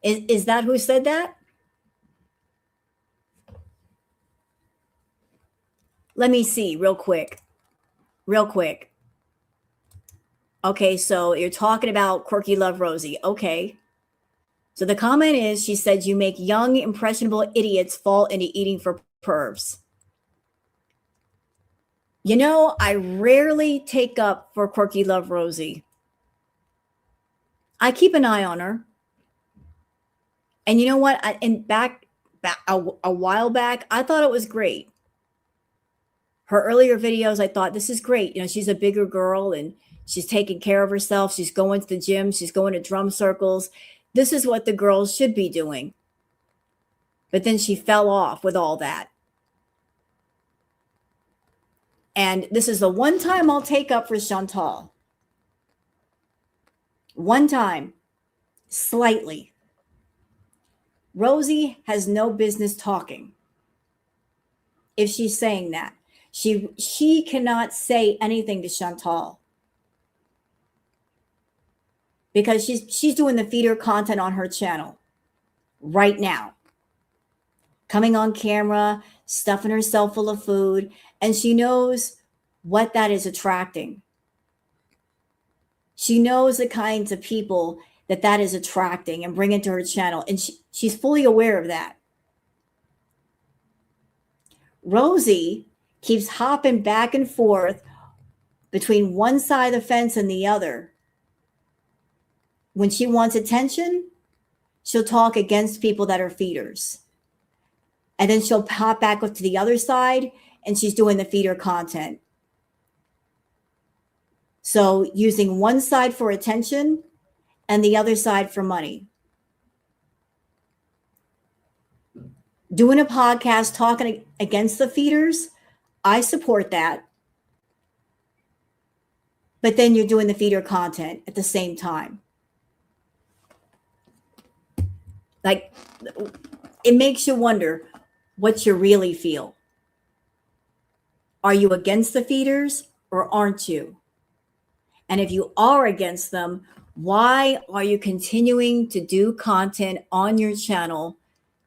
Is that who said that? Let me see real quick. Okay, so you're talking about Quirky Love Rosie. Okay. So the comment is, she said you make young, impressionable idiots fall into eating for pervs. You know, I rarely take up for Quirky Love Rosie. I keep an eye on her. And you know what? A while back, I thought it was great. Her earlier videos, I thought, this is great. You know, she's a bigger girl and she's taking care of herself. She's going to the gym. She's going to drum circles. This is what the girls should be doing. But then she fell off with all that. And this is the one time I'll take up for Chantal. One time, slightly. Rosie has no business talking if she's saying that. She cannot say anything to Chantal because she's doing the feeder content on her channel right now, coming on camera, stuffing herself full of food, and she knows what that is attracting. She knows the kinds of people that is attracting and bringing to her channel. And she's fully aware of that. Rosie keeps hopping back and forth between one side of the fence and the other. When she wants attention, she'll talk against people that are feeders. And then she'll pop back up to the other side and she's doing the feeder content. So using one side for attention and the other side for money. Doing a podcast talking against the feeders, I support that. But then you're doing the feeder content at the same time. Like, it makes you wonder what you really feel. Are you against the feeders or aren't you? And if you are against them, why are you continuing to do content on your channel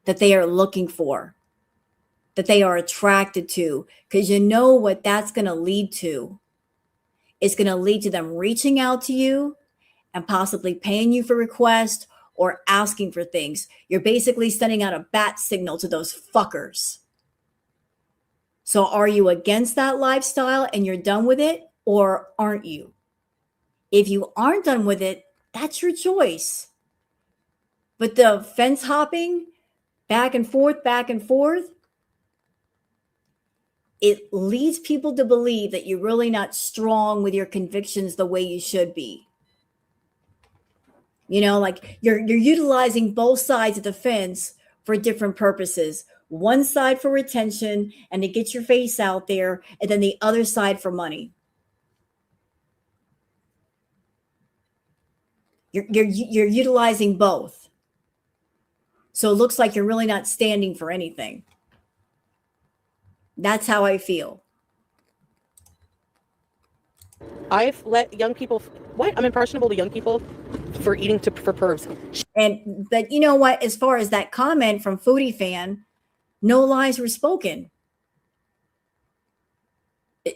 that they are looking for, that they are attracted to? Because you know what that's going to lead to. It's going to lead to them reaching out to you and possibly paying you for requests or asking for things. You're basically sending out a bat signal to those fuckers. So are you against that lifestyle and you're done with it, or aren't you? If you aren't done with it, that's your choice. But the fence hopping, back and forth, it leads people to believe that you're really not strong with your convictions the way you should be. You know, like you're utilizing both sides of the fence for different purposes. One side for attention and to get your face out there, and then the other side for money. You're utilizing both. So it looks like you're really not standing for anything. That's how I feel. I've let young people, what? I'm impressionable to young people for eating for pervs. But you know what? As far as that comment from Foodie Fan, no lies were spoken.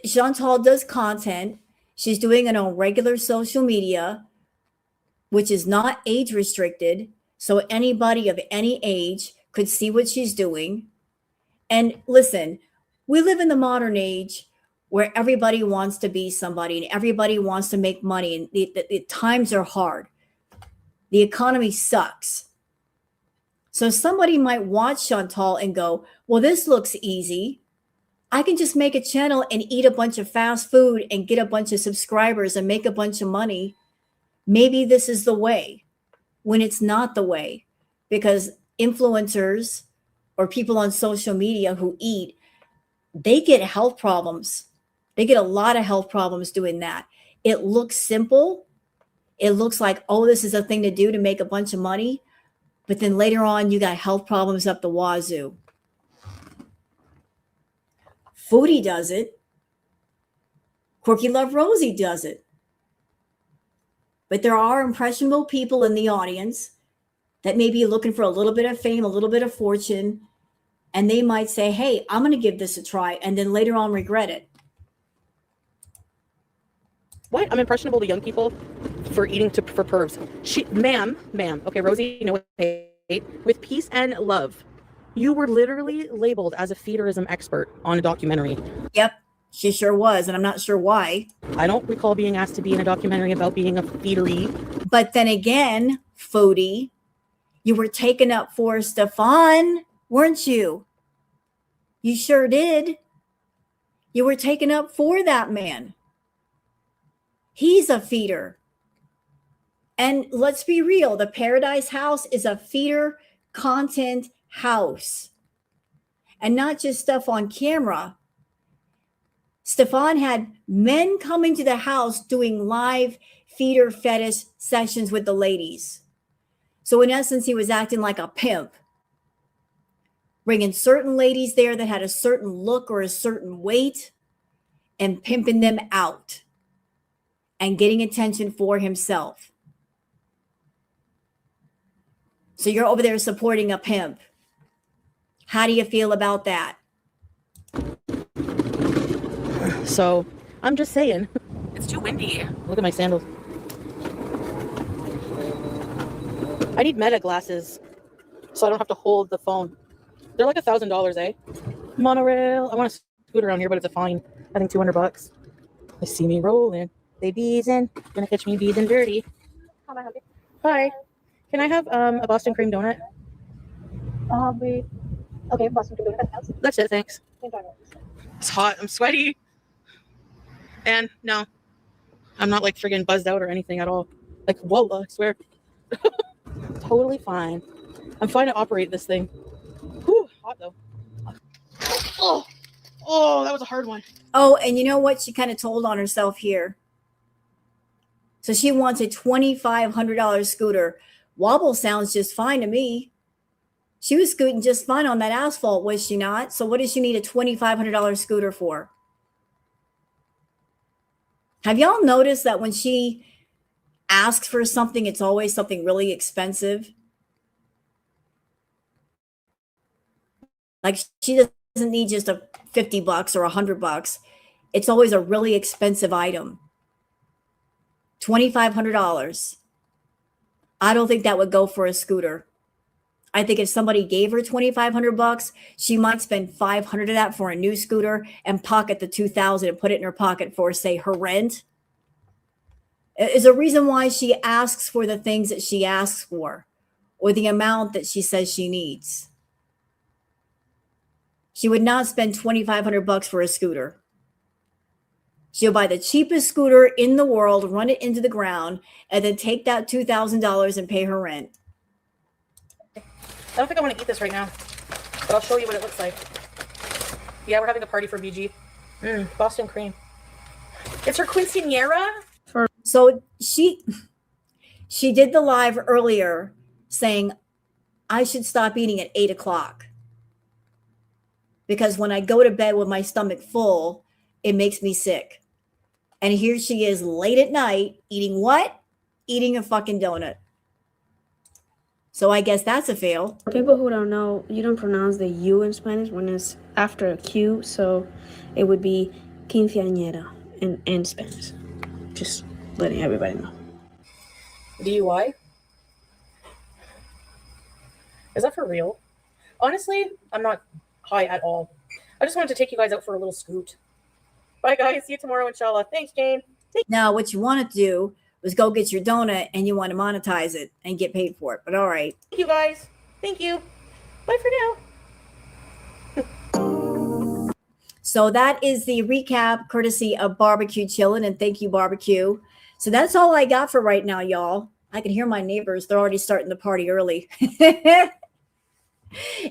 Chantal does content. She's doing it on regular social media, which is not age restricted. So anybody of any age could see what she's doing. And listen, we live in the modern age where everybody wants to be somebody and everybody wants to make money. And the times are hard. The economy sucks. So somebody might watch Chantal and go, well, this looks easy. I can just make a channel and eat a bunch of fast food and get a bunch of subscribers and make a bunch of money. Maybe this is the way, when it's not the way, because influencers or people on social media who eat, they get health problems. They get a lot of health problems doing that. It looks simple. It looks like, oh, this is a thing to do to make a bunch of money. But then later on, you got health problems up the wazoo. Foodie does it. Quirky Love Rosie does it. But there are impressionable people in the audience that may be looking for a little bit of fame, a little bit of fortune, and they might say, hey, I'm going to give this a try, and then later on regret it. What? I'm impressionable to young people for eating for pervs. Ma'am. Okay, Rosie, you know what? With peace and love, you were literally labeled as a feederism expert on a documentary. Yep, she sure was, and I'm not sure why. I don't recall being asked to be in a documentary about being a feedery. But then again, Foodie, you were taken up for Stefan, weren't you? You sure did. You were taken up for that man. He's a feeder. And let's be real, the Paradise House is a feeder content house. And not just stuff on camera. Stefan had men coming to the house doing live feeder fetish sessions with the ladies. So in essence, he was acting like a pimp. Bringing certain ladies there that had a certain look or a certain weight and pimping them out and getting attention for himself. So you're over there supporting a pimp. How do you feel about that? So I'm just saying. It's too windy. Look at my sandals. I need Meta glasses so I don't have to hold the phone. They're like $1,000, eh? Monorail. I want a scooter around here, but it's a fine. I think $200. They see me rolling. They beezing. Gonna catch me beezing dirty. How may I help you? Hi. Can I have a Boston cream donut? Wait. Okay, Boston cream donut. Anything else? That's it, thanks. Enjoy. It's hot. I'm sweaty. And no, I'm not like friggin' buzzed out or anything at all. Like, whoa, I swear. Totally fine. I'm fine to operate this thing. Whew, hot though. Oh, that was a hard one. Oh, and you know what? She kind of told on herself here. So she wants a $2,500 scooter. Wobble sounds just fine to me. She was scooting just fine on that asphalt, was she not? So what does she need a $2,500 scooter for? Have y'all noticed that when she asks for something, it's always something really expensive? Like she doesn't need just a $50 or $100. It's always a really expensive item. $2,500. I don't think that would go for a scooter. I think if somebody gave her $2,500, she might spend $500 of that for a new scooter and pocket the $2,000 and put it in her pocket for, say, her rent. Is a reason why she asks for the things that she asks for, or the amount that she says she needs. She would not spend $2,500 for a scooter. She'll buy the cheapest scooter in the world, run it into the ground, and then take that $2,000 and pay her rent. I don't think I want to eat this right now, but I'll show you what it looks like. Yeah, we're having a party for BG. Boston cream. It's her quinceañera. So she did the live earlier saying, I should stop eating at 8 o'clock. Because when I go to bed with my stomach full, it makes me sick. And here she is late at night eating what? Eating a fucking donut. So I guess that's a fail. For people who don't know, you don't pronounce the U in Spanish when it's after a Q, so it would be quinceañera in Spanish. Just letting everybody know. DUI? Is that for real? Honestly, I'm not high at all. I just wanted to take you guys out for a little scoot. Bye, guys. See you tomorrow, inshallah. Thanks, Jane. Now, what you want to do was go get your donut and you want to monetize it and get paid for it. But all right. Thank you, guys. Thank you. Bye for now. So that is the recap courtesy of Barbecue Chillin', and thank you, Barbecue. So that's all I got for right now, y'all. I can hear my neighbors. They're already starting the party early.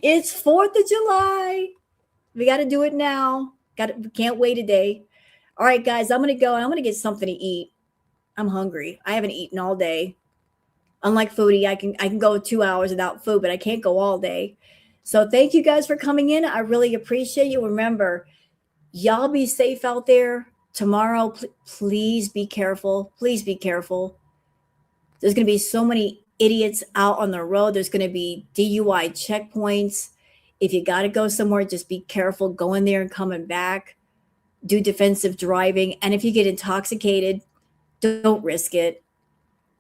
It's 4th of July. We got to do it now. Can't wait a day. All right, guys, I'm going to go and I'm going to get something to eat. I'm hungry. I haven't eaten all day. Unlike Foodie, I can go 2 hours without food, but I can't go all day. So thank you guys for coming in. I really appreciate you. Remember, y'all be safe out there. Tomorrow, please be careful. Please be careful. There's going to be so many idiots out on the road. There's going to be DUI checkpoints. If you got to go somewhere, just be careful going there and coming back. Do defensive driving. And if you get intoxicated, don't risk it.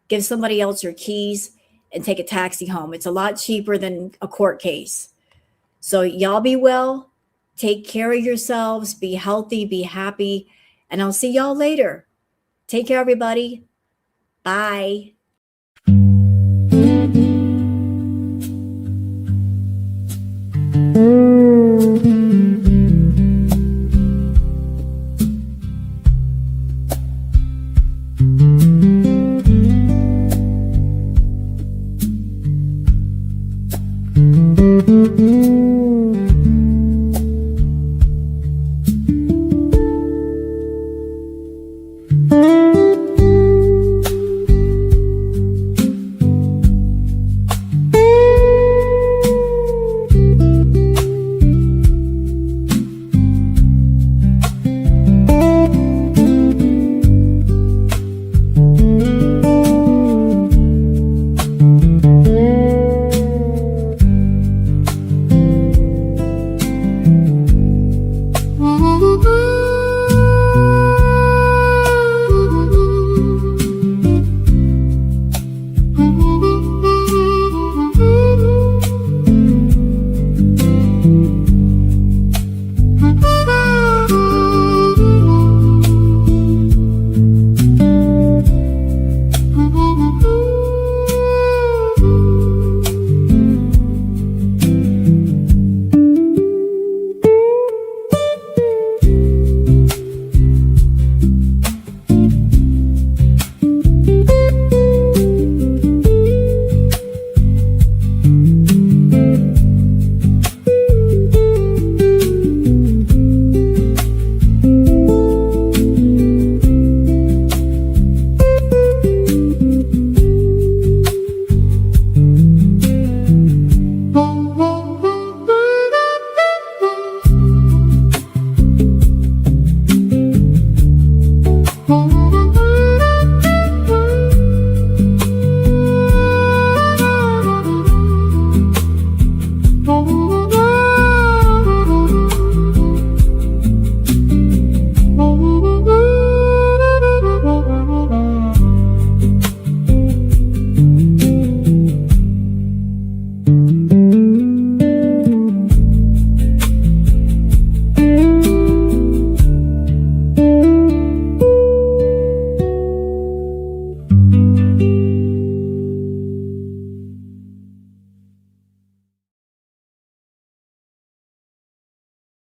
Give somebody else your keys and take a taxi home. It's a lot cheaper than a court case. So y'all be well. Take care of yourselves. Be healthy. Be happy. And I'll see y'all later. Take care, everybody. Bye.